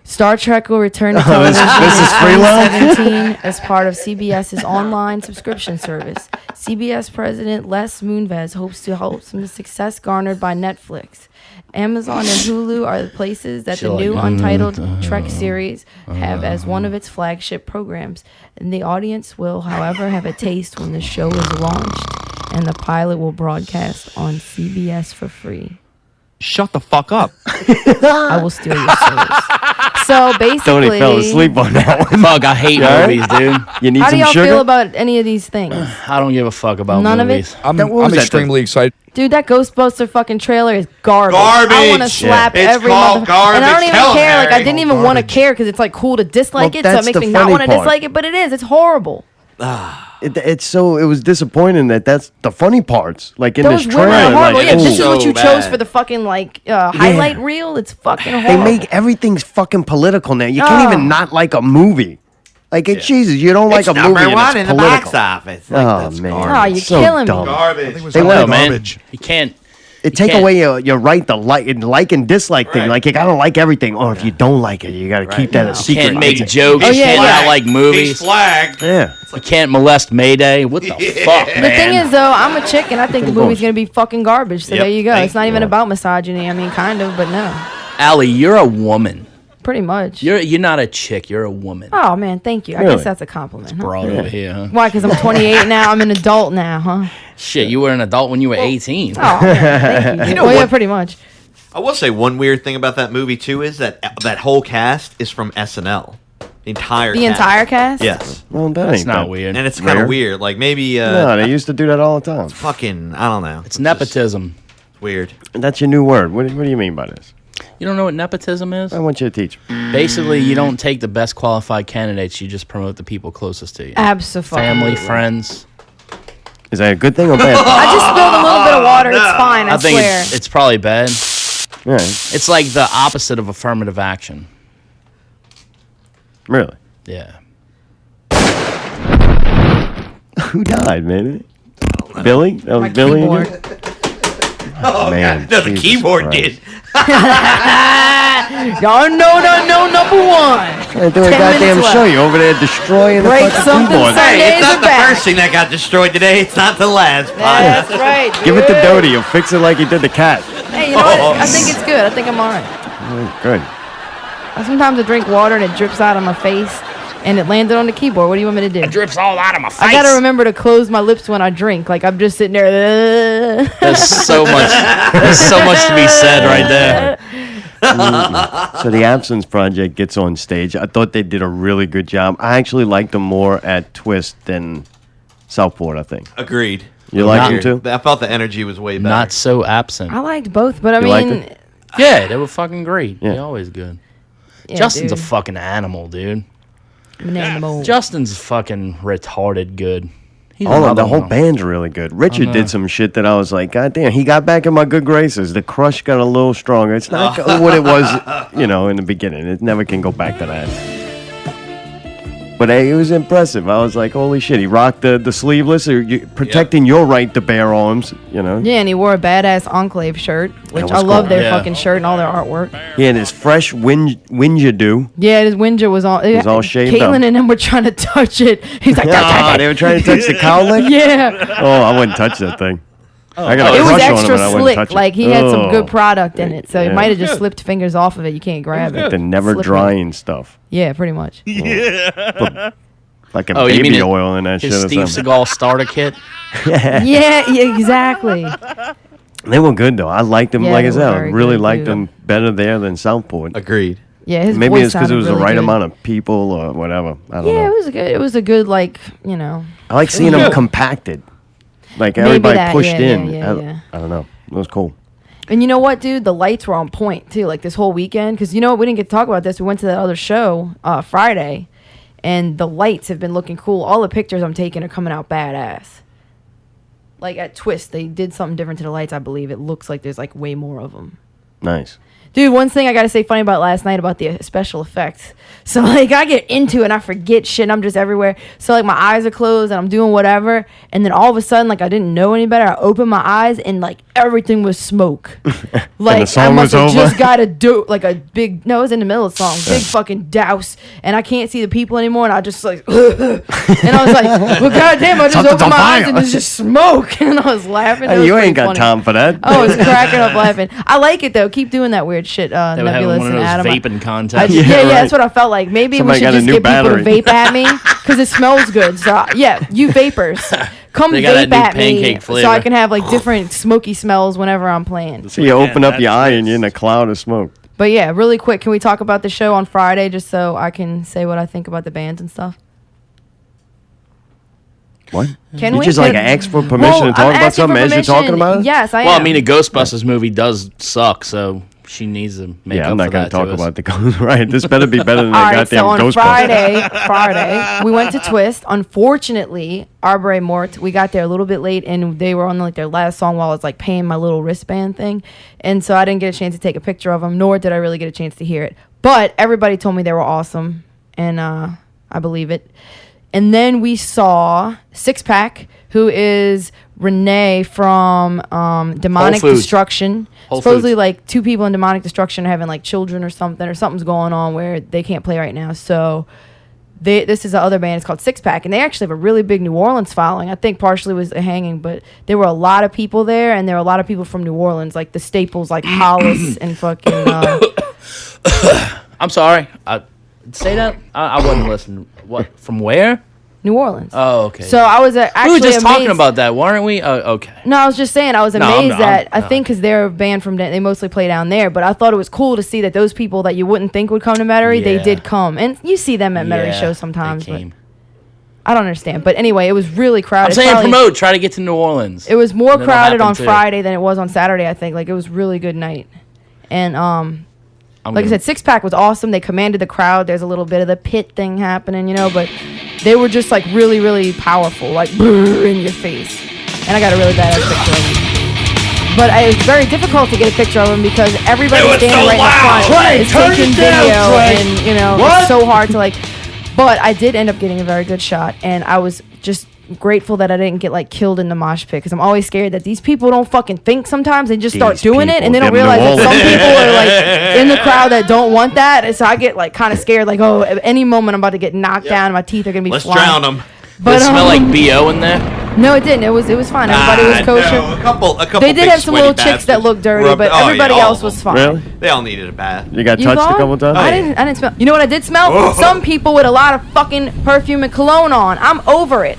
Star Trek will return to television this is in freelance? 2017 as part of CBS's online subscription service. CBS President Les Moonves hopes to help some success garnered by Netflix. Amazon and Hulu are the places that the new untitled Trek series have as one of its flagship programs. And the audience will, however, have a taste when the show is launched, and the pilot will broadcast on CBS for free. Shut the fuck up. I will steal your souls. So basically, Tony fell asleep on that one. Fuck, I hate movies, dude. You need how do some y'all sugar? feel about any of these things? I don't give a fuck about None movies. of it? I'm What was that extremely excited. Dude, that Ghostbuster fucking trailer is garbage. Garbage. I want to slap It's every called motherfucker. And I don't garbage. even Tell care. Like, I Harry. didn't even want to care because it's like cool to dislike Well, it. So it that's makes the me not funny want to part. dislike it, but it is. It's horrible. It was disappointing that's the funny parts. Like in Those this women trailer, are horrible. like, Yeah, ooh. this is what So you chose bad. for the fucking like highlight reel. It's fucking They horrible. make everything's fucking political now. You can't even not like a movie. Like, Jesus, you don't like It's a movie number and one it's in the political. box office. Like, Oh, that's man. garbage. Oh, you're So killing dumb. me. Garbage. They want man. garbage. You can't. It take can't- away your right to like and dislike thing. Right. Like, you gotta like everything. Or if you don't like it, you gotta keep that a secret. Can't make Like, jokes. Oh, You yeah, can't yeah. not like He's movies. flagged. Yeah. You can't molest Mayday. What the fuck, man? The thing is, though, I'm a chick and I think the movie's going to be fucking garbage. So Yep. there you go. Thank It's not even about misogyny. I mean, kind of, but no. Allie, you're a woman. Pretty much. You're not a chick. You're a woman. Oh, man, thank you. I Really? guess that's a compliment. Huh? Broad over here, huh? Why? Because I'm 28 now. I'm an adult now, huh? Shit, you were an adult when you were 18. Oh, man, thank you. know Well, yeah, what? pretty much. I will say one weird thing about that movie too is that that whole cast is from SNL. The entire The entire cast? Yes. Well, that That's ain't not that weird. And it's kind Rare. of weird. Like maybe No, they used to do that all the time. fucking I don't know. It's nepotism. It's weird. And that's your new word. What do you mean by this? You don't know what nepotism is? I want you to teach. Basically, you don't take the best qualified candidates. You just promote the people closest to you. Absolutely. Family, friends. Is that a good thing or bad? I just spilled a little bit of water. It's fine, I think swear. it's probably bad. Yeah, It's like the opposite of affirmative action. really. Yeah. Who died, man? Billy? That was My Billy? keyboard. Oh, man. No, the Jesus keyboard Christ. did. Y'all know number one. I do a 10 goddamn minutes show. left. You over there destroying Break the fucking something keyboard. Sunday. Hey, it's Sundays not are the back. first thing that got destroyed today. It's not the last. That's right. Give it to dude. Doty. He'll fix it like he did the cat. Hey, you know what? I think it's good. I think I'm all right. Good. Sometimes I drink water and it drips out of my face and it landed on the keyboard. What do you want me to do? It drips all out of my face. I gotta remember to close my lips when I drink. Like I'm just sitting there. There's so much. There's so much to be said right there. So the Absence Project gets on stage. I thought they did a really good job. I actually liked them more at Twist than Southport, I think. Agreed. You like them too? I felt the energy was way better. Not so absent. I liked both, but I You liked mean, it? Yeah, they were fucking great. Yeah. They're always good. yeah, Justin's dude. a fucking animal, dude. An animal. Justin's fucking retarded good. He's All of another the whole one. band's really good. Richard did some shit that I was like, God damn, he got back in my good graces. The crush got a little stronger. It's not what it was, in the beginning. It never can go back to that. But hey, it was impressive. I was like, holy shit, he rocked the sleeveless, protecting your right to bear arms, Yeah, and he wore a badass Enclave shirt, which was I love cool. their fucking shirt and all their artwork. He had his fresh Winjadu. Yeah, his Winja was all. It was all shaved Caitlin up. and him were trying to touch it. He's like, They were trying to touch the cowlick? yeah. Oh, I wouldn't touch that thing. I got a It was crush on him, extra and I wouldn't slick. touch it. Like he had some good Oh. product in it, so it Yeah. might have just slipped fingers off of it. You can't grab it. The never Slippery. drying stuff. Yeah, pretty much. Like a Oh, you mean baby oil in that his shit or Steve something. Seagal starter kit? yeah, exactly. They were good though. I liked them Yeah, like they as were hell. very Really good, liked dude. them better there than Southport. Agreed. Yeah, his Maybe voice it's because it sounded was the really right good. amount of people or whatever. I don't Yeah, know. it was a good like I like seeing them compacted. Like Maybe everybody that, pushed yeah, in. yeah. I don't know. It was cool. And you know what, dude? The lights were on point too. Like this whole weekend, because we didn't get to talk about this. We went to that other show Friday, and the lights have been looking cool. All the pictures I'm taking are coming out badass. Like at Twist, they did something different to the lights. I believe it looks like there's like way more of them. Nice. Dude, one thing I gotta say funny about last night about the special effects. So like I get into it and I forget shit and I'm just everywhere. So like my eyes are closed and I'm doing whatever, and then all of a sudden like I didn't know any better. I opened my eyes and like everything was smoke. Like song I must was have over? just got a like a big it was in the middle of the song, big fucking douse, and I can't see the people anymore. And I just like and I was like, well goddamn, I just Something's opened my on eyes fire. and there's just smoke, and I was laughing. It Hey, was you pretty ain't got funny. time for that. I was cracking up laughing. I like it though. Keep doing that weird shit, They were having Nebulous one of and those Adam. vaping contests. Yeah, right. that's what I felt like. Maybe Somebody we got should a just new get battery. people to vape at me because it smells good. So yeah, you vapors, come They got that vape new at me pancake so I flavor. can have like different smoky smells whenever I'm playing. So you open up that's your eye and nice. you're in a cloud of smoke. But yeah, really quick, can we talk about the show on Friday just so I can say what I think about the bands and stuff? What? Can You we? just like Can- ask for permission Well, to I'm talk about asking something for as you're talking permission. about it? Yes, I Well, am. I mean, a Ghostbusters movie does suck, so she needs to make Yeah, up I'm not for going that to talk to us. about the ghost. Right, this better be better than All that right, so goddamn on Ghostbusters. Friday, we went to Twist. Unfortunately, Arbre Mort, we got there a little bit late, and they were on like their last song while I was like paying my little wristband thing, and so I didn't get a chance to take a picture of them, nor did I really get a chance to hear it. But everybody told me they were awesome, and I believe it. And then we saw Six Pack, who is Renee from Demonic Whole Foods. Destruction. Whole Supposedly, Foods. like, 2 people in Demonic Destruction are having, like, children or something's going on where they can't play right now. So this is the other band. It's called Six Pack, and they actually have a really big New Orleans following. I think partially was the hanging, but there were a lot of people there, and there were a lot of people from New Orleans, like the staples, like Hollis and fucking... I'm sorry. Say that? I wasn't listening. What? From where? New Orleans. Oh, okay. So I was actually we were just talking amazed- about that, weren't we? Oh, okay. No, I was just saying I was No, I'm amazed not- that I'm I think because they're a band from they mostly play down there, but I thought it was cool to see that those people that you wouldn't think would come to Metairie, they Yeah. did come, and you see them at Metairie Yeah, shows sometimes. they But came. I don't understand. But anyway, it was really crowded. I'm It's saying probably- promote. Try to get to New Orleans. It was more And it'll crowded happen on too. Friday than it was on Saturday. I think like it was really good night, and I'm like I gonna- said, Six Pack was awesome. They commanded the crowd. There's a little bit of the pit thing happening, but they were just like really, really powerful, like brrr, in your face. And I got a really badass picture of them. But it was very difficult to get a picture of them because everybody standing right in the front is taking video, and it's so hard to like. But I did end up getting a very good shot, and I was just grateful that I didn't get like killed in the mosh pit because I'm always scared that these people don't fucking think sometimes. They just start These doing it and they don't people, them realize that New some Orleans. people are like in the crowd that don't want that. And so I get like kind of scared, like, oh, at any moment I'm about to get knocked down and my teeth are gonna be Let's flying. drown them. But Did it smell like BO in there? no, it didn't. It was fine. Everybody was kosher. No, a couple They did big have some little sweaty chicks that bastards looked dirty, rubbed- but oh, yeah, everybody all else of was them. fine. Really? They all needed a bath. You got You touched thought? a couple times? I didn't smell. You know what I did smell? Whoa. Some people with a lot of fucking perfume and cologne on. I'm over it.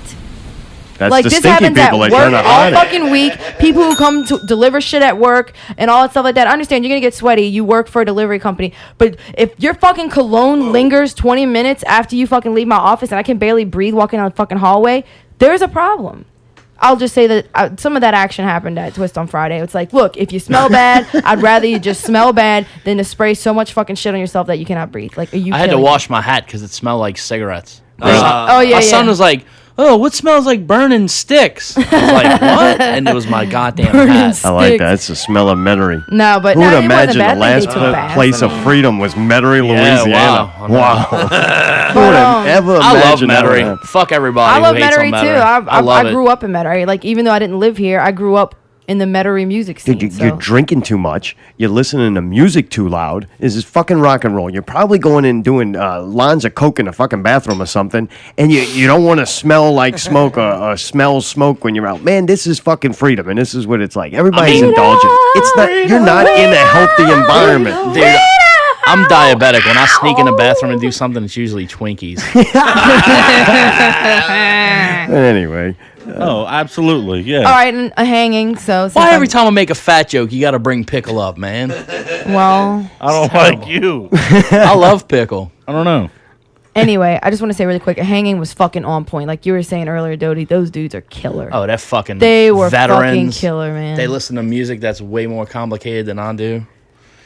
That's Like the this stinky happens at people. They work turn to all hide it. fucking week. People who come to deliver shit at work and all that stuff like that. I understand you're gonna get sweaty. You work for a delivery company, but if your fucking cologne lingers 20 minutes after you fucking leave my office and I can barely breathe walking down the fucking hallway, there's a problem. I'll just say that some of that action happened at Twist on Friday. It's like, look, if you smell bad, I'd rather you just smell bad than to spray so much fucking shit on yourself that you cannot breathe. Like, I had to wash my hat because it smelled like cigarettes. My son was like, "Oh, what smells like burning sticks?" I was like, "What?" And it was my goddamn hat. I like that. It's the smell of Metairie. No, but who would it imagine wasn't bad. the last place of freedom was Metairie, Louisiana? Wow. Who would have ever I love imagined that? Metairie. Fuck everybody. I love who hates Metairie on too. Metairie. I grew up in Metairie. Like, even though I didn't live here, I grew up in the Metairie music scene. Dude, you're drinking too much. You're listening to music too loud. This is fucking rock and roll. You're probably going in doing lines of coke in the fucking bathroom or something, and you don't want to smell like smoke or smell smoke when you're out. Man, this is fucking freedom, and this is what it's like. Everybody's indulgent. It's not. You're not in a healthy environment, dude. I'm diabetic. When I sneak in the bathroom and do something, it's usually Twinkies. Anyway. Oh, absolutely, yeah. All right, and a hanging. So why every time I make a fat joke, you got to bring Pickle up, man? Well, I don't like you. I love Pickle. I don't know. Anyway, I just want to say really quick, a hanging was fucking on point. Like you were saying earlier, Doty, those dudes are killer. Oh, they're fucking They were veterans. fucking killer, man. They listen to music that's way more complicated than I do.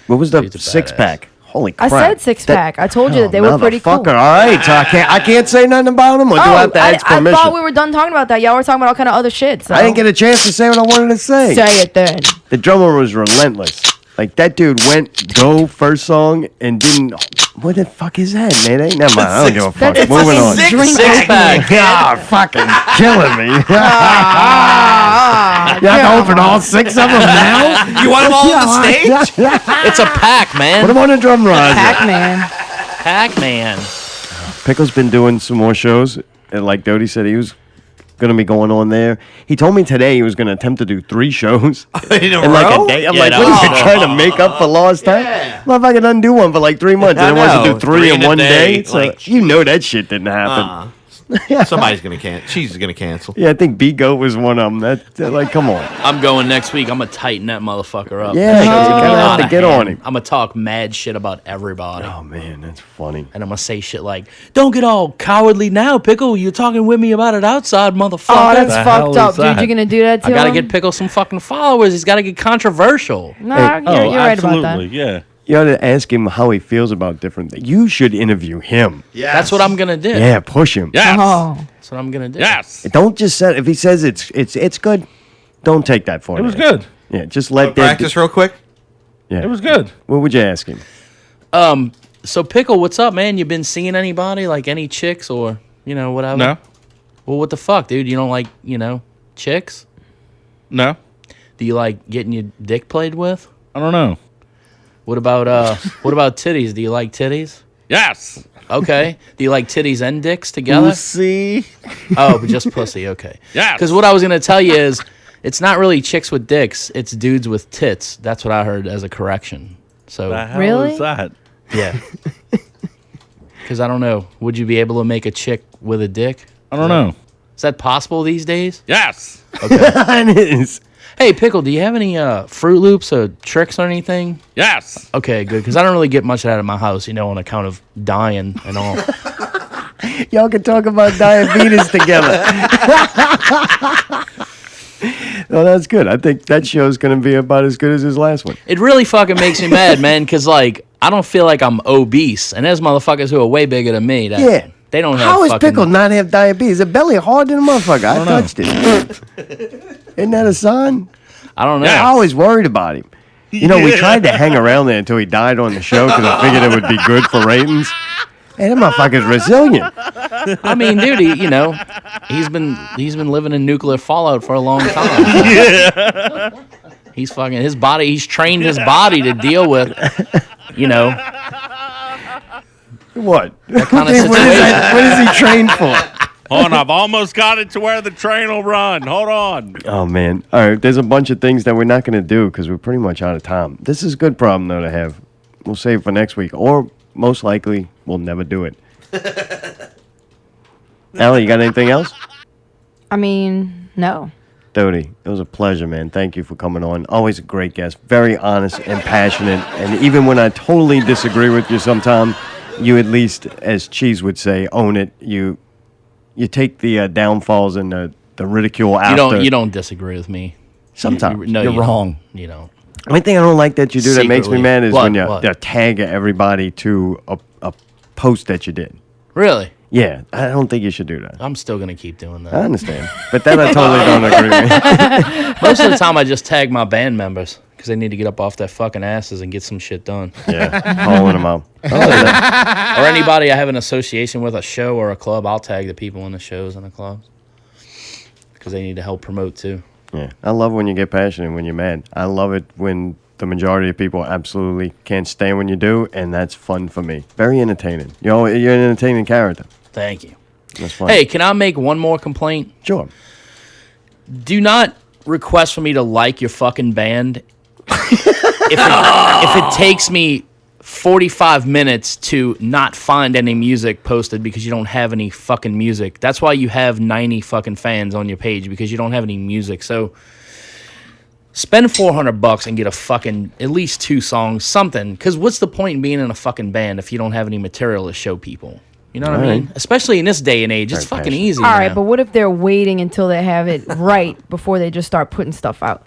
What was the six-pack? Holy crap. I said six-pack. I told you that they were pretty cool. All right, so I can't say nothing about them, or do I have to ask permission? I thought we were done talking about that. Y'all were talking about all kind of other shit. So. I didn't get a chance to say what I wanted to say. Say it then. The drummer was relentless. Like, that dude went go first song and didn't. What the fuck is that, man? Ain't never mind. I don't give a fuck. Moving on. Six-pack. God, fucking killing me. You have to open all six of them now? You want them all on the stage? It's a pack, man. Put them on the drum riser. Pac-Man. Pac-Man. Pickle's been doing some more shows. And like Doty said, he was going to be going on there. He told me today he was going to attempt to do 3 shows in like a day. I'm like, what are you trying to make up for lost time? Motherfucker doesn't do one for like 3 months and then wants to do 3 in one day. So like, you know that shit didn't happen. Somebody's gonna cancel. She's gonna cancel. Yeah, I think B-Goat was one of them. That like, come on. I'm going next week. I'm gonna tighten that motherfucker up. Yeah, you gotta have to get on him. I'm gonna talk mad shit about everybody. Oh man, that's funny. And I'm gonna say shit like, "Don't get all cowardly now, Pickle. You're talking with me about it outside, motherfucker." Oh, that's fucked up, dude. You're gonna do that to I gotta him? get Pickle some fucking followers. He's gotta get controversial. No, you're right about that. Yeah. You ought to ask him how he feels about different things. You should interview him. Yeah, that's what I'm gonna do. Yeah, push him. Yes. Oh. That's what I'm gonna do. Yes. Don't just say if he says it's good. Don't take that for It was him. good. Yeah, just let practice real quick. Yeah, It was good. What would you ask him? So Pickle, what's up, man? You been seeing anybody, like any chicks or whatever? No. Well, what the fuck, dude? You don't like chicks? No. Do you like getting your dick played with? I don't know. What about titties? Do you like titties? Yes. Okay. Do you like titties and dicks together? Pussy. Oh, but just pussy. Okay. Yes. Because what I was gonna tell you is, it's not really chicks with dicks. It's dudes with tits. That's what I heard as a correction. So The hell Really? is that? yeah. Because I don't know. Would you be able to make a chick with a dick? I don't know. Is that possible these days? Yes. It is. Hey, Pickle, do you have any Fruit Loops or tricks or anything? Yes. Okay, good. Because I don't really get much out of my house, on account of dying and all. Y'all can talk about diabetes together. Well, that's good. I think that show's going to be about as good as his last one. It really fucking makes me mad, man, because, I don't feel like I'm obese. And there's motherfuckers who are way bigger than me. Yeah. They don't have How is fucking... Pickle not have diabetes? The belly hard than a motherfucker. I touched it. Isn't that a sign? I don't know. I always worried about him. We tried to hang around there until he died on the show because I figured it would be good for ratings. Hey, that motherfucker's resilient. I mean, dude, he's been living in nuclear fallout for a long time. Yeah. He's fucking his body. He's trained his body to deal with, What? that kind of What situation. is he trained for? Hold on, I've almost got it to where the train will run. Hold on. Oh, man. All right, there's a bunch of things that we're not going to do because we're pretty much out of time. This is a good problem, though, to have. We'll save it for next week, or most likely, we'll never do it. Allie, you got anything else? I mean, no. Doty, it was a pleasure, man. Thank you for coming on. Always a great guest. Very honest and passionate. And even when I totally disagree with you sometimes, you at least, as Cheese would say, own it. You you take the downfalls and the ridicule after. You don't disagree with me. Sometimes. No, You're you wrong. Don't. You don't. The only thing I don't like that you do that makes me Secretly. mad is What? when you What? tag everybody to a post that you did. Really? Yeah, I don't think you should do that. I'm still gonna keep doing that. I understand, but that I totally don't agree with. Most of the time, I just tag my band members because they need to get up off their fucking asses and get some shit done. Yeah, calling them out. Or anybody I have an association with, a show or a club, I'll tag the people in the shows and the clubs because they need to help promote too. Yeah, I love when you get passionate when you're mad. I love it when the majority of people absolutely can't stand when you do, and that's fun for me. Very entertaining. You're an entertaining character. Thank you. That's fun. Hey, can I make one more complaint? Sure. Do not request for me to like your fucking band if it takes me 45 minutes to not find any music posted because you don't have any fucking music. That's why you have 90 fucking fans on your page, because you don't have any music. So spend $400 and get a fucking at least 2 songs, something. Because what's the point in being in a fucking band if you don't have any material to show people? You know what I mean? Especially in this day and age, it's Very fucking passionate. easy. All right, man. but what if they're waiting until they have it right before they just start putting stuff out?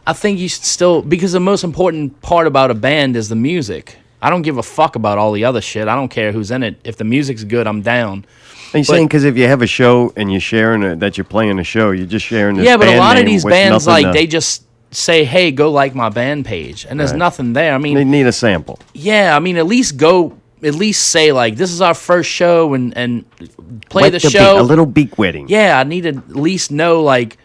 I think you should still, because the most important part about a band is the music. I don't give a fuck about all the other shit. I don't care who's in it. If the music's good, I'm down. Are you saying because if you have a show and you're sharing it, that you're playing a show, you're just sharing this Yeah, but a band lot of name these with bands, nothing like, to- they just say, hey, go like my band page. And there's Right. nothing there. I they mean, need a sample. yeah, I mean, at least say, like, this is our first show and play Wet the beak, show. a little beak wetting. Yeah, I need to at least know, like,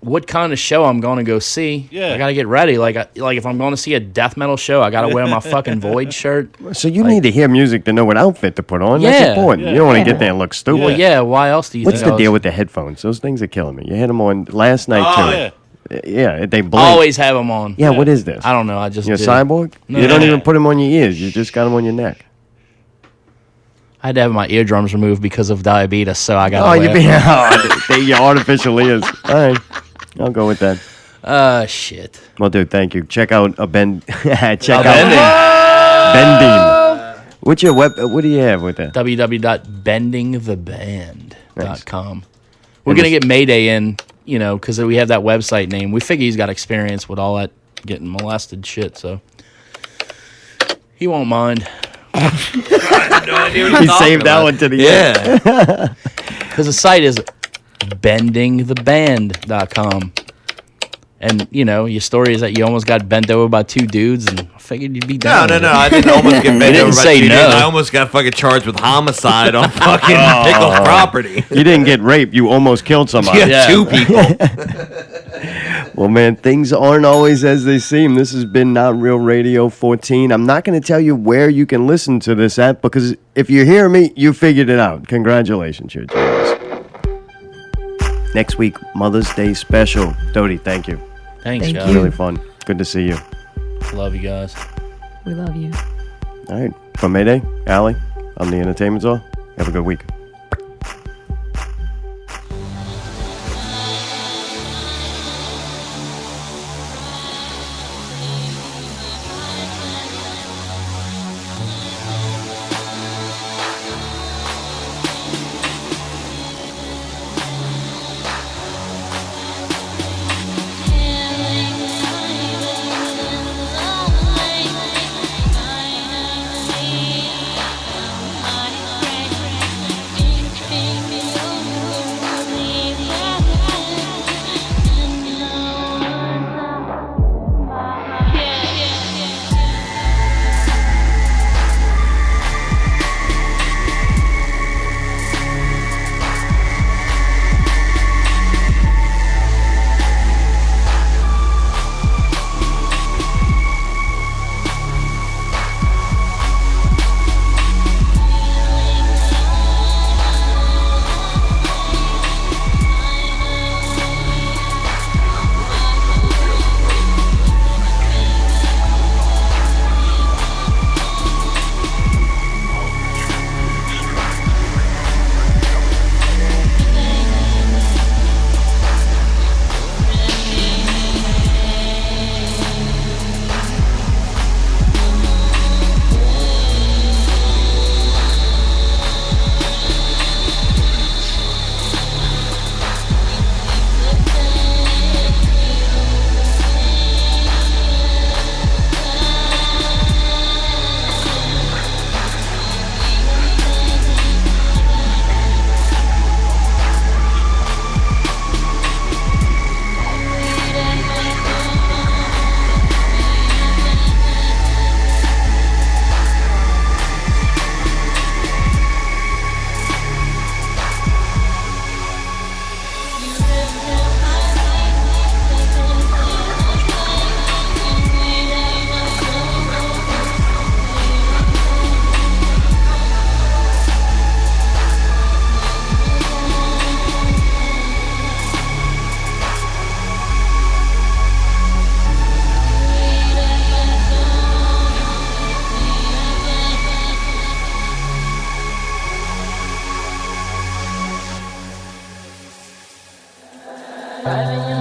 what kind of show I'm going to go see. Yeah. I got to get ready. Like if I'm going to see a death metal show, I got to wear my fucking Void shirt. So you need to hear music to know what outfit to put on. That's Yeah. important. Yeah. You don't want to get there and look stupid. Well, yeah, why else do you What's think the deal with the headphones? Those things are killing me. You had them on last night too. Yeah, they blink. Always have them on. Yeah, what is this? I don't know. I just You're a did. cyborg? No. You don't even put them on your ears. You just got them on your neck. I had to have my eardrums removed because of diabetes, so I got. Oh, you being your artificial ears. All right, I'll go with that. Shit. Well, dude, thank you. Check out a bend. Check out Bending. Bending. What's your web? What do you have with that? www.bendingtheband.com. We're gonna get Mayday in, because we have that website name. We figure he's got experience with all that getting molested shit, so he won't mind. He saved that one to the end. Yeah. Because the site is bendingtheband.com. And, your story is that you almost got bent over by 2 dudes, and I figured you'd be down. No. I didn't almost get bent didn't over by say 2 no. dudes. I almost got fucking charged with homicide on fucking Pickle's property. You didn't get raped. You almost killed somebody. Yeah, 2 people. Well, man, things aren't always as they seem. This has been Not Real Radio 14. I'm not going to tell you where you can listen to this at, because if you hear me, you figured it out. Congratulations, you're genius. Next week, Mother's Day special. Doty, thank you. Thanks, Thank guys. you. Really fun. Good to see you. Love you guys. We love you. All right. From Mayday, Allie, I'm the Entertainment Czar. Have a good week. driving